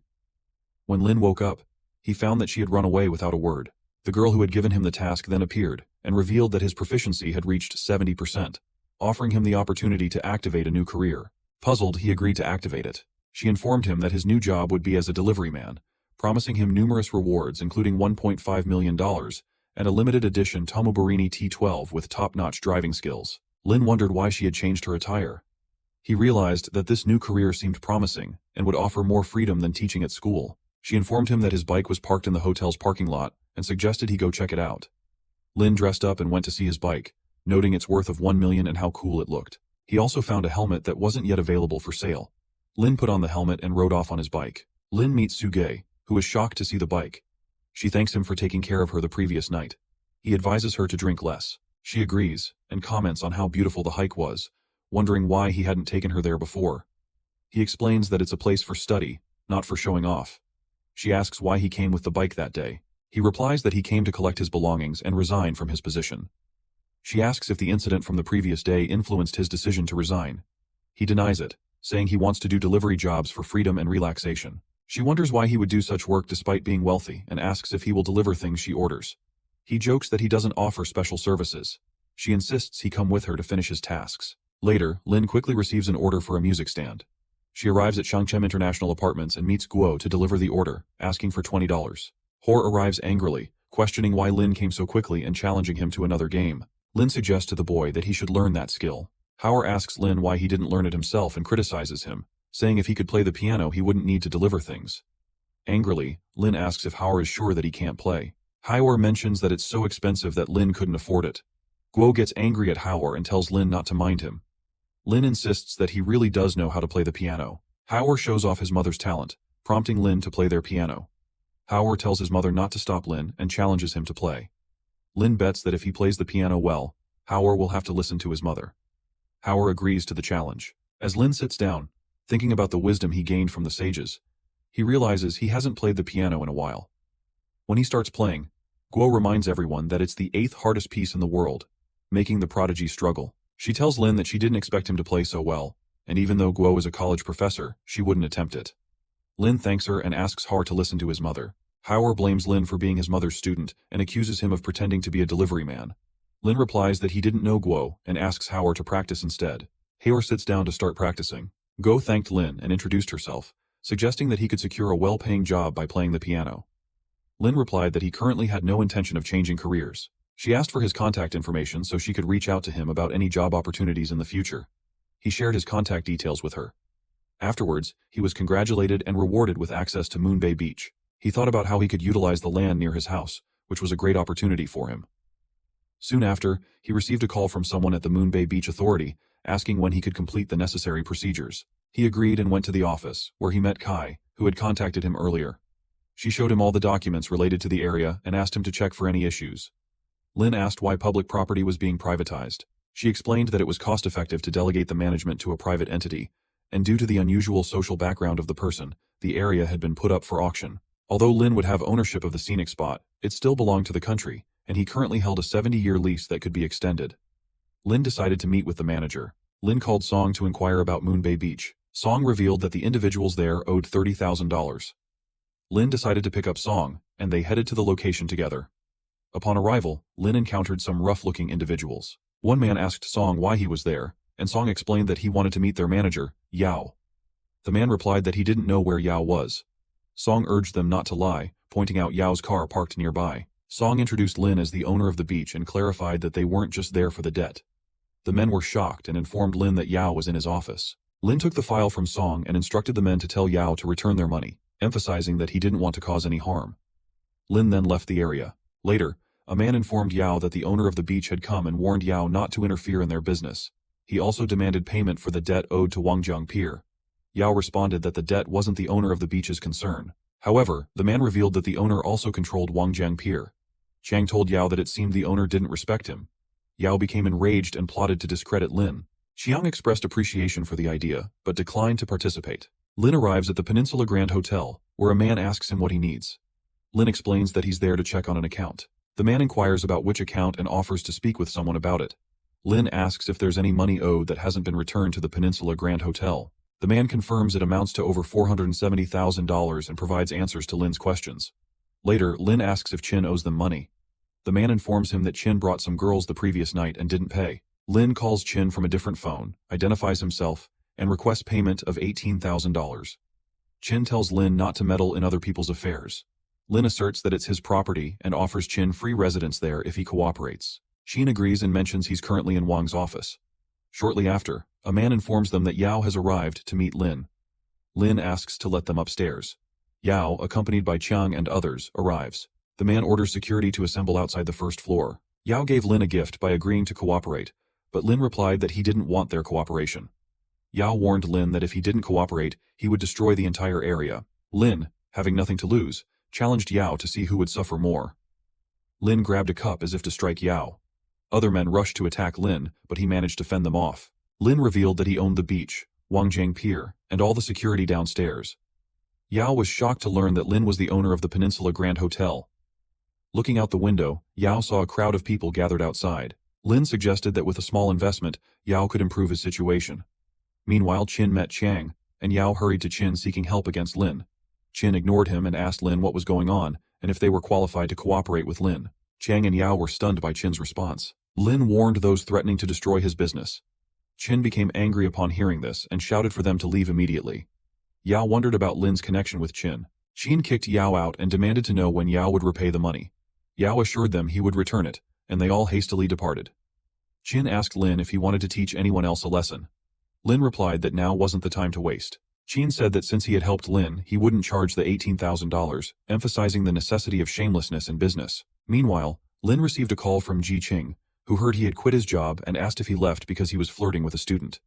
When Lin woke up, he found that she had run away without a word. The girl who had given him the task then appeared, and revealed that his proficiency had reached 70%, offering him the opportunity to activate a new career. Puzzled, he agreed to activate it. She informed him that his new job would be as a delivery man, promising him numerous rewards including $1.5 million and a limited edition Tomobarini T12 with top-notch driving skills. Lin wondered why she had changed her attire. He realized that this new career seemed promising and would offer more freedom than teaching at school. She informed him that his bike was parked in the hotel's parking lot and suggested he go check it out. Lin dressed up and went to see his bike, noting its worth of $1 million and how cool it looked. He also found a helmet that wasn't yet available for sale. Lin put on the helmet and rode off on his bike. Lin meets Suge, who is shocked to see the bike. She thanks him for taking care of her the previous night. He advises her to drink less. She agrees, and comments on how beautiful the hike was, wondering why he hadn't taken her there before. He explains that it's a place for study, not for showing off. She asks why he came with the bike that day. He replies that he came to collect his belongings and resign from his position. She asks if the incident from the previous day influenced his decision to resign. He denies it, saying he wants to do delivery jobs for freedom and relaxation. She wonders why he would do such work despite being wealthy and asks if he will deliver things she orders. He jokes that he doesn't offer special services. She insists he come with her to finish his tasks. Later, Lin quickly receives an order for a music stand. She arrives at Shangchem International Apartments and meets Guo to deliver the order, asking for $20. Hor arrives angrily, questioning why Lin came so quickly and challenging him to another game. Lin suggests to the boy that he should learn that skill. Howard asks Lin why he didn't learn it himself and criticizes him, saying if he could play the piano he wouldn't need to deliver things. Angrily, Lin asks if Howard is sure that he can't play. Howard mentions that it's so expensive that Lin couldn't afford it. Guo gets angry at Howard and tells Lin not to mind him. Lin insists that he really does know how to play the piano. Howard shows off his mother's talent, prompting Lin to play their piano. Howard tells his mother not to stop Lin and challenges him to play. Lin bets that if he plays the piano well, Howard will have to listen to his mother. Howard agrees to the challenge. As Lin sits down, thinking about the wisdom he gained from the sages, he realizes he hasn't played the piano in a while. When he starts playing, Guo reminds everyone that it's the 8th hardest piece in the world, making the prodigy struggle. She tells Lin that she didn't expect him to play so well, and even though Guo is a college professor, she wouldn't attempt it. Lin thanks her and asks Har to listen to his mother. Howard blames Lin for being his mother's student and accuses him of pretending to be a delivery man. Lin replies that he didn't know Guo and asks Howard to practice instead. Howard sits down to start practicing. Guo thanked Lin and introduced herself, suggesting that he could secure a well-paying job by playing the piano. Lin replied that he currently had no intention of changing careers. She asked for his contact information so she could reach out to him about any job opportunities in the future. He shared his contact details with her. Afterwards, he was congratulated and rewarded with access to Moon Bay Beach. He thought about how he could utilize the land near his house, which was a great opportunity for him. Soon after, he received a call from someone at the Moon Bay Beach Authority, asking when he could complete the necessary procedures. He agreed and went to the office, where he met Kai, who had contacted him earlier. She showed him all the documents related to the area and asked him to check for any issues. Lin asked why public property was being privatized. She explained that it was cost-effective to delegate the management to a private entity, and due to the unusual social background of the person, the area had been put up for auction. Although Lin would have ownership of the scenic spot, it still belonged to the country, and he currently held a 70-year lease that could be extended. Lin decided to meet with the manager. Lin called Song to inquire about Moon Bay Beach. Song revealed that the individuals there owed $30,000. Lin decided to pick up Song, and they headed to the location together. Upon arrival, Lin encountered some rough-looking individuals. One man asked Song why he was there, and Song explained that he wanted to meet their manager, Yao. The man replied that he didn't know where Yao was. Song urged them not to lie, pointing out Yao's car parked nearby. Song introduced Lin as the owner of the beach and clarified that they weren't just there for the debt. The men were shocked and informed Lin that Yao was in his office. Lin took the file from Song and instructed the men to tell Yao to return their money, emphasizing that he didn't want to cause any harm. Lin then left the area. Later, a man informed Yao that the owner of the beach had come and warned Yao not to interfere in their business. He also demanded payment for the debt owed to Wangjiang Pier. Yao responded that the debt wasn't the owner of the beach's concern. However, the man revealed that the owner also controlled Wangjiang Pier. Chang told Yao that it seemed the owner didn't respect him. Yao became enraged and plotted to discredit Lin. Xiang expressed appreciation for the idea, but declined to participate. Lin arrives at the Peninsula Grand Hotel, where a man asks him what he needs. Lin explains that he's there to check on an account. The man inquires about which account and offers to speak with someone about it. Lin asks if there's any money owed that hasn't been returned to the Peninsula Grand Hotel. The man confirms it amounts to over $470,000 and provides answers to Lin's questions. Later, Lin asks if Chin owes them money. The man informs him that Chin brought some girls the previous night and didn't pay. Lin calls Chin from a different phone, identifies himself, and requests payment of $18,000. Chin tells Lin not to meddle in other people's affairs. Lin asserts that it's his property and offers Chin free residence there if he cooperates. Chin agrees and mentions he's currently in Wang's office. Shortly after, a man informs them that Yao has arrived to meet Lin. Lin asks to let them upstairs. Yao, accompanied by Chiang and others, arrives. The man orders security to assemble outside the first floor. Yao gave Lin a gift by agreeing to cooperate, but Lin replied that he didn't want their cooperation. Yao warned Lin that if he didn't cooperate, he would destroy the entire area. Lin, having nothing to lose, challenged Yao to see who would suffer more. Lin grabbed a cup as if to strike Yao. Other men rushed to attack Lin, but he managed to fend them off. Lin revealed that he owned the beach, Wangjiang Pier, and all the security downstairs. Yao was shocked to learn that Lin was the owner of the Peninsula Grand Hotel. Looking out the window, Yao saw a crowd of people gathered outside. Lin suggested that with a small investment, Yao could improve his situation. Meanwhile, Chin met Chiang, and Yao hurried to Chin seeking help against Lin. Chin ignored him and asked Lin what was going on, and if they were qualified to cooperate with Lin. Chiang and Yao were stunned by Chin's response. Lin warned those threatening to destroy his business. Chin became angry upon hearing this and shouted for them to leave immediately. Yao wondered about Lin's connection with Chin. Chin kicked Yao out and demanded to know when Yao would repay the money. Yao assured them he would return it, and they all hastily departed. Chin asked Lin if he wanted to teach anyone else a lesson. Lin replied that now wasn't the time to waste. Chin said that since he had helped Lin, he wouldn't charge the $18,000, emphasizing the necessity of shamelessness in business. Meanwhile, Lin received a call from Ji Qing, who heard he had quit his job and asked if he left because he was flirting with a student.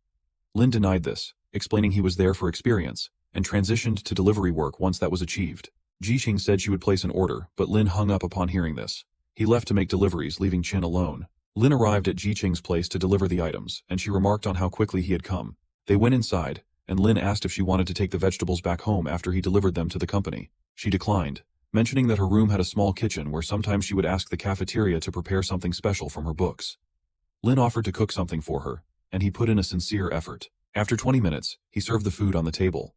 Lin denied this, explaining he was there for experience, and transitioned to delivery work once that was achieved. Ji Qing said she would place an order, but Lin hung up upon hearing this. He left to make deliveries, leaving Chin alone. Lin arrived at Ji Qing's place to deliver the items, and she remarked on how quickly he had come. They went inside, and Lin asked if she wanted to take the vegetables back home after he delivered them to the company. She declined, mentioning that her room had a small kitchen where sometimes she would ask the cafeteria to prepare something special from her books. Lin offered to cook something for her, and he put in a sincere effort. After 20 minutes, he served the food on the table.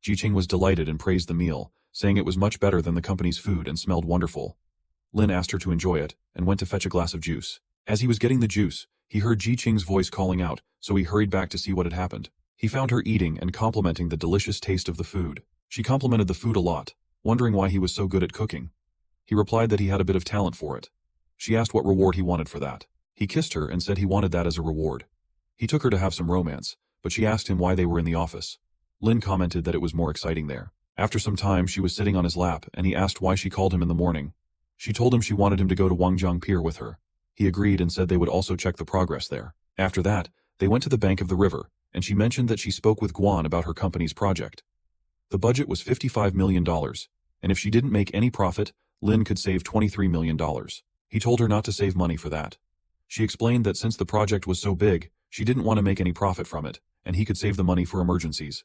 Ji Qing was delighted and praised the meal, saying it was much better than the company's food and smelled wonderful. Lin asked her to enjoy it, and went to fetch a glass of juice. As he was getting the juice, he heard Ji Qing's voice calling out, so he hurried back to see what had happened. He found her eating and complimenting the delicious taste of the food. She complimented the food a lot, wondering why he was so good at cooking. He replied that he had a bit of talent for it. She asked what reward he wanted for that. He kissed her and said he wanted that as a reward. He took her to have some romance, but she asked him why they were in the office. Lin commented that it was more exciting there. After some time, she was sitting on his lap, and he asked why she called him in the morning. She told him she wanted him to go to Wangjiang Pier with her. He agreed and said they would also check the progress there. After that, they went to the bank of the river, and she mentioned that she spoke with Guan about her company's project. The budget was $55 million, and if she didn't make any profit, Lin could save $23 million. He told her not to save money for that. She explained that since the project was so big, she didn't want to make any profit from it, and he could save the money for emergencies.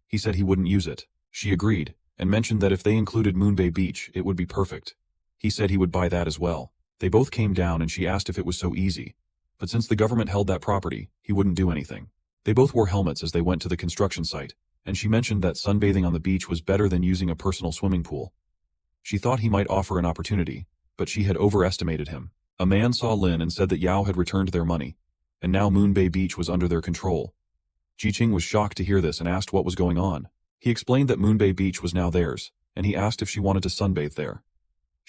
He said he wouldn't use it. She agreed, and mentioned that if they included Moonbay Beach, it would be perfect. He said he would buy that as well. They both came down and she asked if it was so easy. But since the government held that property, he wouldn't do anything. They both wore helmets as they went to the construction site, and she mentioned that sunbathing on the beach was better than using a personal swimming pool. She thought he might offer an opportunity, but she had overestimated him. A man saw Lin and said that Yao had returned their money, and now Moonbay Beach was under their control. Ji Qing was shocked to hear this and asked what was going on. He explained that Moonbay Beach was now theirs, and he asked if she wanted to sunbathe there.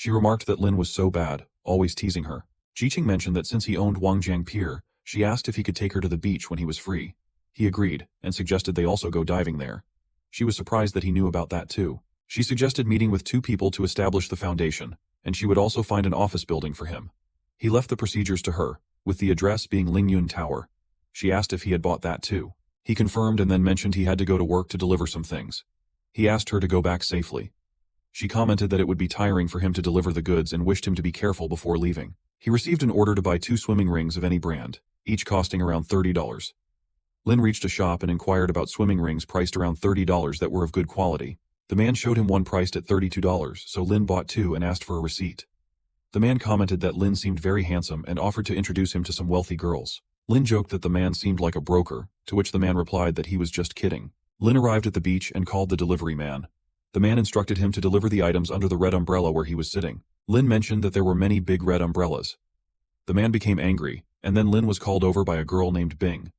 She remarked that Lin was so bad, always teasing her. Jiqing mentioned that since he owned Wangjiang Pier, she asked if he could take her to the beach when he was free. He agreed, and suggested they also go diving there. She was surprised that he knew about that too. She suggested meeting with 2 people to establish the foundation, and she would also find an office building for him. He left the procedures to her, with the address being Lingyun Tower. She asked if he had bought that too. He confirmed and then mentioned he had to go to work to deliver some things. He asked her to go back safely. She commented that it would be tiring for him to deliver the goods and wished him to be careful before leaving. He received an order to buy 2 swimming rings of any brand, each costing around $30. Lin reached a shop and inquired about swimming rings priced around $30 that were of good quality. The man showed him one priced at $32, so Lin bought 2 and asked for a receipt. The man commented that Lin seemed very handsome and offered to introduce him to some wealthy girls. Lin joked that the man seemed like a broker, to which the man replied that he was just kidding. Lin arrived at the beach and called the delivery man. The man instructed him to deliver the items under the red umbrella where he was sitting. Lin mentioned that there were many big red umbrellas. The man became angry, and then Lin was called over by a girl named Bing.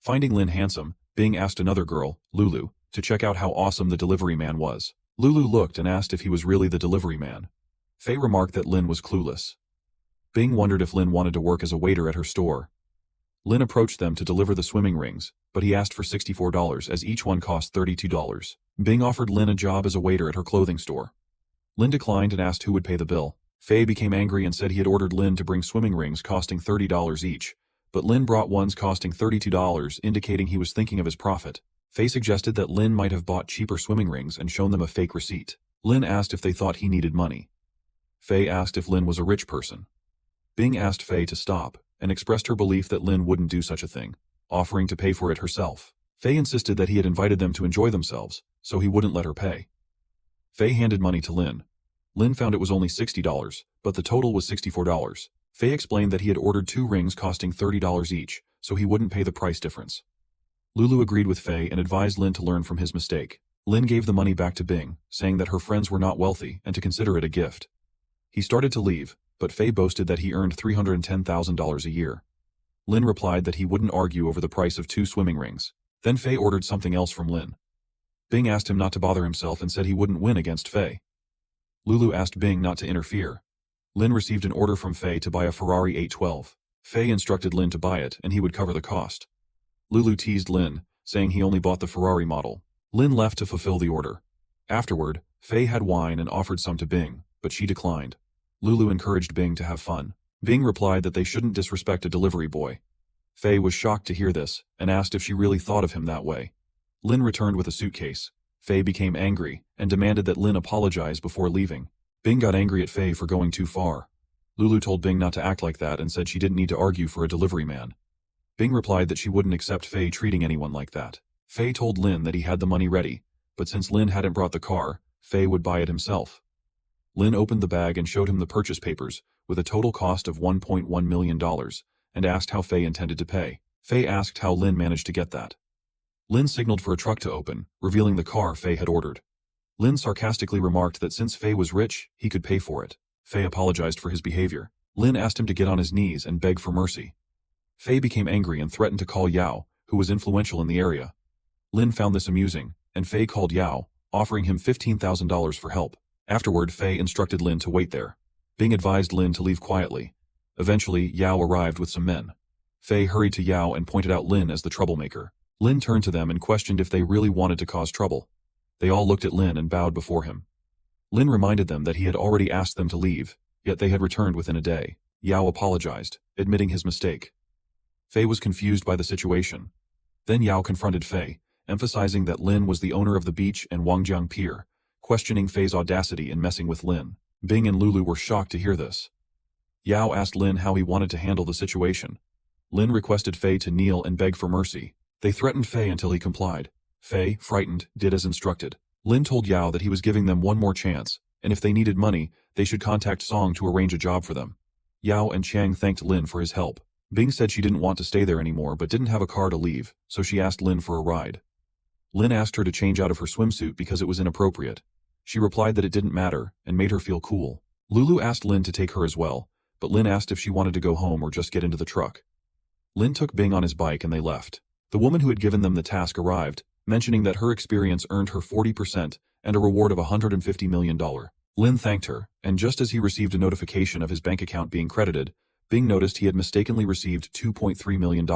Finding Lin handsome, Bing asked another girl, Lulu, to check out how awesome the delivery man was. Lulu looked and asked if he was really the delivery man. Faye remarked that Lin was clueless. Bing wondered if Lin wanted to work as a waiter at her store. Lin approached them to deliver the swimming rings, but he asked for $64 as each one cost $32. Bing offered Lin a job as a waiter at her clothing store. Lin declined and asked who would pay the bill. Faye became angry and said he had ordered Lin to bring swimming rings costing $30 each, but Lin brought ones costing $32, indicating he was thinking of his profit. Faye suggested that Lin might have bought cheaper swimming rings and shown them a fake receipt. Lin asked if they thought he needed money. Faye asked if Lin was a rich person. Bing asked Faye to stop, and expressed her belief that Lin wouldn't do such a thing, offering to pay for it herself. Faye insisted that he had invited them to enjoy themselves, so he wouldn't let her pay. Faye handed money to Lin. Lin found it was only $60, but the total was $64. Faye explained that he had ordered 2 rings costing $30 each, so he wouldn't pay the price difference. Lulu agreed with Faye and advised Lin to learn from his mistake. Lin gave the money back to Bing, saying that her friends were not wealthy and to consider it a gift. He started to leave, but Faye boasted that he earned $310,000 a year. Lin replied that he wouldn't argue over the price of 2 swimming rings. Then Faye ordered something else from Lin. Bing asked him not to bother himself and said he wouldn't win against Faye. Lulu asked Bing not to interfere. Lin received an order from Faye to buy a Ferrari 812. Faye instructed Lin to buy it and he would cover the cost. Lulu teased Lin, saying he only bought the Ferrari model. Lin left to fulfill the order. Afterward, Faye had wine and offered some to Bing, but she declined. Lulu encouraged Bing to have fun. Bing replied that they shouldn't disrespect a delivery boy. Faye was shocked to hear this, and asked if she really thought of him that way. Lin returned with a suitcase. Faye became angry, and demanded that Lin apologize before leaving. Bing got angry at Faye for going too far. Lulu told Bing not to act like that and said she didn't need to argue for a delivery man. Bing replied that she wouldn't accept Faye treating anyone like that. Faye told Lin that he had the money ready, but since Lin hadn't brought the car, Faye would buy it himself. Lin opened the bag and showed him the purchase papers, with a total cost of $1.1 million, and asked how Faye intended to pay. Faye asked how Lin managed to get that. Lin signaled for a truck to open, revealing the car Faye had ordered. Lin sarcastically remarked that since Faye was rich, he could pay for it. Faye apologized for his behavior. Lin asked him to get on his knees and beg for mercy. Faye became angry and threatened to call Yao, who was influential in the area. Lin found this amusing, and Faye called Yao, offering him $15,000 for help. Afterward, Faye instructed Lin to wait there. Bing advised Lin to leave quietly. Eventually, Yao arrived with some men. Faye hurried to Yao and pointed out Lin as the troublemaker. Lin turned to them and questioned if they really wanted to cause trouble. They all looked at Lin and bowed before him. Lin reminded them that he had already asked them to leave, yet they had returned within a day. Yao apologized, admitting his mistake. Faye was confused by the situation. Then Yao confronted Faye, emphasizing that Lin was the owner of the beach and Wangjiang Pier, questioning Faye's audacity in messing with Lin. Bing and Lulu were shocked to hear this. Yao asked Lin how he wanted to handle the situation. Lin requested Faye to kneel and beg for mercy. They threatened Faye until he complied. Faye, frightened, did as instructed. Lin told Yao that he was giving them one more chance, and if they needed money, they should contact Song to arrange a job for them. Yao and Chang thanked Lin for his help. Bing said she didn't want to stay there anymore but didn't have a car to leave, so she asked Lin for a ride. Lin asked her to change out of her swimsuit because it was inappropriate. She replied that it didn't matter, and made her feel cool. Lulu asked Lin to take her as well, but Lin asked if she wanted to go home or just get into the truck. Lin took Bing on his bike and they left. The woman who had given them the task arrived, mentioning that her experience earned her 40% and a reward of $150 million. Lin thanked her, and just as he received a notification of his bank account being credited, Bing noticed he had mistakenly received $2.3 million.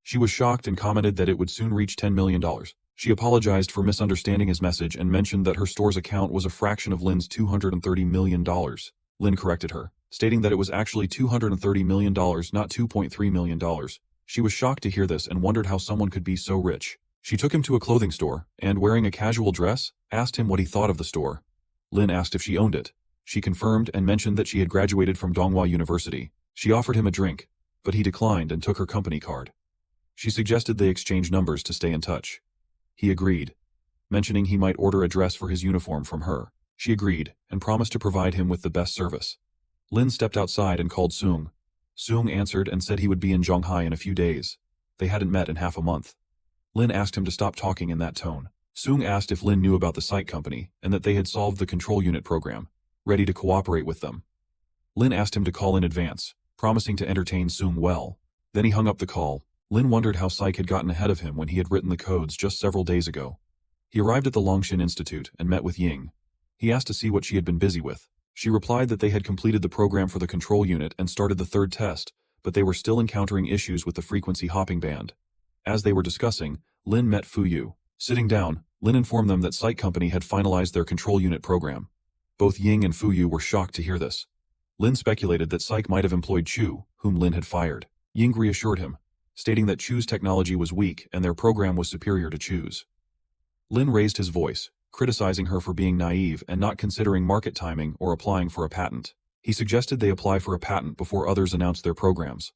She was shocked and commented that it would soon reach $10 million. She apologized for misunderstanding his message and mentioned that her store's account was a fraction of Lin's $230 million. Lin corrected her, stating that it was actually $230 million, not $2.3 million. She was shocked to hear this and wondered how someone could be so rich. She took him to a clothing store, and wearing a casual dress, asked him what he thought of the store. Lin asked if she owned it. She confirmed and mentioned that she had graduated from Donghua University. She offered him a drink, but he declined and took her company card. She suggested they exchange numbers to stay in touch. He agreed, mentioning he might order a dress for his uniform from her. She agreed, and promised to provide him with the best service. Lin stepped outside and called Seung. Seung answered and said he would be in Zhonghai in a few days. They hadn't met in half a month. Lin asked him to stop talking in that tone. Seung asked if Lin knew about the site company, and that they had solved the control unit program, ready to cooperate with them. Lin asked him to call in advance, promising to entertain Seung well. Then he hung up the call. Lin wondered how Psyche had gotten ahead of him when he had written the codes just several days ago. He arrived at the Longshin Institute and met with Ying. He asked to see what she had been busy with. She replied that they had completed the program for the control unit and started the third test, but they were still encountering issues with the frequency hopping band. As they were discussing, Lin met Fuyu. Sitting down, Lin informed them that Site Company had finalized their control unit program. Both Ying and Fuyu were shocked to hear this. Lin speculated that Psyche might have employed Chu, whom Lin had fired. Ying reassured him, stating that Chu's technology was weak and their program was superior to Chu's. Lin raised his voice, criticizing her for being naive and not considering market timing or applying for a patent. He suggested they apply for a patent before others announced their programs.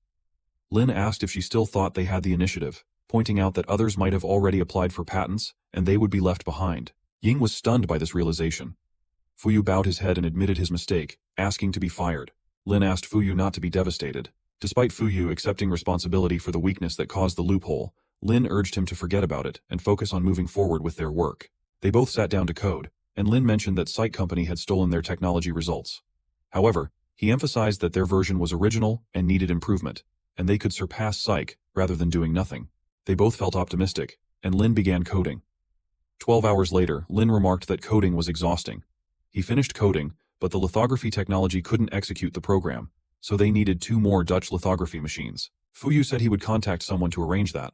Lin asked if she still thought they had the initiative, pointing out that others might have already applied for patents and they would be left behind. Ying was stunned by this realization. Fuyu bowed his head and admitted his mistake, asking to be fired. Lin asked Fuyu not to be devastated. Despite Fuyu accepting responsibility for the weakness that caused the loophole, Lin urged him to forget about it and focus on moving forward with their work. They both sat down to code, and Lin mentioned that Site Company had stolen their technology results. However, he emphasized that their version was original and needed improvement, and they could surpass Psyche rather than doing nothing. They both felt optimistic, and Lin began coding. 12 hours later, Lin remarked that coding was exhausting. He finished coding, but the lithography technology couldn't execute the program, so they needed 2 more Dutch lithography machines. Fuyu said he would contact someone to arrange that.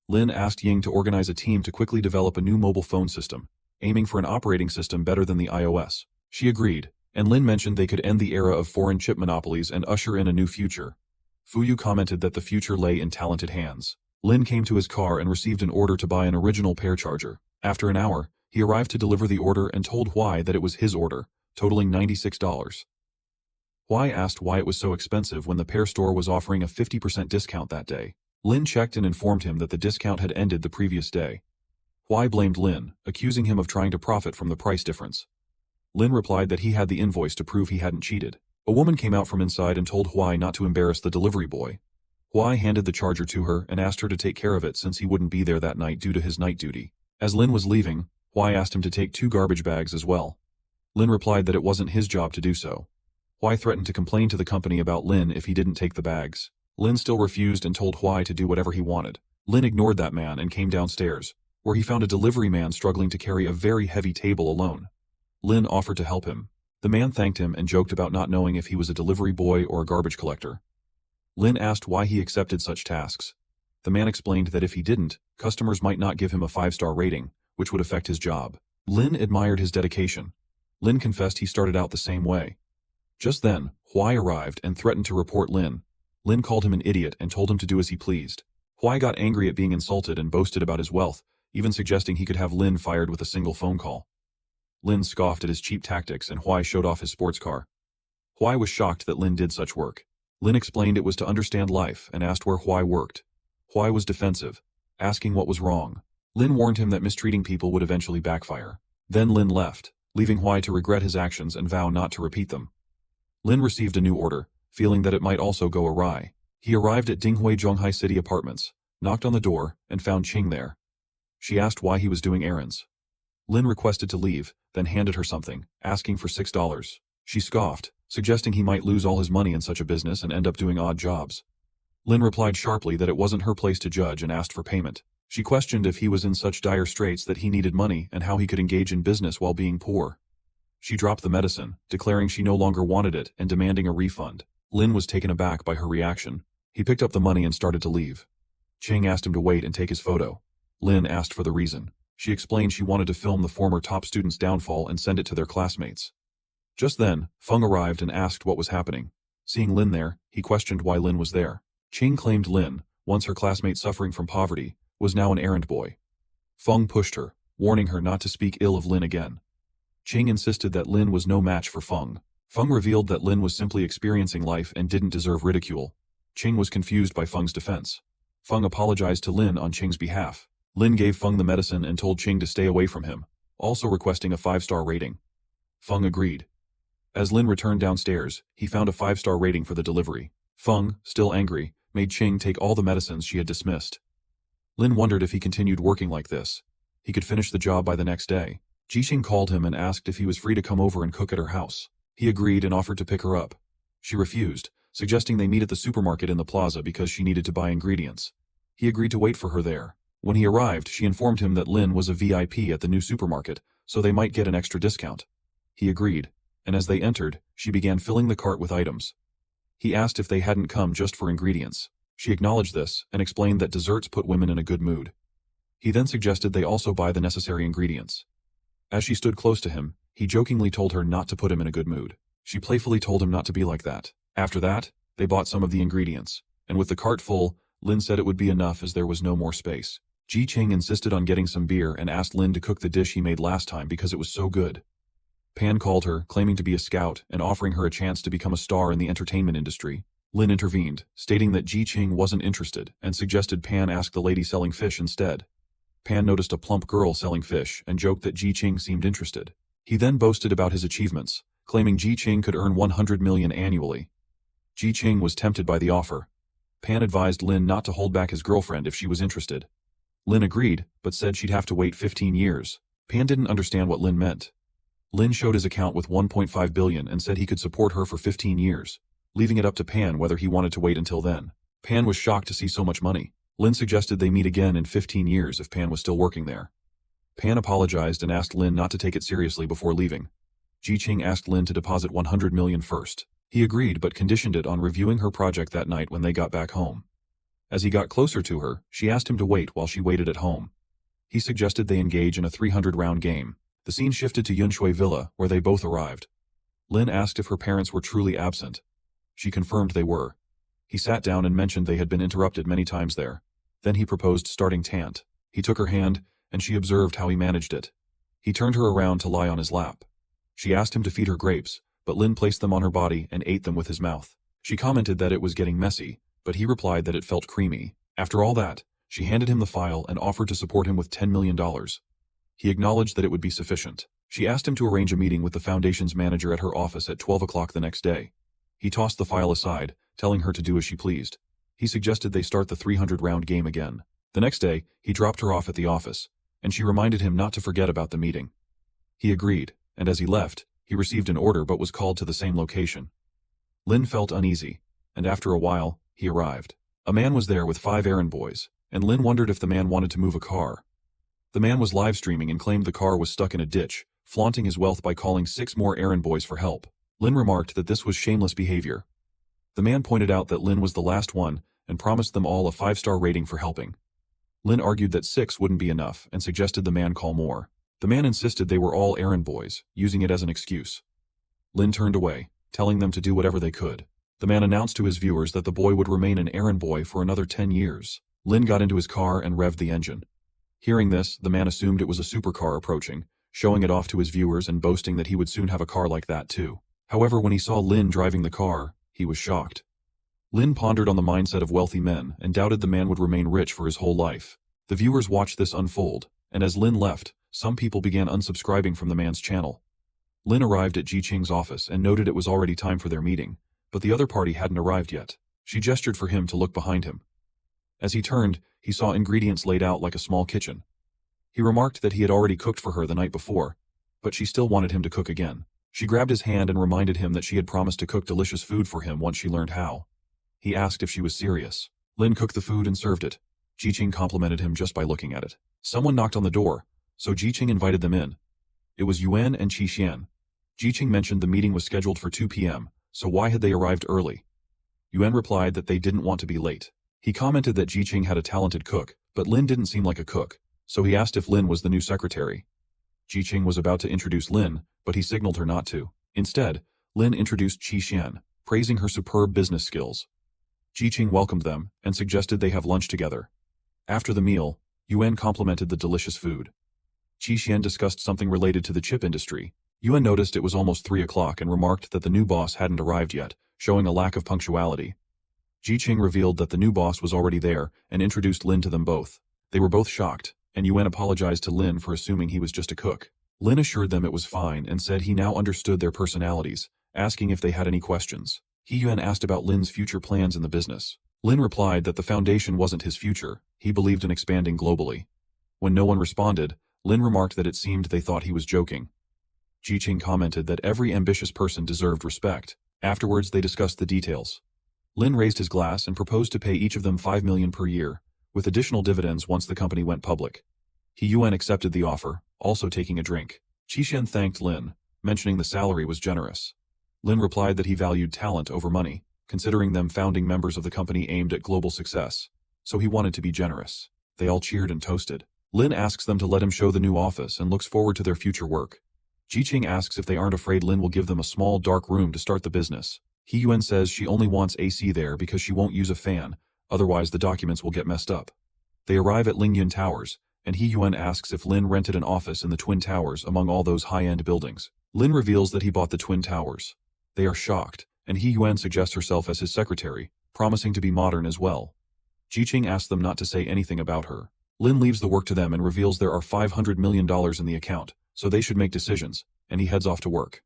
Lin asked Ying to organize a team to quickly develop a new mobile phone system, aiming for an operating system better than the iOS. She agreed, and Lin mentioned they could end the era of foreign chip monopolies and usher in a new future. Fuyu commented that the future lay in talented hands. Lin came to his car and received an order to buy an original pair charger. After an hour, he arrived to deliver the order and told Huai that it was his order, totaling $96. Huai asked why it was so expensive when the pair store was offering a 50% discount that day. Lin checked and informed him that the discount had ended the previous day. Huai blamed Lin, accusing him of trying to profit from the price difference. Lin replied that he had the invoice to prove he hadn't cheated. A woman came out from inside and told Huai not to embarrass the delivery boy. Huai handed the charger to her and asked her to take care of it since he wouldn't be there that night due to his night duty. As Lin was leaving, Huai asked him to take 2 garbage bags as well. Lin replied that it wasn't his job to do so. Huai threatened to complain to the company about Lin if he didn't take the bags. Lin still refused and told Huai to do whatever he wanted. Lin ignored that man and came downstairs, where he found a delivery man struggling to carry a very heavy table alone. Lin offered to help him. The man thanked him and joked about not knowing if he was a delivery boy or a garbage collector. Lin asked why he accepted such tasks. The man explained that if he didn't, customers might not give him a 5-star rating, which would affect his job. Lin admired his dedication. Lin confessed he started out the same way. Just then, Huai arrived and threatened to report Lin. Lin called him an idiot and told him to do as he pleased. Huai got angry at being insulted and boasted about his wealth, even suggesting he could have Lin fired with a single phone call. Lin scoffed at his cheap tactics and Huai showed off his sports car. Huai was shocked that Lin did such work. Lin explained it was to understand life and asked where Huai worked. Huai was defensive, asking what was wrong. Lin warned him that mistreating people would eventually backfire. Then Lin left, leaving Huai to regret his actions and vow not to repeat them. Lin received a new order, feeling that it might also go awry. He arrived at Dinghui Zhonghai City Apartments, knocked on the door, and found Qing there. She asked why he was doing errands. Lin requested to leave, then handed her something, asking for $6. She scoffed, suggesting he might lose all his money in such a business and end up doing odd jobs. Lin replied sharply that it wasn't her place to judge and asked for payment. She questioned if he was in such dire straits that he needed money and how he could engage in business while being poor. She dropped the medicine, declaring she no longer wanted it and demanding a refund. Lin was taken aback by her reaction. He picked up the money and started to leave. Ching asked him to wait and take his photo. Lin asked for the reason. She explained she wanted to film the former top student's downfall and send it to their classmates. Just then, Feng arrived and asked what was happening. Seeing Lin there, he questioned why Lin was there. Ching claimed Lin, once her classmate suffering from poverty, was now an errand boy. Feng pushed her, warning her not to speak ill of Lin again. Ching insisted that Lin was no match for Feng. Feng revealed that Lin was simply experiencing life and didn't deserve ridicule. Ching was confused by Feng's defense. Feng apologized to Lin on Ching's behalf. Lin gave Feng the medicine and told Ching to stay away from him, also requesting a 5-star rating. Feng agreed. As Lin returned downstairs, he found a 5-star rating for the delivery. Feng, still angry, made Ching take all the medicines she had dismissed. Lin wondered if he continued working like this, he could finish the job by the next day. Ji-Ching called him and asked if he was free to come over and cook at her house. He agreed and offered to pick her up. She refused, suggesting they meet at the supermarket in the plaza because she needed to buy ingredients. He agreed to wait for her there. When he arrived, she informed him that Lin was a VIP at the new supermarket, so they might get an extra discount. He agreed, and as they entered, she began filling the cart with items. He asked if they hadn't come just for ingredients. She acknowledged this and explained that desserts put women in a good mood. He then suggested they also buy the necessary ingredients. As she stood close to him, he jokingly told her not to put him in a good mood. She playfully told him not to be like that. After that, they bought some of the ingredients, and with the cart full, Lin said it would be enough as there was no more space. Ji-Ching insisted on getting some beer and asked Lin to cook the dish he made last time because it was so good. Pan called her, claiming to be a scout and offering her a chance to become a star in the entertainment industry. Lin intervened, stating that Ji-Ching wasn't interested and suggested Pan ask the lady selling fish instead. Pan noticed a plump girl selling fish and joked that Ji-Ching seemed interested. He then boasted about his achievements, claiming Ji-Ching could earn 100 million annually. Ji-Ching was tempted by the offer. Pan advised Lin not to hold back his girlfriend if she was interested. Lin agreed, but said she'd have to wait 15 years. Pan didn't understand what Lin meant. Lin showed his account with 1.5 billion and said he could support her for 15 years, leaving it up to Pan whether he wanted to wait until then. Pan was shocked to see so much money. Lin suggested they meet again in 15 years if Pan was still working there. Pan apologized and asked Lin not to take it seriously before leaving. Ji-Ching asked Lin to deposit 100 million first. He agreed but conditioned it on reviewing her project that night when they got back home. As he got closer to her, she asked him to wait while she waited at home. He suggested they engage in a 300-round game. The scene shifted to Yunshui Villa, where they both arrived. Lin asked if her parents were truly absent. She confirmed they were. He sat down and mentioned they had been interrupted many times there. Then he proposed starting tant. He took her hand, and she observed how he managed it. He turned her around to lie on his lap. She asked him to feed her grapes, but Lin placed them on her body and ate them with his mouth. She commented that it was getting messy, but he replied that it felt creamy. After all that, she handed him the file and offered to support him with $10 million. He acknowledged that it would be sufficient. She asked him to arrange a meeting with the foundation's manager at her office at 12 o'clock the next day. He tossed the file aside, telling her to do as she pleased. He suggested they start the 300-round game again. The next day, he dropped her off at the office, and she reminded him not to forget about the meeting. He agreed, and as he left, he received an order but was called to the same location. Lin felt uneasy, and after a while, he arrived. A man was there with 5 errand boys, and Lin wondered if the man wanted to move a car. The man was live streaming and claimed the car was stuck in a ditch, flaunting his wealth by calling 6 more errand boys for help. Lin remarked that this was shameless behavior. The man pointed out that Lin was the last one and promised them all a 5-star rating for helping. Lin argued that 6 wouldn't be enough and suggested the man call more. The man insisted they were all errand boys, using it as an excuse. Lin turned away, telling them to do whatever they could. The man announced to his viewers that the boy would remain an errand boy for another 10 years. Lin got into his car and revved the engine. Hearing this, the man assumed it was a supercar approaching, showing it off to his viewers and boasting that he would soon have a car like that too. However, when he saw Lin driving the car, he was shocked. Lin pondered on the mindset of wealthy men and doubted the man would remain rich for his whole life. The viewers watched this unfold, and as Lin left, some people began unsubscribing from the man's channel. Lin arrived at Ji-Ching's office and noted it was already time for their meeting, but the other party hadn't arrived yet. She gestured for him to look behind him. As he turned, he saw ingredients laid out like a small kitchen. He remarked that he had already cooked for her the night before, but she still wanted him to cook again. She grabbed his hand and reminded him that she had promised to cook delicious food for him once she learned how. He asked if she was serious. Lin cooked the food and served it. Ji-Ching complimented him just by looking at it. Someone knocked on the door, so Ji-Ching invited them in. It was Yuan and Qi Xian. Jiqing mentioned the meeting was scheduled for 2 p.m., so why had they arrived early? Yuan replied that they didn't want to be late. He commented that Jiqing had a talented cook, but Lin didn't seem like a cook, so he asked if Lin was the new secretary. Jiqing was about to introduce Lin, but he signaled her not to. Instead, Lin introduced Qi Xian, praising her superb business skills. Jiqing welcomed them and suggested they have lunch together. After the meal, Yuan complimented the delicious food. Qi Xian discussed something related to the chip industry. Yuan noticed it was almost 3 o'clock and remarked that the new boss hadn't arrived yet, showing a lack of punctuality. Jiqing revealed that the new boss was already there and introduced Lin to them both. They were both shocked, and Yuan apologized to Lin for assuming he was just a cook. Lin assured them it was fine and said he now understood their personalities, asking if they had any questions. Yuan asked about Lin's future plans in the business. Lin replied that the foundation wasn't his future, he believed in expanding globally. When no one responded, Lin remarked that it seemed they thought he was joking. Jiqing commented that every ambitious person deserved respect. Afterwards they discussed the details. Lin raised his glass and proposed to pay each of them 5 million per year, with additional dividends once the company went public. Yuan accepted the offer, also taking a drink. Qi Xian thanked Lin, mentioning the salary was generous. Lin replied that he valued talent over money, considering them founding members of the company aimed at global success, so he wanted to be generous. They all cheered and toasted. Lin asks them to let him show the new office and looks forward to their future work. Jiqing asks if they aren't afraid Lin will give them a small dark room to start the business. Yuan says she only wants AC there because she won't use a fan, otherwise the documents will get messed up. They arrive at Lingyun Towers, and Yuan asks if Lin rented an office in the Twin Towers among all those high-end buildings. Lin reveals that he bought the Twin Towers. They are shocked, and Yuan suggests herself as his secretary, promising to be modern as well. Jiqing asks them not to say anything about her. Lin leaves the work to them and reveals there are $500 million in the account, so they should make decisions, and he heads off to work.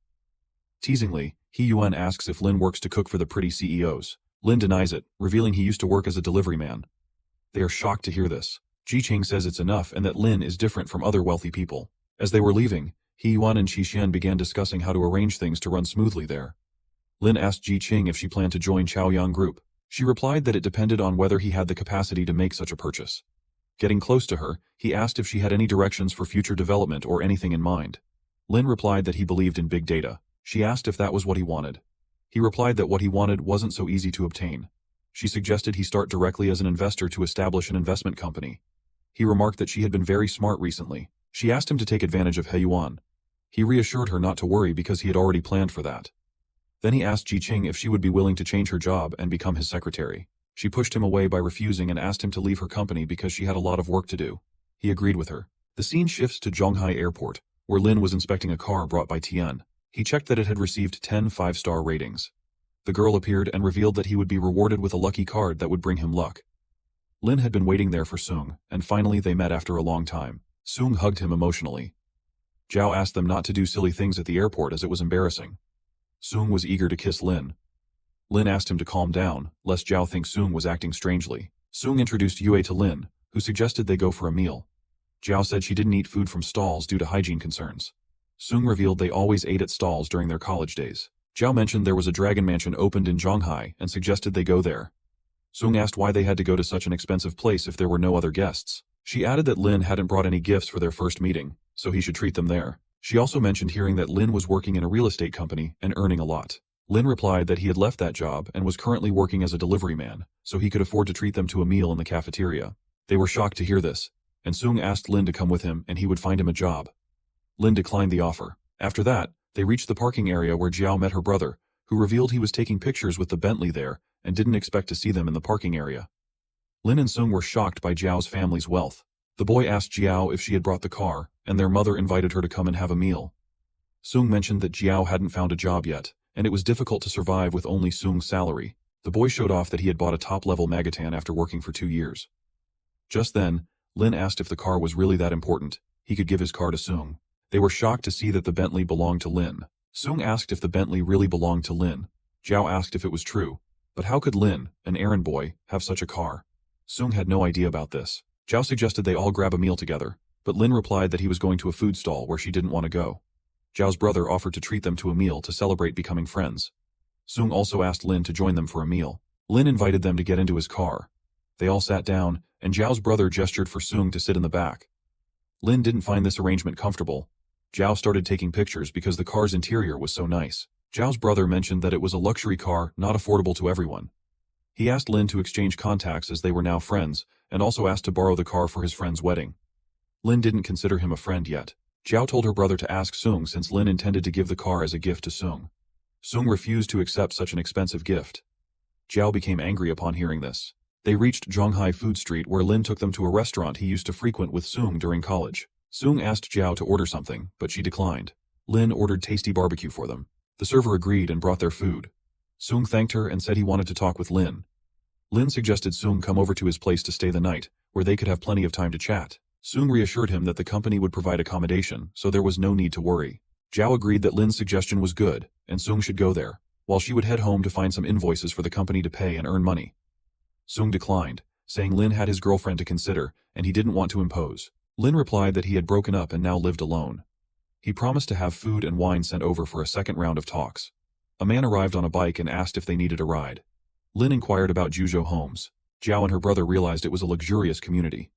Teasingly, Yuan asks if Lin works to cook for the pretty CEOs. Lin denies it, revealing he used to work as a delivery man. They are shocked to hear this. Jiqing says it's enough and that Lin is different from other wealthy people. As they were leaving, Yuan and Qi Xian began discussing how to arrange things to run smoothly there. Lin asked Jiqing if she planned to join Chaoyang Group. She replied that it depended on whether he had the capacity to make such a purchase. Getting close to her, he asked if she had any directions for future development or anything in mind. Lin replied that he believed in big data. She asked if that was what he wanted. He replied that what he wanted wasn't so easy to obtain. She suggested he start directly as an investor to establish an investment company. He remarked that she had been very smart recently. She asked him to take advantage of Yuan. He reassured her not to worry because he had already planned for that. Then he asked Jiqing if she would be willing to change her job and become his secretary. She pushed him away by refusing and asked him to leave her company because she had a lot of work to do. He agreed with her. The scene shifts to Zhonghai Airport, where Lin was inspecting a car brought by Tian. He checked that it had received 10 5-star ratings. The girl appeared and revealed that he would be rewarded with a lucky card that would bring him luck. Lin had been waiting there for Sung, and finally they met after a long time. Sung hugged him emotionally. Zhao asked them not to do silly things at the airport as it was embarrassing. Sung was eager to kiss Lin. Lin asked him to calm down, lest Zhao think Sung was acting strangely. Sung introduced Yue to Lin, who suggested they go for a meal. Zhao said she didn't eat food from stalls due to hygiene concerns. Sung revealed they always ate at stalls during their college days. Zhao mentioned there was a dragon mansion opened in Zhonghai and suggested they go there. Sung asked why they had to go to such an expensive place if there were no other guests. She added that Lin hadn't brought any gifts for their first meeting, so he should treat them there. She also mentioned hearing that Lin was working in a real estate company and earning a lot. Lin replied that he had left that job and was currently working as a delivery man, so he could afford to treat them to a meal in the cafeteria. They were shocked to hear this, and Sung asked Lin to come with him and he would find him a job. Lin declined the offer. After that, they reached the parking area where Zhao met her brother, who revealed he was taking pictures with the Bentley there and didn't expect to see them in the parking area. Lin and Sung were shocked by Zhao's family's wealth. The boy asked Zhao if she had brought the car, and their mother invited her to come and have a meal. Sung mentioned that Zhao hadn't found a job yet, and it was difficult to survive with only Sung's salary. The boy showed off that he had bought a top-level Magatan after working for 2 years. Just then, Lin asked if the car was really that important. He could give his car to Sung. They were shocked to see that the Bentley belonged to Lin. Sung asked if the Bentley really belonged to Lin. Zhao asked if it was true. But how could Lin, an errand boy, have such a car? Sung had no idea about this. Zhao suggested they all grab a meal together, but Lin replied that he was going to a food stall where she didn't want to go. Zhao's brother offered to treat them to a meal to celebrate becoming friends. Sung also asked Lin to join them for a meal. Lin invited them to get into his car. They all sat down, and Zhao's brother gestured for Sung to sit in the back. Lin didn't find this arrangement comfortable. Zhao started taking pictures because the car's interior was so nice. Zhao's brother mentioned that it was a luxury car, not affordable to everyone. He asked Lin to exchange contacts as they were now friends, and also asked to borrow the car for his friend's wedding. Lin didn't consider him a friend yet. Zhao told her brother to ask Sung since Lin intended to give the car as a gift to Sung. Sung refused to accept such an expensive gift. Zhao became angry upon hearing this. They reached Zhonghai Food Street where Lin took them to a restaurant he used to frequent with Sung during college. Sung asked Zhao to order something, but she declined. Lin ordered tasty barbecue for them. The server agreed and brought their food. Sung thanked her and said he wanted to talk with Lin. Lin suggested Sung come over to his place to stay the night, where they could have plenty of time to chat. Sung reassured him that the company would provide accommodation, so there was no need to worry. Zhao agreed that Lin's suggestion was good, and Sung should go there, while she would head home to find some invoices for the company to pay and earn money. Sung declined, saying Lin had his girlfriend to consider, and he didn't want to impose. Lin replied that he had broken up and now lived alone. He promised to have food and wine sent over for a second round of talks. A man arrived on a bike and asked if they needed a ride. Lin inquired about Juzhou homes. Zhao and her brother realized it was a luxurious community.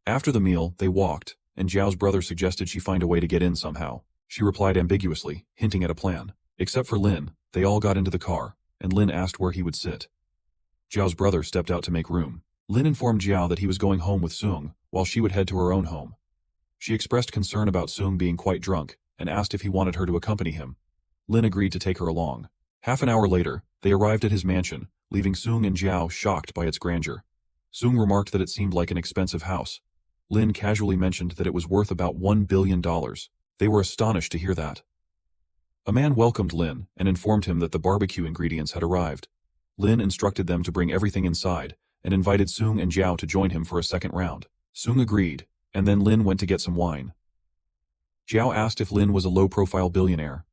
After the meal, they walked, and Zhao's brother suggested she find a way to get in somehow. She replied ambiguously, hinting at a plan. Except for Lin, they all got into the car, and Lin asked where he would sit. Zhao's brother stepped out to make room. Lin informed Zhao that he was going home with Sung, while she would head to her own home. She expressed concern about Sung being quite drunk, and asked if he wanted her to accompany him. Lin agreed to take her along. Half an hour later, they arrived at his mansion, leaving Sung and Zhao shocked by its grandeur. Sung remarked that it seemed like an expensive house. Lin casually mentioned that it was worth about $1 billion. They were astonished to hear that. A man welcomed Lin and informed him that the barbecue ingredients had arrived. Lin instructed them to bring everything inside, and invited Sung and Zhao to join him for a second round. Sung agreed, and then Lin went to get some wine. Zhao asked if Lin was a low-profile billionaire.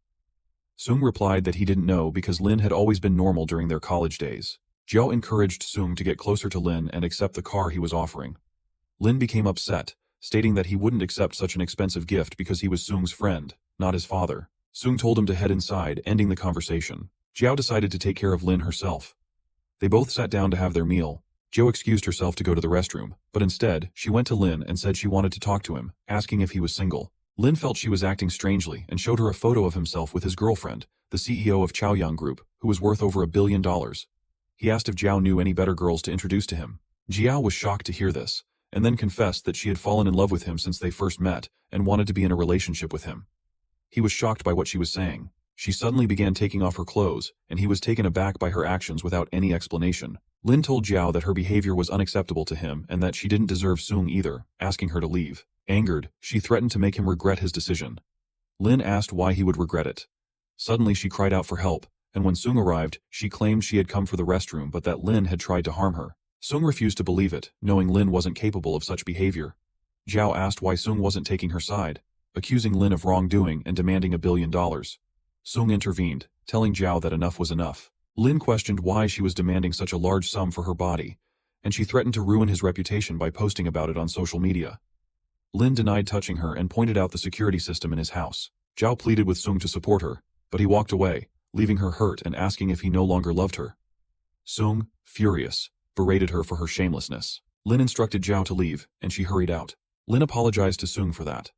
Sung replied that he didn't know because Lin had always been normal during their college days. Zhao encouraged Sung to get closer to Lin and accept the car he was offering. Lin became upset, stating that he wouldn't accept such an expensive gift because he was Sung's friend, not his father. Sung told him to head inside, ending the conversation. Zhao decided to take care of Lin herself. They both sat down to have their meal. Zhao excused herself to go to the restroom, but instead, she went to Lin and said she wanted to talk to him, asking if he was single. Lin felt she was acting strangely and showed her a photo of himself with his girlfriend, the CEO of Chaoyang Group, who was worth over $1 billion. He asked if Zhao knew any better girls to introduce to him. Zhao was shocked to hear this, and then confessed that she had fallen in love with him since they first met and wanted to be in a relationship with him. He was shocked by what she was saying. She suddenly began taking off her clothes, and he was taken aback by her actions without any explanation. Lin told Zhao that her behavior was unacceptable to him and that she didn't deserve Sung either, asking her to leave. Angered, she threatened to make him regret his decision. Lin asked why he would regret it. Suddenly she cried out for help, and when Sung arrived, she claimed she had come for the restroom but that Lin had tried to harm her. Sung refused to believe it, knowing Lin wasn't capable of such behavior. Zhao asked why Sung wasn't taking her side, accusing Lin of wrongdoing and demanding $1 billion. Sung intervened, telling Zhao that enough was enough. Lin questioned why she was demanding such a large sum for her body, and she threatened to ruin his reputation by posting about it on social media. Lin denied touching her and pointed out the security system in his house. Zhao pleaded with Sung to support her, but he walked away, leaving her hurt and asking if he no longer loved her. Sung, furious, berated her for her shamelessness. Lin instructed Zhao to leave, and she hurried out. Lin apologized to Sung for that.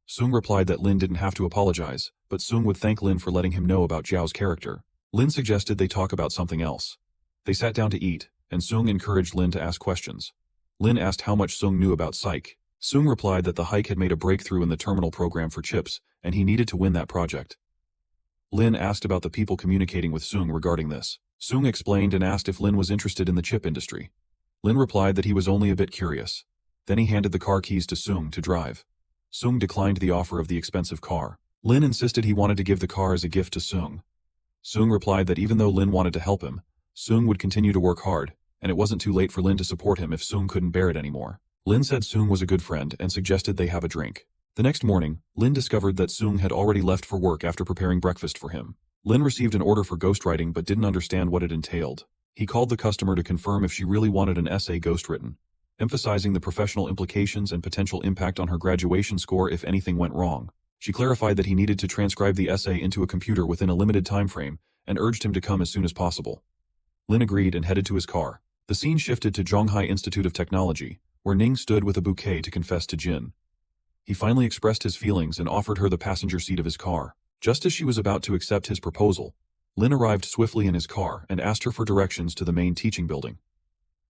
Sung replied that Lin didn't have to apologize, but Sung would thank Lin for letting him know about Zhao's character. Lin suggested they talk about something else. They sat down to eat, and Sung encouraged Lin to ask questions. Lin asked how much Sung knew about Psych. Sung replied that the hike had made a breakthrough in the terminal program for chips, and he needed to win that project. Lin asked about the people communicating with Sung regarding this. Sung explained and asked if Lin was interested in the chip industry. Lin replied that he was only a bit curious. Then he handed the car keys to Sung to drive. Sung declined the offer of the expensive car. Lin insisted he wanted to give the car as a gift to Sung. Sung replied that even though Lin wanted to help him, Sung would continue to work hard, and it wasn't too late for Lin to support him if Sung couldn't bear it anymore. Lin said Sung was a good friend and suggested they have a drink. The next morning, Lin discovered that Sung had already left for work after preparing breakfast for him. Lin received an order for ghostwriting but didn't understand what it entailed. He called the customer to confirm if she really wanted an essay ghostwritten, emphasizing the professional implications and potential impact on her graduation score if anything went wrong. She clarified that he needed to transcribe the essay into a computer within a limited time frame and urged him to come as soon as possible. Lin agreed and headed to his car. The scene shifted to Zhonghai Institute of Technology, where Ning stood with a bouquet to confess to Jin. He finally expressed his feelings and offered her the passenger seat of his car. Just as she was about to accept his proposal, Lin arrived swiftly in his car and asked her for directions to the main teaching building.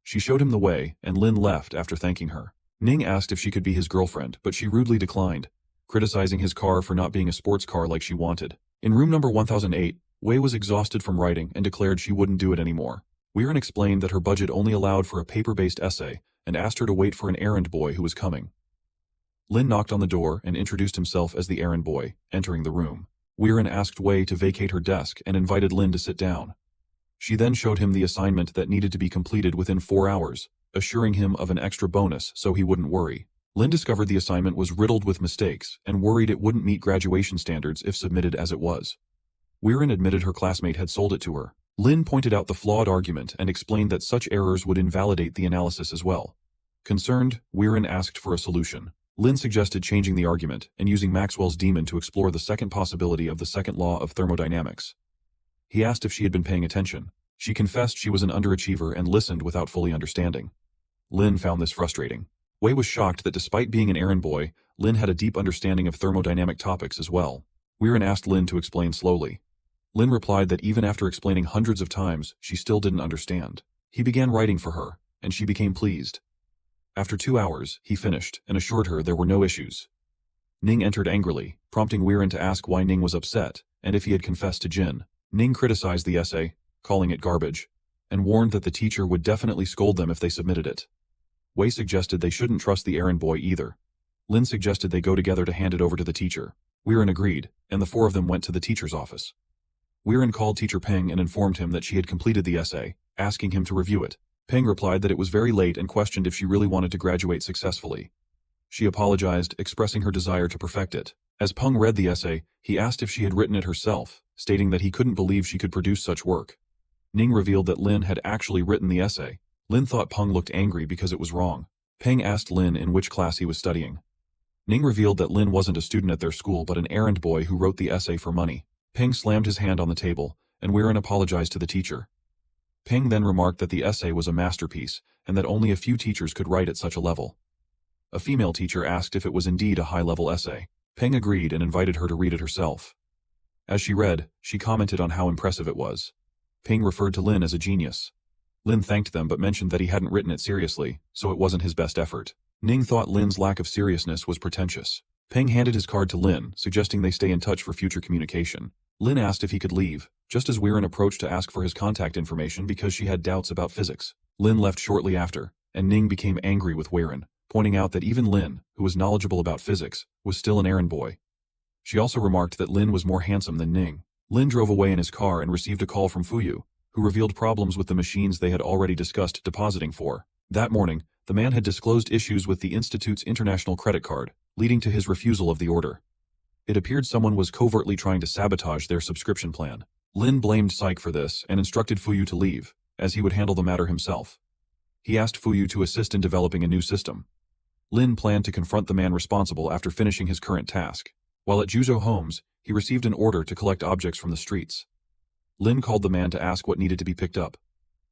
She showed him the way, and Lin left after thanking her. Ning asked if she could be his girlfriend, but she rudely declined, criticizing his car for not being a sports car like she wanted. In room number 1008, Wei was exhausted from writing and declared she wouldn't do it anymore. Weiren explained that her budget only allowed for a paper-based essay and asked her to wait for an errand boy who was coming. Lin knocked on the door and introduced himself as the errand boy, entering the room. Weiren asked Wei to vacate her desk and invited Lin to sit down. She then showed him the assignment that needed to be completed within 4 hours, assuring him of an extra bonus so he wouldn't worry. Lin discovered the assignment was riddled with mistakes and worried it wouldn't meet graduation standards if submitted as it was. Weiren admitted her classmate had sold it to her. Lin pointed out the flawed argument and explained that such errors would invalidate the analysis as well. Concerned, Weiren asked for a solution. Lin suggested changing the argument and using Maxwell's demon to explore the second possibility of the second law of thermodynamics. He asked if she had been paying attention. She confessed she was an underachiever and listened without fully understanding. Lin found this frustrating. Wei was shocked that despite being an errand boy, Lin had a deep understanding of thermodynamic topics as well. Weiren asked Lin to explain slowly. Lin replied that even after explaining hundreds of times, she still didn't understand. He began writing for her, and she became pleased. After 2 hours, he finished and assured her there were no issues. Ning entered angrily, prompting Weiren to ask why Ning was upset and if he had confessed to Jin. Ning criticized the essay, calling it garbage, and warned that the teacher would definitely scold them if they submitted it. Wei suggested they shouldn't trust the errand boy either. Lin suggested they go together to hand it over to the teacher. Weiren agreed, and the 4 of them went to the teacher's office. Weiren called Teacher Peng and informed him that she had completed the essay, asking him to review it. Peng replied that it was very late and questioned if she really wanted to graduate successfully. She apologized, expressing her desire to perfect it. As Peng read the essay, he asked if she had written it herself, stating that he couldn't believe she could produce such work. Ning revealed that Lin had actually written the essay. Lin thought Peng looked angry because it was wrong. Peng asked Lin in which class he was studying. Ning revealed that Lin wasn't a student at their school but an errand boy who wrote the essay for money. Peng slammed his hand on the table, and Weiren apologized to the teacher. Peng then remarked that the essay was a masterpiece, and that only a few teachers could write at such a level. A female teacher asked if it was indeed a high-level essay. Peng agreed and invited her to read it herself. As she read, she commented on how impressive it was. Peng referred to Lin as a genius. Lin thanked them but mentioned that he hadn't written it seriously, so it wasn't his best effort. Ning thought Lin's lack of seriousness was pretentious. Peng handed his card to Lin, suggesting they stay in touch for future communication. Lin asked if he could leave, just as Weiren approached to ask for his contact information because she had doubts about physics. Lin left shortly after, and Ning became angry with Weiren, pointing out that even Lin, who was knowledgeable about physics, was still an errand boy. She also remarked that Lin was more handsome than Ning. Lin drove away in his car and received a call from Fuyu, who revealed problems with the machines they had already discussed depositing for. That morning, the man had disclosed issues with the Institute's international credit card, leading to his refusal of the order. It appeared someone was covertly trying to sabotage their subscription plan. Lin blamed Psyche for this and instructed Fuyu to leave, as he would handle the matter himself. He asked Fuyu to assist in developing a new system. Lin planned to confront the man responsible after finishing his current task. While at Juzhou Homes, he received an order to collect objects from the streets. Lin called the man to ask what needed to be picked up.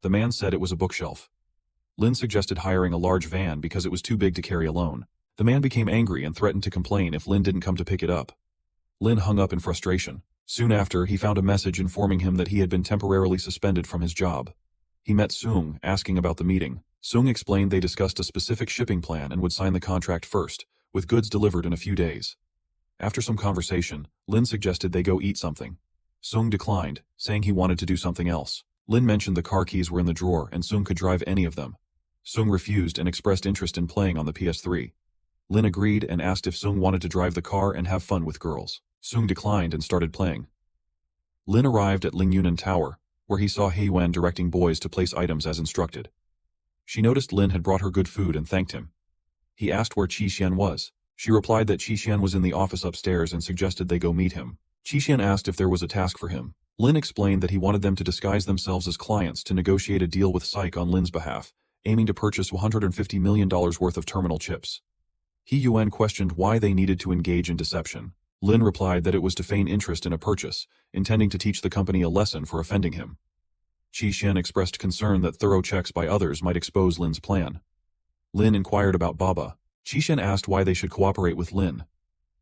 The man said it was a bookshelf. Lin suggested hiring a large van because it was too big to carry alone. The man became angry and threatened to complain if Lin didn't come to pick it up. Lin hung up in frustration. Soon after, he found a message informing him that he had been temporarily suspended from his job. He met Sung, asking about the meeting. Sung explained they discussed a specific shipping plan and would sign the contract first, with goods delivered in a few days. After some conversation, Lin suggested they go eat something. Sung declined, saying he wanted to do something else. Lin mentioned the car keys were in the drawer and Sung could drive any of them. Sung refused and expressed interest in playing on the PS3. Lin agreed and asked if Sung wanted to drive the car and have fun with girls. Sung declined and started playing. Lin arrived at Lingyunan Tower, where he saw Heiyuan directing boys to place items as instructed. She noticed Lin had brought her good food and thanked him. He asked where Qi-Xian was. She replied that Qi-Xian was in the office upstairs and suggested they go meet him. Qi-Xian asked if there was a task for him. Lin explained that he wanted them to disguise themselves as clients to negotiate a deal with Psyche on Lin's behalf, aiming to purchase $150 million worth of terminal chips. Heiyuan questioned why they needed to engage in deception. Lin replied that it was to feign interest in a purchase, intending to teach the company a lesson for offending him. Qi-Xian expressed concern that thorough checks by others might expose Lin's plan. Lin inquired about Baba. Qishen asked why they should cooperate with Lin.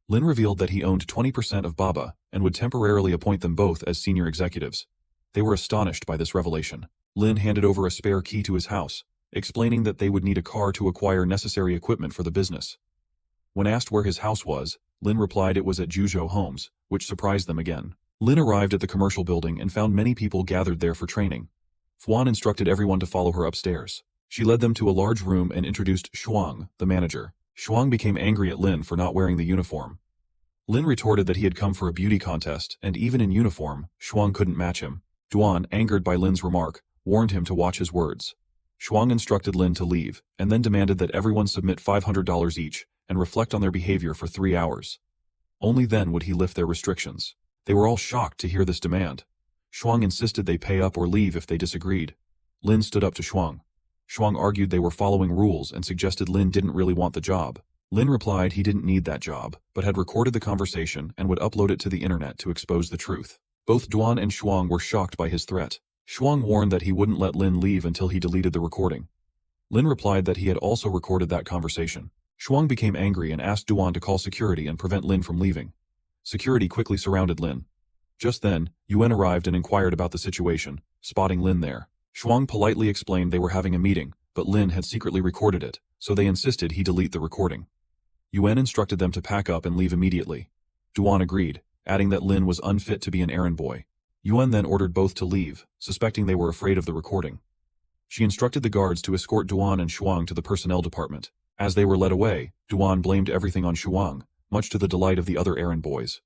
Lin revealed that he owned 20% of Baba and would temporarily appoint them both as senior executives. They were astonished by this revelation. Lin handed over a spare key to his house, explaining that they would need a car to acquire necessary equipment for the business. When asked where his house was, Lin replied it was at Juzhou Homes, which surprised them again. Lin arrived at the commercial building and found many people gathered there for training. Fuan instructed everyone to follow her upstairs. She led them to a large room and introduced Shuang, the manager. Shuang became angry at Lin for not wearing the uniform. Lin retorted that he had come for a beauty contest, and even in uniform, Shuang couldn't match him. Duan, angered by Lin's remark, warned him to watch his words. Shuang instructed Lin to leave, and then demanded that everyone submit $500 each and reflect on their behavior for 3 hours. Only then would he lift their restrictions. They were all shocked to hear this demand. Shuang insisted they pay up or leave if they disagreed. Lin stood up to Shuang. Shuang argued they were following rules and suggested Lin didn't really want the job. Lin replied he didn't need that job, but had recorded the conversation and would upload it to the internet to expose the truth. Both Duan and Shuang were shocked by his threat. Shuang warned that he wouldn't let Lin leave until he deleted the recording. Lin replied that he had also recorded that conversation. Shuang became angry and asked Duan to call security and prevent Lin from leaving. Security quickly surrounded Lin. Just then, Yuan arrived and inquired about the situation, spotting Lin there. Shuang politely explained they were having a meeting, but Lin had secretly recorded it, so they insisted he delete the recording. Yuan instructed them to pack up and leave immediately. Duan agreed, adding that Lin was unfit to be an errand boy. Yuan then ordered both to leave, suspecting they were afraid of the recording. She instructed the guards to escort Duan and Shuang to the personnel department. As they were led away, Duan blamed everything on Shuang, much to the delight of the other errand boys.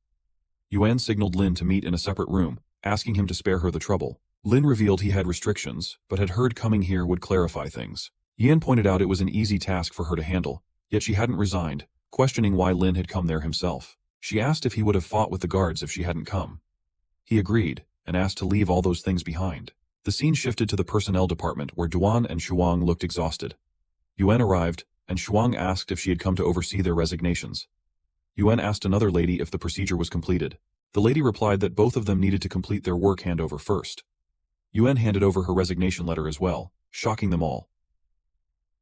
Yuan signaled Lin to meet in a separate room, asking him to spare her the trouble. Lin revealed he had restrictions, but had heard coming here would clarify things. Yan pointed out it was an easy task for her to handle, yet she hadn't resigned, questioning why Lin had come there himself. She asked if he would have fought with the guards if she hadn't come. He agreed, and asked to leave all those things behind. The scene shifted to the personnel department where Duan and Shuang looked exhausted. Yuan arrived, and Shuang asked if she had come to oversee their resignations. Yuan asked another lady if the procedure was completed. The lady replied that both of them needed to complete their work handover first. Yuan handed over her resignation letter as well, shocking them all.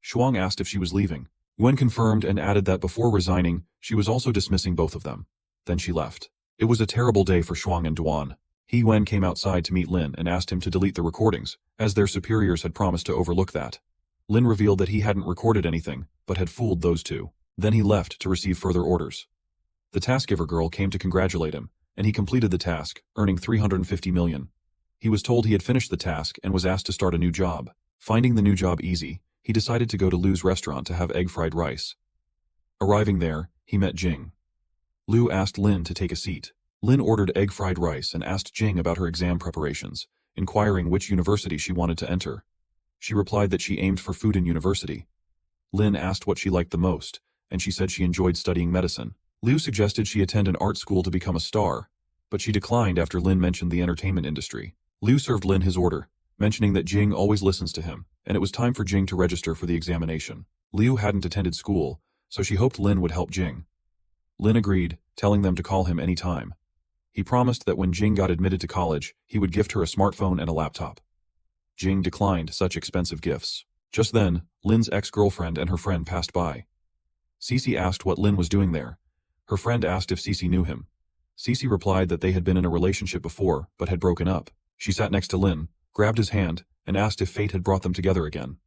Shuang asked if she was leaving. Yuan confirmed and added that before resigning, she was also dismissing both of them. Then she left. It was a terrible day for Shuang and Duan. Yuan came outside to meet Lin and asked him to delete the recordings, as their superiors had promised to overlook that. Lin revealed that he hadn't recorded anything, but had fooled those two. Then he left to receive further orders. The task giver girl came to congratulate him, and he completed the task, earning 350 million. He was told he had finished the task and was asked to start a new job. Finding the new job easy, he decided to go to Lu's restaurant to have egg fried rice. Arriving there, he met Jing. Lu asked Lin to take a seat. Lin ordered egg fried rice and asked Jing about her exam preparations, inquiring which university she wanted to enter. She replied that she aimed for Fudan University. Lin asked what she liked the most, and she said she enjoyed studying medicine. Lu suggested she attend an art school to become a star, but she declined after Lin mentioned the entertainment industry. Lu served Lin his order, mentioning that Jing always listens to him, and it was time for Jing to register for the examination. Liu hadn't attended school, so she hoped Lin would help Jing. Lin agreed, telling them to call him any time. He promised that when Jing got admitted to college, he would gift her a smartphone and a laptop. Jing declined such expensive gifts. Just then, Lin's ex-girlfriend and her friend passed by. Cece asked what Lin was doing there. Her friend asked if Cece knew him. Cece replied that they had been in a relationship before, but had broken up. She sat next to Lin, grabbed his hand, and asked if fate had brought them together again.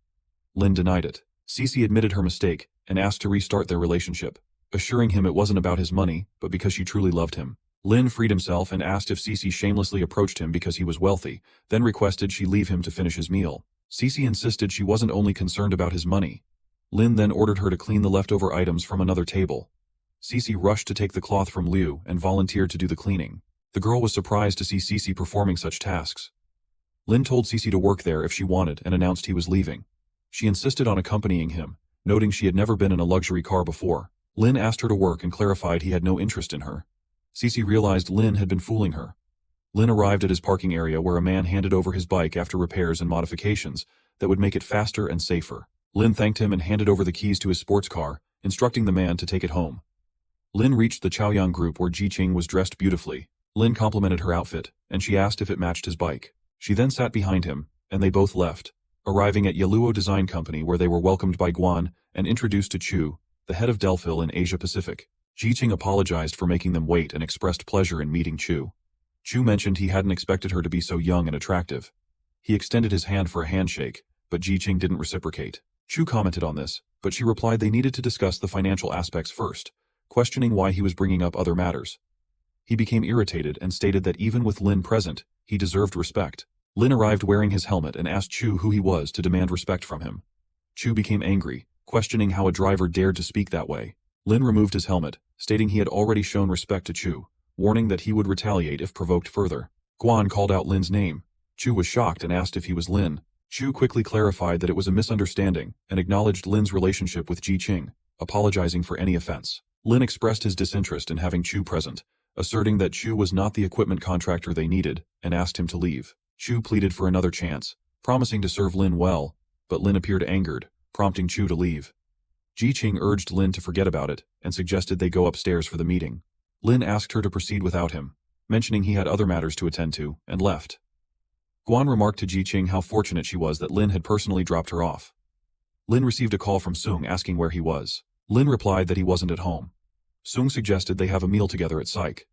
Lin denied it. Cece admitted her mistake, and asked to restart their relationship, assuring him it wasn't about his money, but because she truly loved him. Lin freed himself and asked if Cece shamelessly approached him because he was wealthy, then requested she leave him to finish his meal. Cece insisted she wasn't only concerned about his money. Lin then ordered her to clean the leftover items from another table. Cece rushed to take the cloth from Liu and volunteered to do the cleaning. The girl was surprised to see Cece performing such tasks. Lin told Cece to work there if she wanted and announced he was leaving. She insisted on accompanying him, noting she had never been in a luxury car before. Lin asked her to work and clarified he had no interest in her. Cece realized Lin had been fooling her. Lin arrived at his parking area where a man handed over his bike after repairs and modifications that would make it faster and safer. Lin thanked him and handed over the keys to his sports car, instructing the man to take it home. Lin reached the Chaoyang group where Ji Qing was dressed beautifully. Lin complimented her outfit, and she asked if it matched his bike. She then sat behind him, and they both left, arriving at Yahello Design Company where they were welcomed by Guan and introduced to Chu, the head of Delphil in Asia Pacific. Ji-ching apologized for making them wait and expressed pleasure in meeting Chu. Chu mentioned he hadn't expected her to be so young and attractive. He extended his hand for a handshake, but Ji-ching didn't reciprocate. Chu commented on this, but she replied they needed to discuss the financial aspects first, questioning why he was bringing up other matters. He became irritated and stated that even with Lin present, he deserved respect. Lin arrived wearing his helmet and asked Chu who he was to demand respect from him. Chu became angry, questioning how a driver dared to speak that way. Lin removed his helmet, stating he had already shown respect to Chu, warning that he would retaliate if provoked further. Guan called out Lin's name. Chu was shocked and asked if he was Lin. Chu quickly clarified that it was a misunderstanding and acknowledged Lin's relationship with Ji-ching, apologizing for any offense. Lin expressed his disinterest in having Chu present, asserting that Chu was not the equipment contractor they needed, and asked him to leave. Chu pleaded for another chance, promising to serve Lin well, but Lin appeared angered, prompting Chu to leave. Ji-ching urged Lin to forget about it, and suggested they go upstairs for the meeting. Lin asked her to proceed without him, mentioning he had other matters to attend to, and left. Guan remarked to Ji-ching how fortunate she was that Lin had personally dropped her off. Lin received a call from Sung asking where he was. Lin replied that he wasn't at home. Sung suggested they have a meal together at Psych.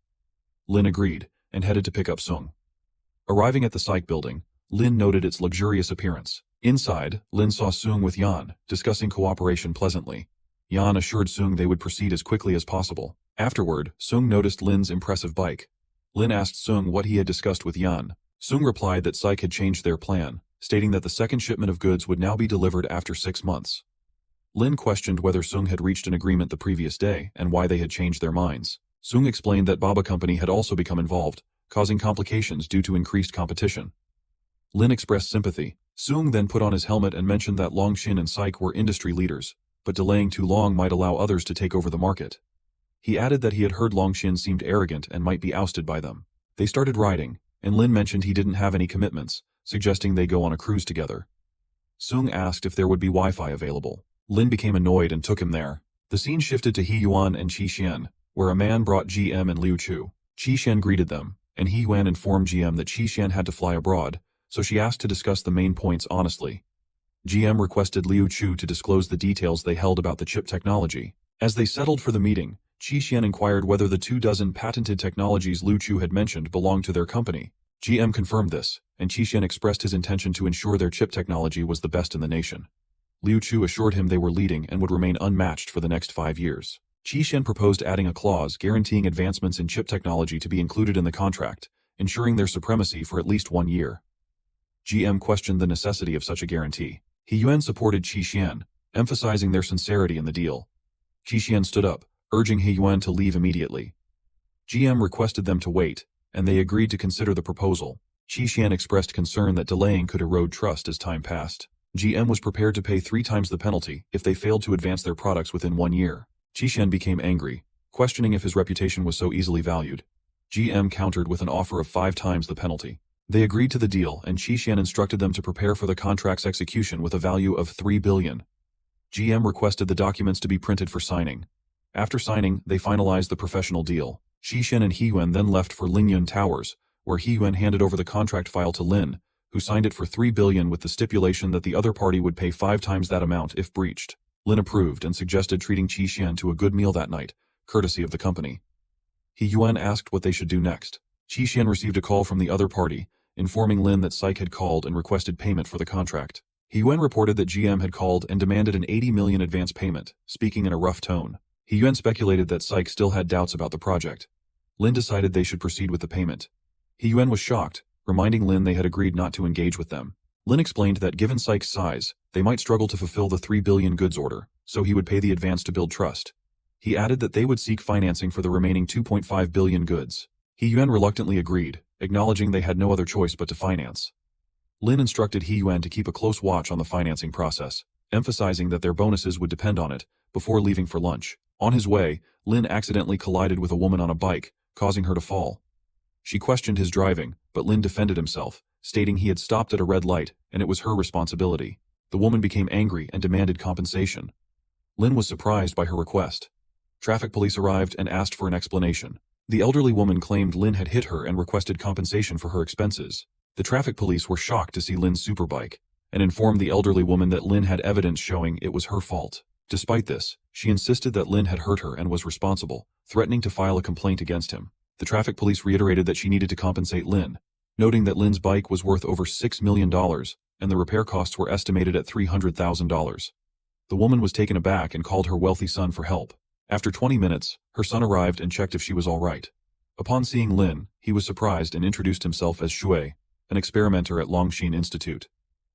Lin agreed, and headed to pick up Sung. Arriving at the Psych building, Lin noted its luxurious appearance. Inside, Lin saw Sung with Yan, discussing cooperation pleasantly. Yan assured Sung they would proceed as quickly as possible. Afterward, Sung noticed Lin's impressive bike. Lin asked Sung what he had discussed with Yan. Sung replied that Psych had changed their plan, stating that the second shipment of goods would now be delivered after 6 months. Lin questioned whether Sung had reached an agreement the previous day and why they had changed their minds. Sung explained that Baba Company had also become involved, causing complications due to increased competition. Lin expressed sympathy. Sung then put on his helmet and mentioned that Longshin and Psych were industry leaders, but delaying too long might allow others to take over the market. He added that he had heard Longshin seemed arrogant and might be ousted by them. They started riding, and Lin mentioned he didn't have any commitments, suggesting they go on a cruise together. Sung asked if there would be Wi-Fi available. Lin became annoyed and took him there. The scene shifted to He Yuan and Qi Xian, where a man brought GM and Liu Chu. Qi Xian greeted them, and He Yuan informed GM that Qi Xian had to fly abroad, so she asked to discuss the main points honestly. GM requested Liu Chu to disclose the details they held about the chip technology. As they settled for the meeting, Qi Xian inquired whether the 24 patented technologies Liu Chu had mentioned belonged to their company. GM confirmed this, and Qi Xian expressed his intention to ensure their chip technology was the best in the nation. Liu Chu assured him they were leading and would remain unmatched for the next 5 years. Qi Xian proposed adding a clause guaranteeing advancements in chip technology to be included in the contract, ensuring their supremacy for at least 1 year. GM questioned the necessity of such a guarantee. He Yuan supported Qi Xian, emphasizing their sincerity in the deal. Qi Xian stood up, urging He Yuan to leave immediately. GM requested them to wait, and they agreed to consider the proposal. Qi Xian expressed concern that delaying could erode trust as time passed. GM was prepared to pay 3 times the penalty if they failed to advance their products within 1 year. Qi Xian became angry, questioning if his reputation was so easily valued. GM countered with an offer of 5 times the penalty. They agreed to the deal, and Qi Xian instructed them to prepare for the contract's execution with a value of 3 billion. GM requested the documents to be printed for signing. After signing, they finalized the professional deal. Qi Xian and He Yuan then left for Lingyun Towers, where He Yuan handed over the contract file to Lin, who signed it for 3 billion with the stipulation that the other party would pay 5 times that amount if breached. Lin approved and suggested treating Qi Xian to a good meal that night, courtesy of the company. He Yuan asked what they should do next. Qi Xian received a call from the other party, informing Lin that Psych had called and requested payment for the contract. He Yuan reported that GM had called and demanded an 80 million advance payment, speaking in a rough tone. He Yuan speculated that Psych still had doubts about the project. Lin decided they should proceed with the payment. He Yuan was shocked, reminding Lin they had agreed not to engage with them. Lin explained that given Psych's size, they might struggle to fulfill the 3 billion goods order, so he would pay the advance to build trust. He added that they would seek financing for the remaining 2.5 billion goods. He Yuan reluctantly agreed, acknowledging they had no other choice but to finance. Lin instructed He Yuan to keep a close watch on the financing process, emphasizing that their bonuses would depend on it, before leaving for lunch. On his way, Lin accidentally collided with a woman on a bike, causing her to fall. She questioned his driving, but Lin defended himself, stating he had stopped at a red light and it was her responsibility. The woman became angry and demanded compensation. Lin was surprised by her request. Traffic police arrived and asked for an explanation. The elderly woman claimed Lin had hit her and requested compensation for her expenses. The traffic police were shocked to see Lin's superbike, and informed the elderly woman that Lin had evidence showing it was her fault. Despite this, she insisted that Lin had hurt her and was responsible, threatening to file a complaint against him. The traffic police reiterated that she needed to compensate Lin, noting that Lin's bike was worth over $6 million, and the repair costs were estimated at $300,000. The woman was taken aback and called her wealthy son for help. After 20 minutes, her son arrived and checked if she was all right. Upon seeing Lin, he was surprised and introduced himself as Shui, an experimenter at Longxin Institute.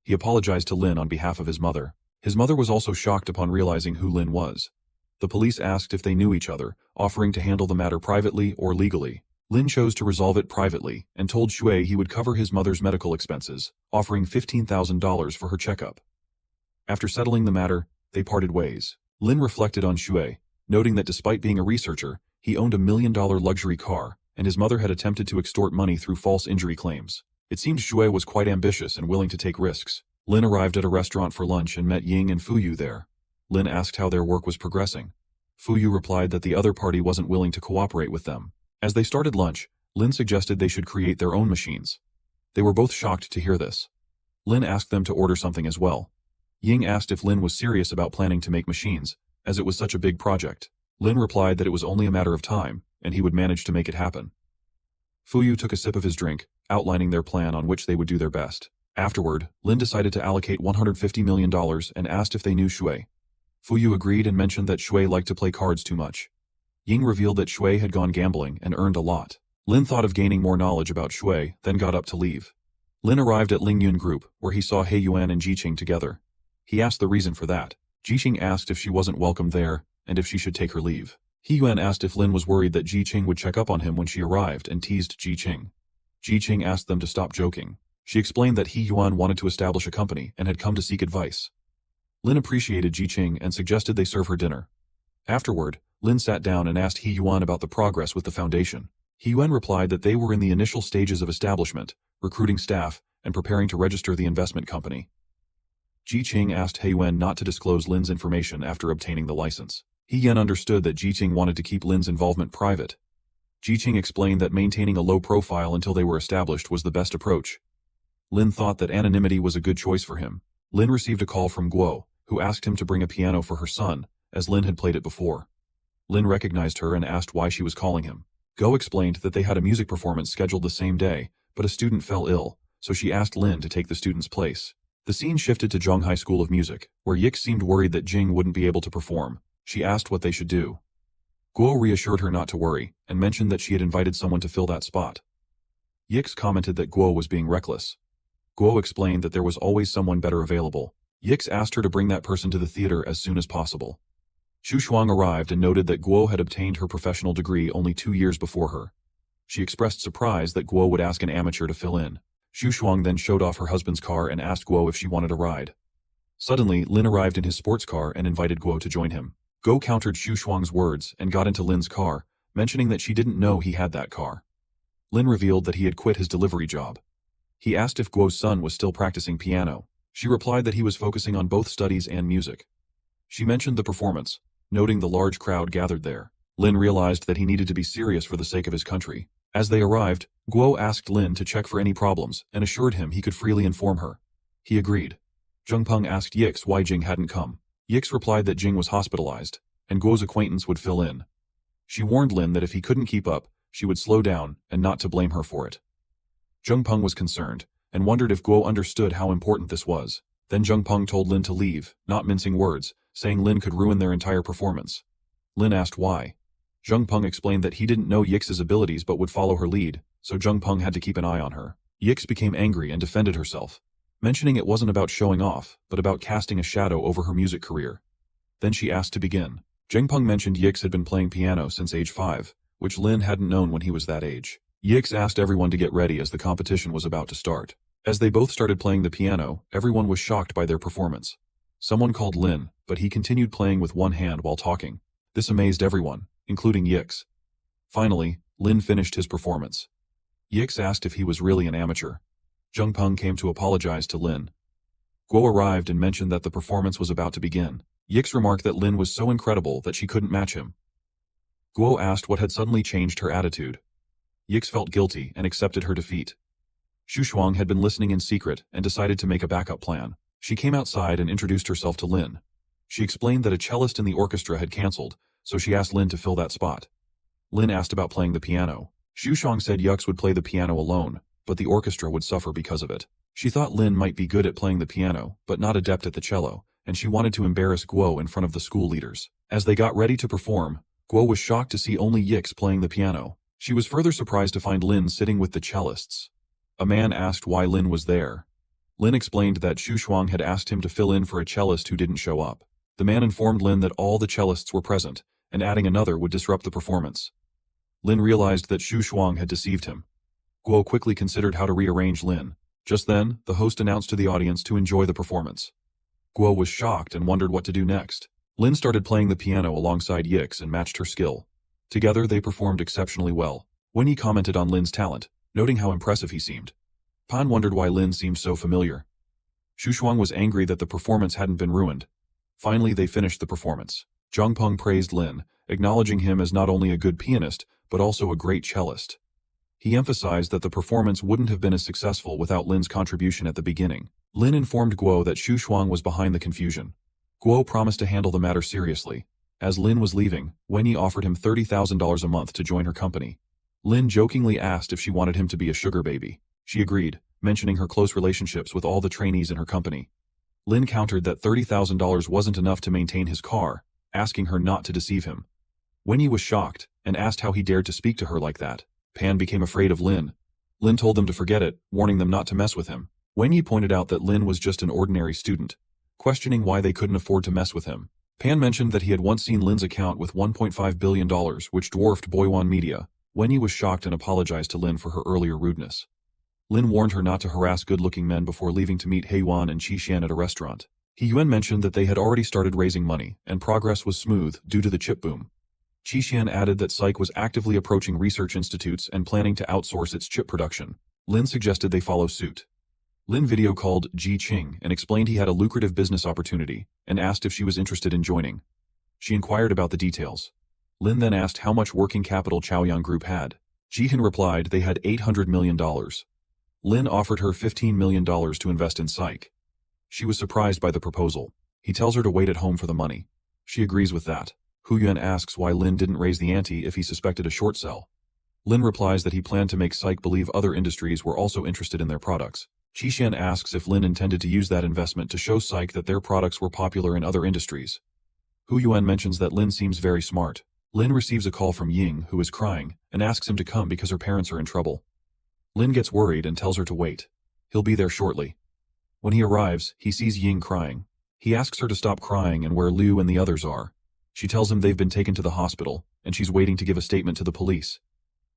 He apologized to Lin on behalf of his mother. His mother was also shocked upon realizing who Lin was. The police asked if they knew each other, offering to handle the matter privately or legally. Lin chose to resolve it privately and told Shui he would cover his mother's medical expenses, offering $15,000 for her checkup. After settling the matter, they parted ways. Lin reflected on Shui, noting that despite being a researcher, he owned a $1 million luxury car, and his mother had attempted to extort money through false injury claims. It seemed Shui was quite ambitious and willing to take risks. Lin arrived at a restaurant for lunch and met Ying and Fuyu there. Lin asked how their work was progressing. Fuyu replied that the other party wasn't willing to cooperate with them. As they started lunch, Lin suggested they should create their own machines. They were both shocked to hear this. Lin asked them to order something as well. Ying asked if Lin was serious about planning to make machines, as it was such a big project. Lin replied that it was only a matter of time, and he would manage to make it happen. Fuyu took a sip of his drink, outlining their plan on which they would do their best. Afterward, Lin decided to allocate $150 million and asked if they knew Shui. Fuyu agreed and mentioned that Shui liked to play cards too much. Ying revealed that Shui had gone gambling and earned a lot. Lin thought of gaining more knowledge about Shui, then got up to leave. Lin arrived at Lingyun Group, where he saw He Yuan and Jiqing together. He asked the reason for that. Jiqing asked if she wasn't welcome there, and if she should take her leave. He Yuan asked if Lin was worried that Jiqing would check up on him when she arrived and teased Jiqing. Jiqing asked them to stop joking. She explained that He Yuan wanted to establish a company and had come to seek advice. Lin appreciated Jiqing and suggested they serve her dinner. Afterward, Lin sat down and asked He Yuan about the progress with the foundation. He Yuan replied that they were in the initial stages of establishment, recruiting staff, and preparing to register the investment company. Jiqing asked He Yuan not to disclose Lin's information after obtaining the license. He Yuan understood that Jiqing wanted to keep Lin's involvement private. Jiqing explained that maintaining a low profile until they were established was the best approach. Lin thought that anonymity was a good choice for him. Lin received a call from Guo, who asked him to bring a piano for her son, as Lin had played it before. Lin recognized her and asked why she was calling him. Guo explained that they had a music performance scheduled the same day, but a student fell ill, so she asked Lin to take the student's place. The scene shifted to Zhonghai School of Music, where Yix seemed worried that Jing wouldn't be able to perform. She asked what they should do. Guo reassured her not to worry, and mentioned that she had invited someone to fill that spot. Yix commented that Guo was being reckless. Guo explained that there was always someone better available. Yix asked her to bring that person to the theater as soon as possible. Xu Shuang arrived and noted that Guo had obtained her professional degree only 2 years before her. She expressed surprise that Guo would ask an amateur to fill in. Xu Shuang then showed off her husband's car and asked Guo if she wanted a ride. Suddenly, Lin arrived in his sports car and invited Guo to join him. Guo countered Xu Shuang's words and got into Lin's car, mentioning that she didn't know he had that car. Lin revealed that he had quit his delivery job. He asked if Guo's son was still practicing piano. She replied that he was focusing on both studies and music. She mentioned the performance, noting the large crowd gathered there. Lin realized that he needed to be serious for the sake of his country. As they arrived, Guo asked Lin to check for any problems and assured him he could freely inform her. He agreed. Zheng Peng asked Yix why Jing hadn't come. Yix replied that Jing was hospitalized, and Guo's acquaintance would fill in. She warned Lin that if he couldn't keep up, she would slow down and not to blame her for it. Zheng Peng was concerned, and wondered if Guo understood how important this was. Then Zheng Peng told Lin to leave, not mincing words, saying Lin could ruin their entire performance. Lin asked why. Zheng Peng explained that he didn't know Yix's abilities but would follow her lead, so Zheng Peng had to keep an eye on her. Yix became angry and defended herself, mentioning it wasn't about showing off, but about casting a shadow over her music career. Then she asked to begin. Zheng Peng mentioned Yix had been playing piano since age 5, which Lin hadn't known when he was that age. Yix asked everyone to get ready as the competition was about to start. As they both started playing the piano, everyone was shocked by their performance. Someone called Lin, but he continued playing with one hand while talking. This amazed everyone, including Yix. Finally, Lin finished his performance. Yix asked if he was really an amateur. Zheng Peng came to apologize to Lin. Guo arrived and mentioned that the performance was about to begin. Yix remarked that Lin was so incredible that she couldn't match him. Guo asked what had suddenly changed her attitude. Yix felt guilty and accepted her defeat. Xu Shuang had been listening in secret and decided to make a backup plan. She came outside and introduced herself to Lin. She explained that a cellist in the orchestra had cancelled, so she asked Lin to fill that spot. Lin asked about playing the piano. Shushang said Yux would play the piano alone, but the orchestra would suffer because of it. She thought Lin might be good at playing the piano, but not adept at the cello, and she wanted to embarrass Guo in front of the school leaders. As they got ready to perform, Guo was shocked to see only Yix playing the piano. She was further surprised to find Lin sitting with the cellists. A man asked why Lin was there. Lin explained that Shushang had asked him to fill in for a cellist who didn't show up. The man informed Lin that all the cellists were present, and adding another would disrupt the performance. Lin realized that Shushang had deceived him. Guo quickly considered how to rearrange Lin. Just then, the host announced to the audience to enjoy the performance. Guo was shocked and wondered what to do next. Lin started playing the piano alongside Yix and matched her skill. Together they performed exceptionally well. Wenyi commented on Lin's talent, noting how impressive he seemed. Pan wondered why Lin seemed so familiar. Shushang was angry that the performance hadn't been ruined. Finally they finished the performance. Zhangpeng praised Lin, acknowledging him as not only a good pianist, but also a great cellist. He emphasized that the performance wouldn't have been as successful without Lin's contribution at the beginning. Lin informed Guo that Shushang was behind the confusion. Guo promised to handle the matter seriously. As Lin was leaving, Wenyi offered him $30,000 a month to join her company. Lin jokingly asked if she wanted him to be a sugar baby. She agreed, mentioning her close relationships with all the trainees in her company. Lin countered that $30,000 wasn't enough to maintain his car, asking her not to deceive him. Wenyi was shocked, and asked how he dared to speak to her like that. Pan became afraid of Lin. Lin told them to forget it, warning them not to mess with him. Wenyi pointed out that Lin was just an ordinary student, questioning why they couldn't afford to mess with him. Pan mentioned that he had once seen Lin's account with $1.5 billion, which dwarfed Boyuan Media. Wenyi was shocked and apologized to Lin for her earlier rudeness. Lin warned her not to harass good-looking men before leaving to meet Heiyuan and Qixuan at a restaurant. Heiyuan mentioned that they had already started raising money, and progress was smooth due to the chip boom. Qixuan added that Psych was actively approaching research institutes and planning to outsource its chip production. Lin suggested they follow suit. Lin video called Ji Qing and explained he had a lucrative business opportunity, and asked if she was interested in joining. She inquired about the details. Lin then asked how much working capital Chaoyang Group had. Jihan replied they had $800 million. Lin offered her $15 million to invest in Psych. She was surprised by the proposal. He tells her to wait at home for the money. She agrees with that. Huyuan asks why Lin didn't raise the ante if he suspected a short sell. Lin replies that he planned to make Psych believe other industries were also interested in their products. Qixuan asks if Lin intended to use that investment to show Psych that their products were popular in other industries. Huyuan mentions that Lin seems very smart. Lin receives a call from Ying, who is crying, and asks him to come because her parents are in trouble. Lin gets worried and tells her to wait. He'll be there shortly. When he arrives, he sees Ying crying. He asks her to stop crying and where Liu and the others are. She tells him they've been taken to the hospital, and she's waiting to give a statement to the police.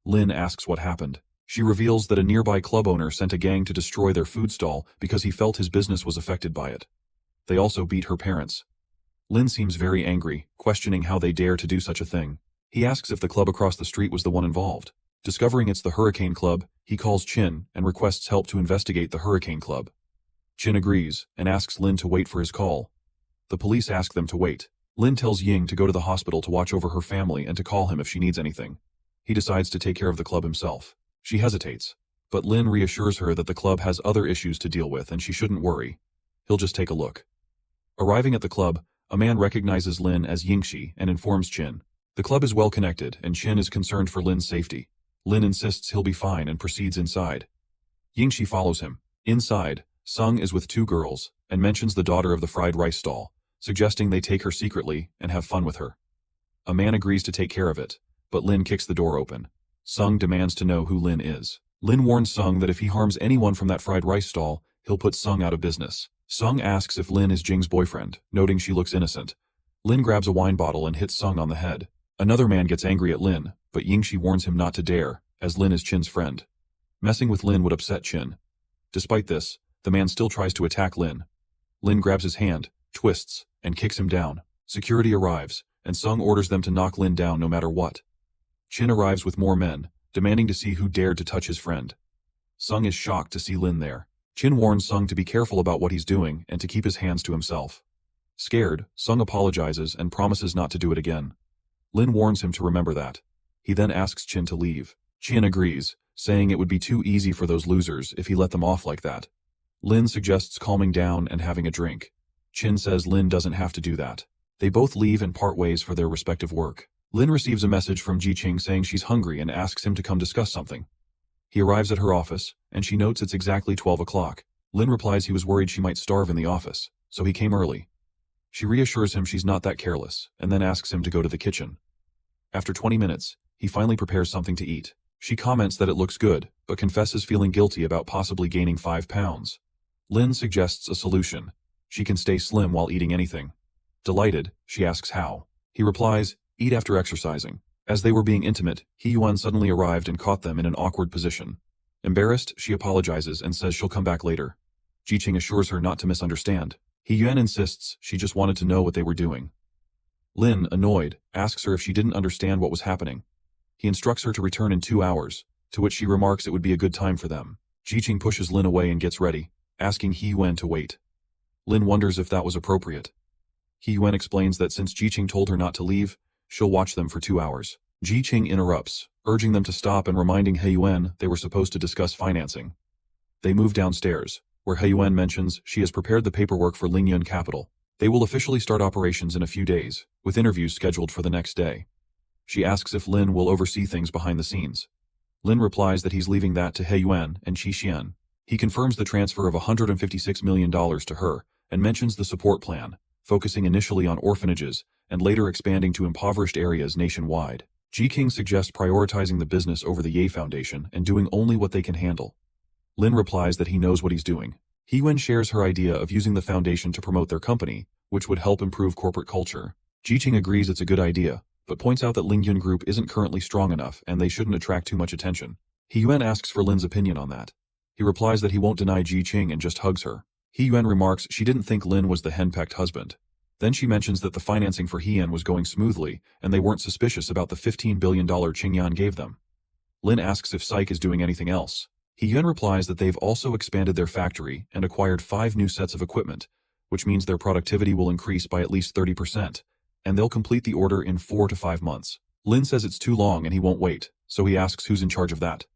Lin asks what happened. She reveals that a nearby club owner sent a gang to destroy their food stall because he felt his business was affected by it. They also beat her parents. Lin seems very angry, questioning how they dare to do such a thing. He asks if the club across the street was the one involved. Discovering it's the Hurricane Club, he calls Qin and requests help to investigate the Hurricane Club. Qin agrees and asks Lin to wait for his call. The police ask them to wait. Lin tells Ying to go to the hospital to watch over her family and to call him if she needs anything. He decides to take care of the club himself. She hesitates, but Lin reassures her that the club has other issues to deal with and she shouldn't worry. He'll just take a look. Arriving at the club, a man recognizes Lin as Yingxi and informs Qin. The club is well connected and Qin is concerned for Lin's safety. Lin insists he'll be fine and proceeds inside. Yingxi follows him. Inside, Sung is with two girls and mentions the daughter of the fried rice stall, suggesting they take her secretly and have fun with her. A man agrees to take care of it, but Lin kicks the door open. Sung demands to know who Lin is. Lin warns Sung that if he harms anyone from that fried rice stall, he'll put Sung out of business. Sung asks if Lin is Jing's boyfriend, noting she looks innocent. Lin grabs a wine bottle and hits Sung on the head. Another man gets angry at Lin, but Yingxi warns him not to dare, as Lin is Qin's friend. Messing with Lin would upset Qin. Despite this, the man still tries to attack Lin. Lin grabs his hand, twists, and kicks him down. Security arrives, and Sung orders them to knock Lin down no matter what. Qin arrives with more men, demanding to see who dared to touch his friend. Sung is shocked to see Lin there. Qin warns Sung to be careful about what he's doing and to keep his hands to himself. Scared, Sung apologizes and promises not to do it again. Lin warns him to remember that. He then asks Qin to leave. Qin agrees, saying it would be too easy for those losers if he let them off like that. Lin suggests calming down and having a drink. Chin says Lin doesn't have to do that. They both leave and part ways for their respective work. Lin receives a message from Ji-ching saying she's hungry and asks him to come discuss something. He arrives at her office, and she notes it's exactly 12 o'clock. Lin replies he was worried she might starve in the office, so he came early. She reassures him she's not that careless, and then asks him to go to the kitchen. After 20 minutes, he finally prepares something to eat. She comments that it looks good, but confesses feeling guilty about possibly gaining 5 pounds. Lin suggests a solution. She can stay slim while eating anything. Delighted, she asks how. He replies, eat after exercising. As they were being intimate, He-yuan suddenly arrived and caught them in an awkward position. Embarrassed, she apologizes and says she'll come back later. Ji-ching assures her not to misunderstand. He-yuan insists she just wanted to know what they were doing. Lin, annoyed, asks her if she didn't understand what was happening. He instructs her to return in 2 hours, to which she remarks it would be a good time for them. Ji-ching pushes Lin away and gets ready, asking He-yuan to wait. Lin wonders if that was appropriate. He-yuan explains that since Ji-ching told her not to leave, she'll watch them for 2 hours. Ji-ching interrupts, urging them to stop and reminding He-yuan they were supposed to discuss financing. They move downstairs, where He-yuan mentions she has prepared the paperwork for Lingyun Capital. They will officially start operations in a few days, with interviews scheduled for the next day. She asks if Lin will oversee things behind the scenes. Lin replies that he's leaving that to He-yuan and Qi-xian. He confirms the transfer of $156 million to her, and mentions the support plan, focusing initially on orphanages, and later expanding to impoverished areas nationwide. Ji-king suggests prioritizing the business over the Ye Foundation and doing only what they can handle. Lin replies that he knows what he's doing. He-yuan shares her idea of using the foundation to promote their company, which would help improve corporate culture. Ji-ching agrees it's a good idea, but points out that Lingyun Group isn't currently strong enough and they shouldn't attract too much attention. He-yuan asks for Lin's opinion on that. He replies that he won't deny Ji-ching and just hugs her. He-yuan remarks she didn't think Lin was the henpecked husband. Then she mentions that the financing for He-yuan was going smoothly and they weren't suspicious about the $15 billion Qingyan gave them. Lin asks if Psyche is doing anything else. He-yuan replies that they've also expanded their factory and acquired 5 new sets of equipment, which means their productivity will increase by at least 30%, and they'll complete the order in 4 to 5 months. Lin says it's too long and he won't wait, so he asks who's in charge of that.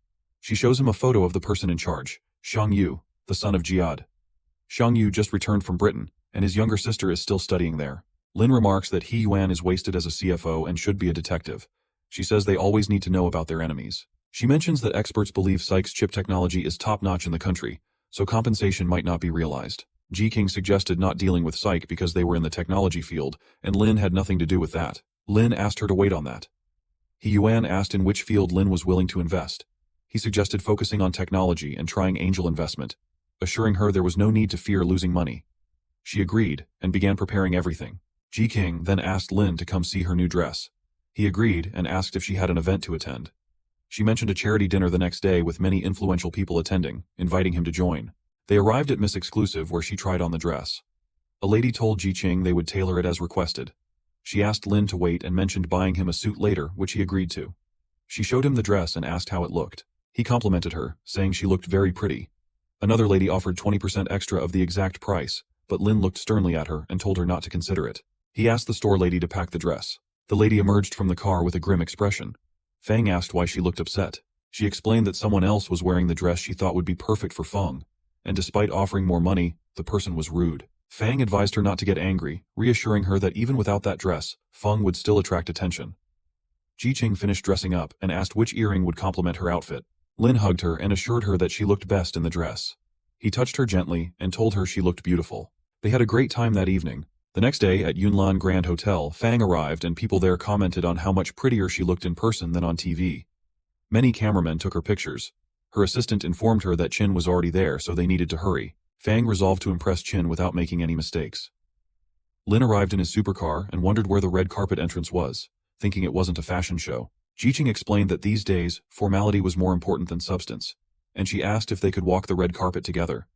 She shows him a photo of the person in charge, Shang Yu, the son of Jihad. Shang Yu just returned from Britain, and his younger sister is still studying there. Lin remarks that He-yuan is wasted as a CFO and should be a detective. She says they always need to know about their enemies. She mentions that experts believe Psyche's chip technology is top-notch in the country, so compensation might not be realized. Ji-king suggested not dealing with Psyche because they were in the technology field, and Lin had nothing to do with that. Lin asked her to wait on that. He-yuan asked in which field Lin was willing to invest. He suggested focusing on technology and trying angel investment, assuring her there was no need to fear losing money. She agreed, and began preparing everything. Ji-king then asked Lin to come see her new dress. He agreed, and asked if she had an event to attend. She mentioned a charity dinner the next day with many influential people attending, inviting him to join. They arrived at Miss Exclusive where she tried on the dress. A lady told Ji-ching they would tailor it as requested. She asked Lin to wait and mentioned buying him a suit later, which he agreed to. She showed him the dress and asked how it looked. He complimented her, saying she looked very pretty. Another lady offered 20% extra of the exact price, but Lin looked sternly at her and told her not to consider it. He asked the store lady to pack the dress. The lady emerged from the car with a grim expression. Fang asked why she looked upset. She explained that someone else was wearing the dress she thought would be perfect for Feng, and despite offering more money, the person was rude. Fang advised her not to get angry, reassuring her that even without that dress, Feng would still attract attention. Ji-ching finished dressing up and asked which earring would complement her outfit. Lin hugged her and assured her that she looked best in the dress. He touched her gently and told her she looked beautiful. They had a great time that evening. The next day at Yunlan Grand Hotel, Fang arrived and people there commented on how much prettier she looked in person than on TV. Many cameramen took her pictures. Her assistant informed her that Qin was already there, so they needed to hurry. Fang resolved to impress Qin without making any mistakes. Lin arrived in his supercar and wondered where the red carpet entrance was, thinking it wasn't a fashion show. Ji-ching explained that these days, formality was more important than substance, and she asked if they could walk the red carpet together.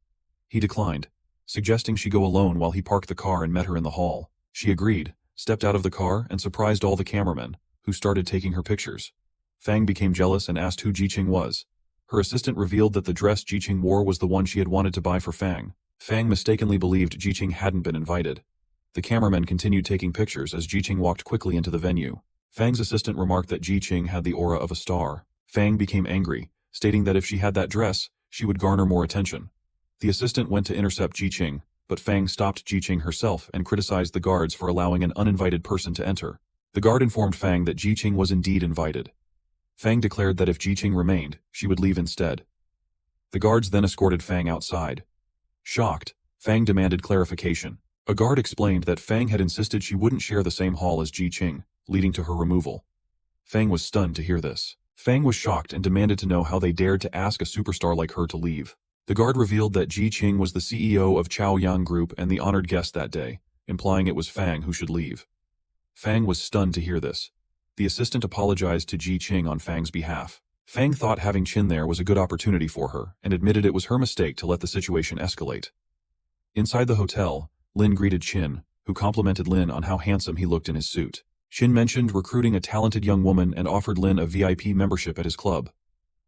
He declined, suggesting she go alone while he parked the car and met her in the hall. She agreed, stepped out of the car, and surprised all the cameramen, who started taking her pictures. Fang became jealous and asked who Ji-ching was. Her assistant revealed that the dress Ji-ching wore was the one she had wanted to buy for Fang. Fang mistakenly believed Ji-ching hadn't been invited. The cameramen continued taking pictures as Ji-ching walked quickly into the venue. Fang's assistant remarked that Ji-ching had the aura of a star. Fang became angry, stating that if she had that dress, she would garner more attention. The assistant went to intercept Ji-ching, but Fang stopped Ji-Ching herself and criticized the guards for allowing an uninvited person to enter. The guard informed Fang that Ji-Ching was indeed invited. Fang declared that if Ji-Ching remained, she would leave instead. The guards then escorted Fang outside. Shocked, Fang demanded clarification. A guard explained that Fang had insisted she wouldn't share the same hall as Ji-Ching, leading to her removal. Fang was stunned to hear this. Fang was shocked and demanded to know how they dared to ask a superstar like her to leave. The guard revealed that Ji-Ching was the CEO of Chaoyang Group and the honored guest that day, implying it was Fang who should leave. Fang was stunned to hear this. The assistant apologized to Ji-Ching on Fang's behalf. Fang thought having Qin there was a good opportunity for her and admitted it was her mistake to let the situation escalate. Inside the hotel, Lin greeted Qin, who complimented Lin on how handsome he looked in his suit. Qin mentioned recruiting a talented young woman and offered Lin a VIP membership at his club.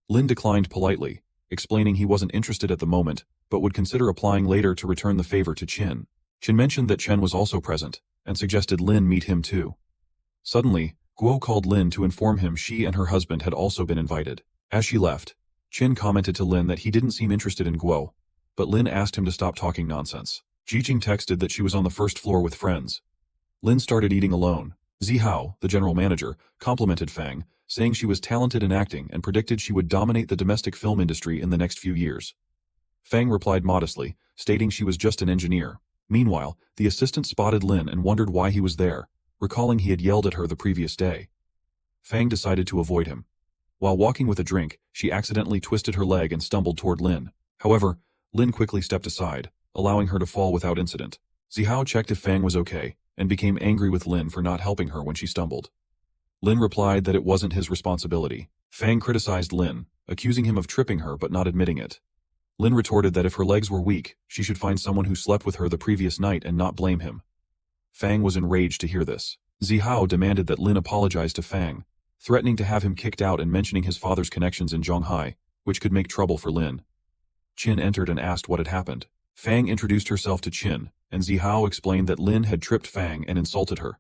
Lin declined politely, explaining he wasn't interested at the moment, but would consider applying later to return the favor to Qin. Qin mentioned that Chen was also present, and suggested Lin meet him too. Suddenly, Guo called Lin to inform him she and her husband had also been invited. As she left, Qin commented to Lin that he didn't seem interested in Guo, but Lin asked him to stop talking nonsense. Ji-Ching texted that she was on the first floor with friends. Lin started eating alone. Zihao, the general manager, complimented Fang, saying she was talented in acting and predicted she would dominate the domestic film industry in the next few years. Fang replied modestly, stating she was just an engineer. Meanwhile, the assistant spotted Lin and wondered why he was there, recalling he had yelled at her the previous day. Fang decided to avoid him. While walking with a drink, she accidentally twisted her leg and stumbled toward Lin. However, Lin quickly stepped aside, allowing her to fall without incident. Zihao checked if Fang was okay, and became angry with Lin for not helping her when she stumbled. Lin replied that it wasn't his responsibility. Fang criticized Lin, accusing him of tripping her but not admitting it. Lin retorted that if her legs were weak, she should find someone who slept with her the previous night and not blame him. Fang was enraged to hear this. Zihao demanded that Lin apologize to Fang, threatening to have him kicked out and mentioning his father's connections in Zhonghai, which could make trouble for Lin. Qin entered and asked what had happened. Fang introduced herself to Qin, and Zihao explained that Lin had tripped Fang and insulted her.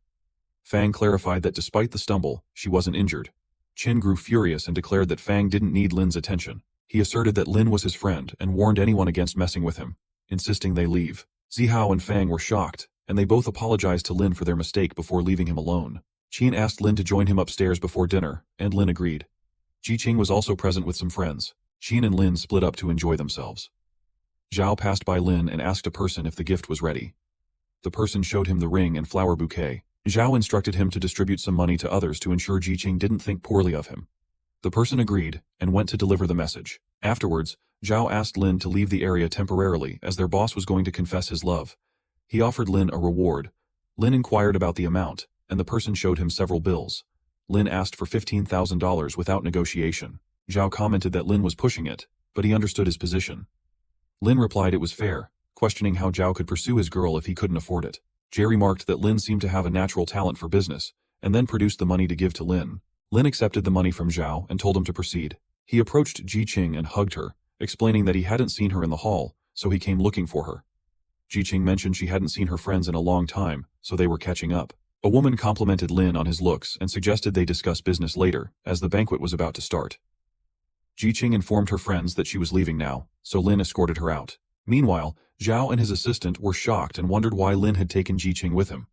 Fang clarified that despite the stumble, she wasn't injured. Qin grew furious and declared that Fang didn't need Lin's attention. He asserted that Lin was his friend and warned anyone against messing with him, insisting they leave. Zihao and Fang were shocked, and they both apologized to Lin for their mistake before leaving him alone. Qin asked Lin to join him upstairs before dinner, and Lin agreed. Ji-Ching was also present with some friends. Qin and Lin split up to enjoy themselves. Zhao passed by Lin and asked a person if the gift was ready. The person showed him the ring and flower bouquet. Zhao instructed him to distribute some money to others to ensure Ji-Ching didn't think poorly of him. The person agreed, and went to deliver the message. Afterwards, Zhao asked Lin to leave the area temporarily as their boss was going to confess his love. He offered Lin a reward. Lin inquired about the amount, and the person showed him several bills. Lin asked for $15,000 without negotiation. Zhao commented that Lin was pushing it, but he understood his position. Lin replied it was fair, questioning how Zhao could pursue his girl if he couldn't afford it. Jay remarked that Lin seemed to have a natural talent for business, and then produced the money to give to Lin. Lin accepted the money from Zhao and told him to proceed. He approached Ji-Ching and hugged her, explaining that he hadn't seen her in the hall, so he came looking for her. Ji-Ching mentioned she hadn't seen her friends in a long time, so they were catching up. A woman complimented Lin on his looks and suggested they discuss business later, as the banquet was about to start. Ji-Ching informed her friends that she was leaving now, so Lin escorted her out. Meanwhile, Zhao and his assistant were shocked and wondered why Lin had taken Ji-Ching with him.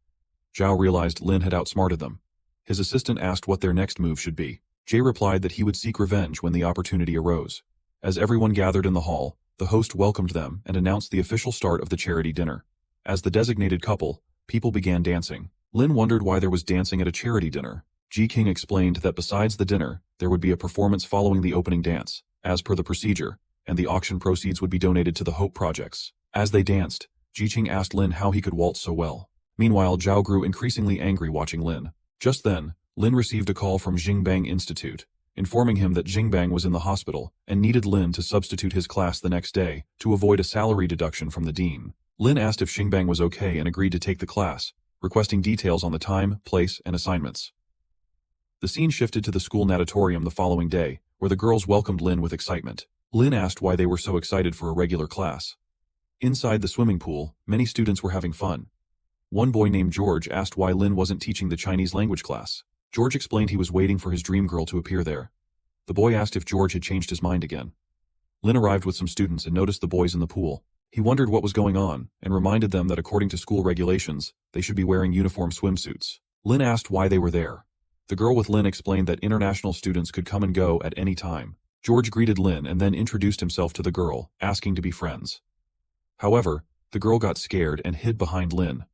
Zhao realized Lin had outsmarted them. His assistant asked what their next move should be. Jay replied that he would seek revenge when the opportunity arose. As everyone gathered in the hall, the host welcomed them and announced the official start of the charity dinner. As the designated couple, people began dancing. Lin wondered why there was dancing at a charity dinner. Ji-King explained that besides the dinner, there would be a performance following the opening dance, as per the procedure, and the auction proceeds would be donated to the Hope Projects. As they danced, Ji-Ching asked Lin how he could waltz so well. Meanwhile, Zhao grew increasingly angry watching Lin. Just then, Lin received a call from Jingbang Institute, informing him that Jingbang was in the hospital and needed Lin to substitute his class the next day to avoid a salary deduction from the dean. Lin asked if Jingbang was okay and agreed to take the class, requesting details on the time, place, and assignments. The scene shifted to the school natatorium the following day, where the girls welcomed Lin with excitement. Lin asked why they were so excited for a regular class. Inside the swimming pool, many students were having fun. One boy named George asked why Lin wasn't teaching the Chinese language class. George explained he was waiting for his dream girl to appear there. The boy asked if George had changed his mind again. Lin arrived with some students and noticed the boys in the pool. He wondered what was going on, and reminded them that according to school regulations, they should be wearing uniform swimsuits. Lin asked why they were there. The girl with Lin explained that international students could come and go at any time. George greeted Lin and then introduced himself to the girl, asking to be friends. However, the girl got scared and hid behind Lin.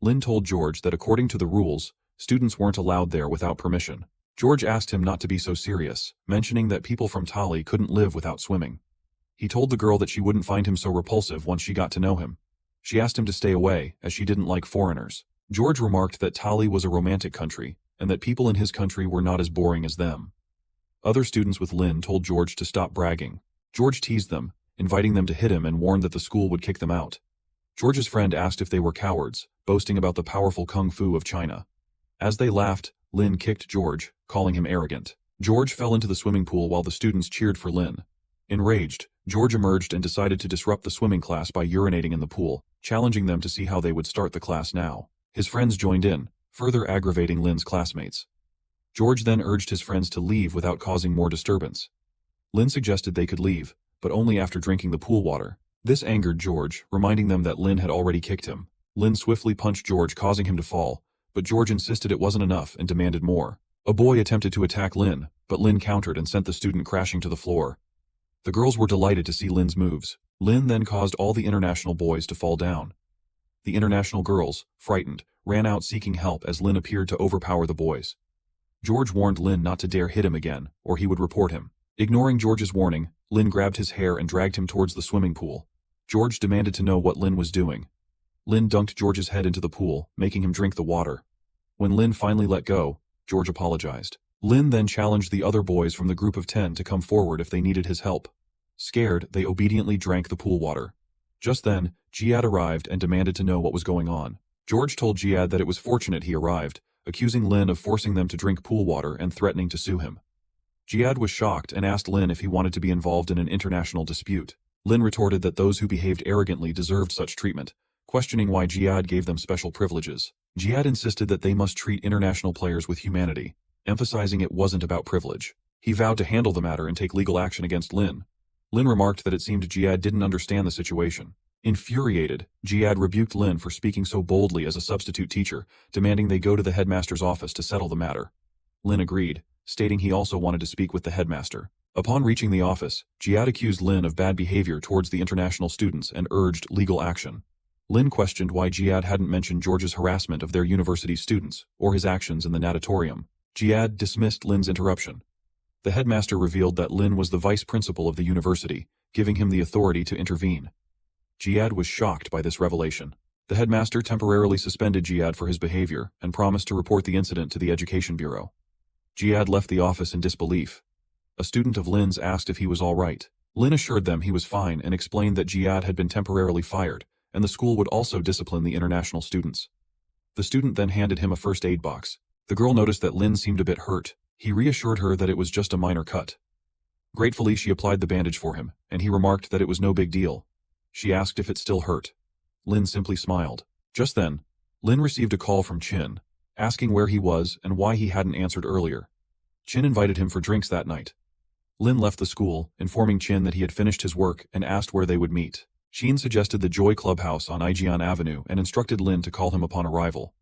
Lin told George that according to the rules, students weren't allowed there without permission. George asked him not to be so serious, mentioning that people from Tali couldn't live without swimming. He told the girl that she wouldn't find him so repulsive once she got to know him. She asked him to stay away, as she didn't like foreigners. George remarked that Tali was a romantic country, and that people in his country were not as boring as them. Other students with Lin told George to stop bragging. George teased them, inviting them to hit him and warned that the school would kick them out. George's friend asked if they were cowards, boasting about the powerful kung fu of China. As they laughed, Lin kicked George, calling him arrogant. George fell into the swimming pool while the students cheered for Lin. Enraged, George emerged and decided to disrupt the swimming class by urinating in the pool, challenging them to see how they would start the class now. His friends joined in, further aggravating Lin's classmates. George then urged his friends to leave without causing more disturbance. Lin suggested they could leave, but only after drinking the pool water. This angered George, reminding them that Lin had already kicked him. Lin swiftly punched George, causing him to fall, but George insisted it wasn't enough and demanded more. A boy attempted to attack Lin, but Lin countered and sent the student crashing to the floor. The girls were delighted to see Lin's moves. Lin then caused all the international boys to fall down. The international girls, frightened, ran out seeking help as Lin appeared to overpower the boys. George warned Lin not to dare hit him again, or he would report him. Ignoring George's warning, Lin grabbed his hair and dragged him towards the swimming pool. George demanded to know what Lin was doing. Lin dunked George's head into the pool, making him drink the water. When Lin finally let go, George apologized. Lin then challenged the other boys from the group of 10 to come forward if they needed his help. Scared, they obediently drank the pool water. Just then, Jihad arrived and demanded to know what was going on. George told Jihad that it was fortunate he arrived, accusing Lin of forcing them to drink pool water and threatening to sue him. Jihad was shocked and asked Lin if he wanted to be involved in an international dispute. Lin retorted that those who behaved arrogantly deserved such treatment, questioning why Jihad gave them special privileges. Jihad insisted that they must treat international players with humanity, emphasizing it wasn't about privilege. He vowed to handle the matter and take legal action against Lin. Lin remarked that it seemed Jihad didn't understand the situation. Infuriated, Jihad rebuked Lin for speaking so boldly as a substitute teacher, demanding they go to the headmaster's office to settle the matter. Lin agreed, stating he also wanted to speak with the headmaster. Upon reaching the office, Jihad accused Lin of bad behavior towards the international students and urged legal action. Lin questioned why Jihad hadn't mentioned George's harassment of their university students, or his actions in the natatorium. Jihad dismissed Lin's interruption. The headmaster revealed that Lin was the vice principal of the university, giving him the authority to intervene. Jihad was shocked by this revelation. The headmaster temporarily suspended Jihad for his behavior and promised to report the incident to the Education Bureau. Jihad left the office in disbelief. A student of Lin's asked if he was all right. Lin assured them he was fine and explained that Jihad had been temporarily fired, and the school would also discipline the international students. The student then handed him a first aid box. The girl noticed that Lin seemed a bit hurt. He reassured her that it was just a minor cut. Gratefully, she applied the bandage for him, and he remarked that it was no big deal. She asked if it still hurt. Lin simply smiled. Just then, Lin received a call from Chin, asking where he was and why he hadn't answered earlier. Chin invited him for drinks that night. Lin left the school, informing Chin that he had finished his work and asked where they would meet. Chin suggested the Joy Clubhouse on Ijian Avenue and instructed Lin to call him upon arrival.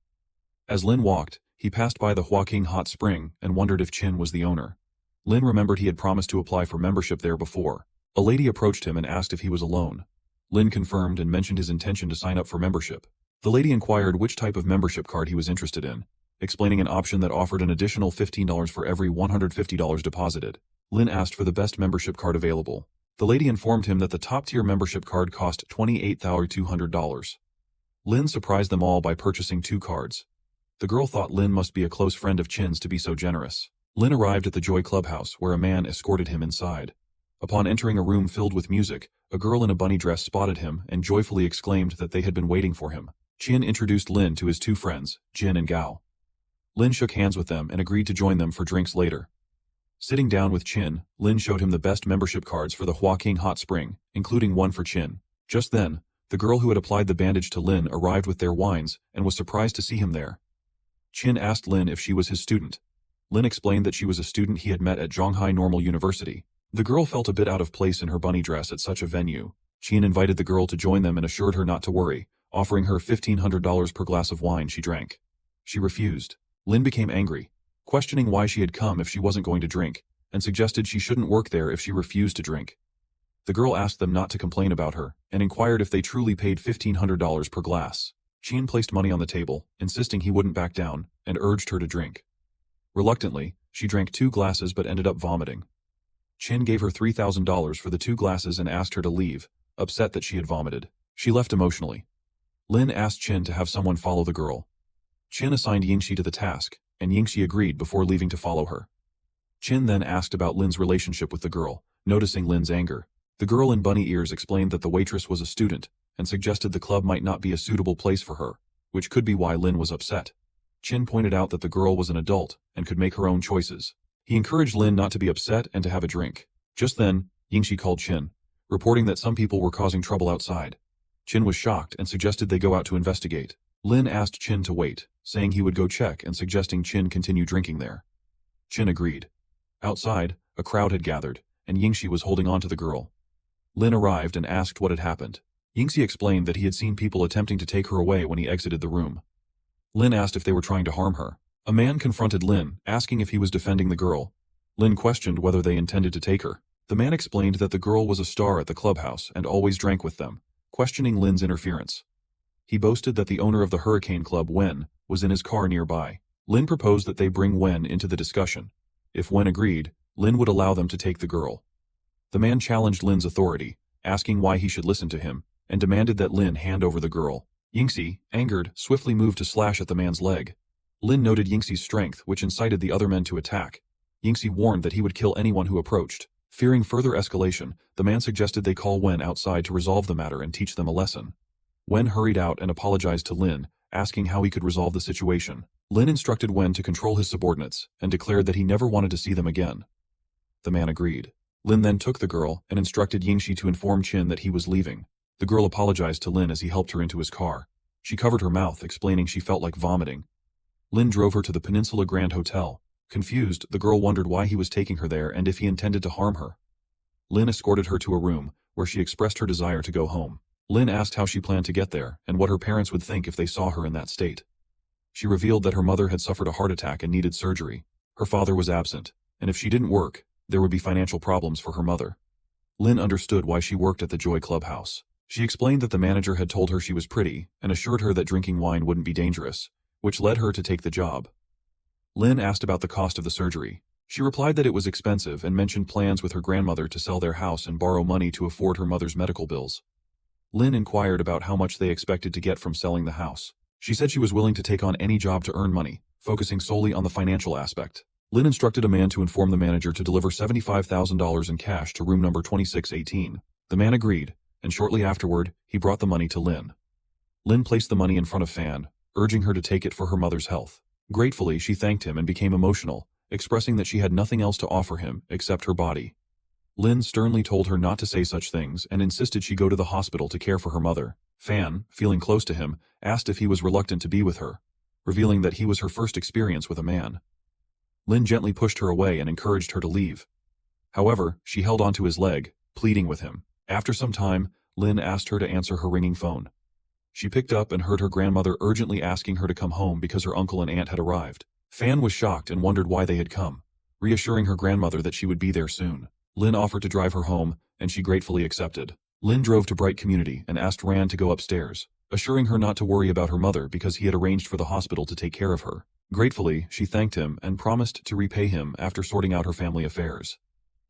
As Lin walked, he passed by the Huaking Hot Spring and wondered if Chin was the owner. Lin remembered he had promised to apply for membership there before. A lady approached him and asked if he was alone. Lin confirmed and mentioned his intention to sign up for membership. The lady inquired which type of membership card he was interested in, explaining an option that offered an additional $15 for every $150 deposited. Lin asked for the best membership card available. The lady informed him that the top-tier membership card cost $28,200. Lin surprised them all by purchasing 2 cards. The girl thought Lin must be a close friend of Chin's to be so generous. Lin arrived at the Joy Clubhouse where a man escorted him inside. Upon entering a room filled with music, a girl in a bunny dress spotted him and joyfully exclaimed that they had been waiting for him. Chin introduced Lin to his 2 friends, Jin and Gao. Lin shook hands with them and agreed to join them for drinks later. Sitting down with Chin, Lin showed him the best membership cards for the Huaking Hot Spring, including one for Chin. Just then, the girl who had applied the bandage to Lin arrived with their wines and was surprised to see him there. Chin asked Lin if she was his student. Lin explained that she was a student he had met at Zhonghai Normal University. The girl felt a bit out of place in her bunny dress at such a venue, Chin invited the girl to join them and assured her not to worry, offering her $1,500 per glass of wine she drank. She refused. Lin became angry, questioning why she had come if she wasn't going to drink, and suggested she shouldn't work there if she refused to drink. The girl asked them not to complain about her, and inquired if they truly paid $1,500 per glass. Chin placed money on the table, insisting he wouldn't back down, and urged her to drink. Reluctantly, she drank 2 glasses but ended up vomiting. Chin gave her $3,000 for the 2 glasses and asked her to leave, upset that she had vomited. She left emotionally. Lin asked Chin to have someone follow the girl. Chin assigned Yingxi to the task, and Yingxi agreed before leaving to follow her. Chin then asked about Lin's relationship with the girl, noticing Lin's anger. The girl in bunny ears explained that the waitress was a student, and suggested the club might not be a suitable place for her, which could be why Lin was upset. Chin pointed out that the girl was an adult, and could make her own choices. He encouraged Lin not to be upset and to have a drink. Just then, Yingxi called Chin, reporting that some people were causing trouble outside. Chin was shocked and suggested they go out to investigate. Lin asked Chin to wait, saying he would go check and suggesting Chin continue drinking there. Chin agreed. Outside, a crowd had gathered, and Yingxi was holding on to the girl. Lin arrived and asked what had happened. Yingxi explained that he had seen people attempting to take her away when he exited the room. Lin asked if they were trying to harm her. A man confronted Lin, asking if he was defending the girl. Lin questioned whether they intended to take her. The man explained that the girl was a star at the clubhouse and always drank with them, questioning Lin's interference. He boasted that the owner of the Hurricane Club, Wen, was in his car nearby. Lin proposed that they bring Wen into the discussion. If Wen agreed, Lin would allow them to take the girl. The man challenged Lin's authority, asking why he should listen to him, and demanded that Lin hand over the girl. Yingxi, angered, swiftly moved to slash at the man's leg. Lin noted Yingxi's strength, which incited the other men to attack. Yingxi warned that he would kill anyone who approached. Fearing further escalation, the man suggested they call Wen outside to resolve the matter and teach them a lesson. Wen hurried out and apologized to Lin, asking how he could resolve the situation. Lin instructed Wen to control his subordinates, and declared that he never wanted to see them again. The man agreed. Lin then took the girl and instructed Yingxi to inform Chin that he was leaving. The girl apologized to Lin as he helped her into his car. She covered her mouth, explaining she felt like vomiting. Lin drove her to the Peninsula Grand Hotel. Confused, the girl wondered why he was taking her there and if he intended to harm her. Lin escorted her to a room, where she expressed her desire to go home. Lin asked how she planned to get there, and what her parents would think if they saw her in that state. She revealed that her mother had suffered a heart attack and needed surgery. Her father was absent, and if she didn't work, there would be financial problems for her mother. Lin understood why she worked at the Joy Clubhouse. She explained that the manager had told her she was pretty, and assured her that drinking wine wouldn't be dangerous, which led her to take the job. Lin asked about the cost of the surgery. She replied that it was expensive and mentioned plans with her grandmother to sell their house and borrow money to afford her mother's medical bills. Lin inquired about how much they expected to get from selling the house. She said she was willing to take on any job to earn money, focusing solely on the financial aspect. Lin instructed a man to inform the manager to deliver $75,000 in cash to room number 2618. The man agreed, and shortly afterward, he brought the money to Lin. Lin placed the money in front of Fan, urging her to take it for her mother's health. Gratefully, she thanked him and became emotional, expressing that she had nothing else to offer him except her body. Lin sternly told her not to say such things and insisted she go to the hospital to care for her mother. Fan, feeling close to him, asked if he was reluctant to be with her, revealing that he was her first experience with a man. Lin gently pushed her away and encouraged her to leave. However, she held onto his leg, pleading with him. After some time, Lin asked her to answer her ringing phone. She picked up and heard her grandmother urgently asking her to come home because her uncle and aunt had arrived. Fan was shocked and wondered why they had come, reassuring her grandmother that she would be there soon. Lin offered to drive her home, and she gratefully accepted. Lin drove to Bright Community and asked Ran to go upstairs, assuring her not to worry about her mother because he had arranged for the hospital to take care of her. Gratefully, she thanked him and promised to repay him after sorting out her family affairs.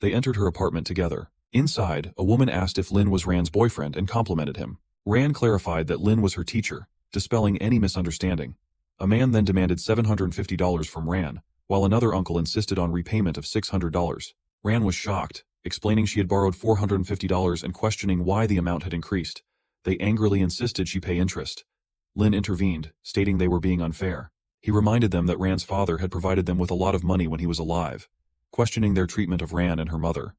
They entered her apartment together. Inside, a woman asked if Lin was Ran's boyfriend and complimented him. Ran clarified that Lin was her teacher, dispelling any misunderstanding. A man then demanded $750 from Ran, while another uncle insisted on repayment of $600. Ran was shocked, explaining she had borrowed $450 and questioning why the amount had increased. They angrily insisted she pay interest. Lin intervened, stating they were being unfair. He reminded them that Ran's father had provided them with a lot of money when he was alive. Questioning their treatment of Ran and her mother,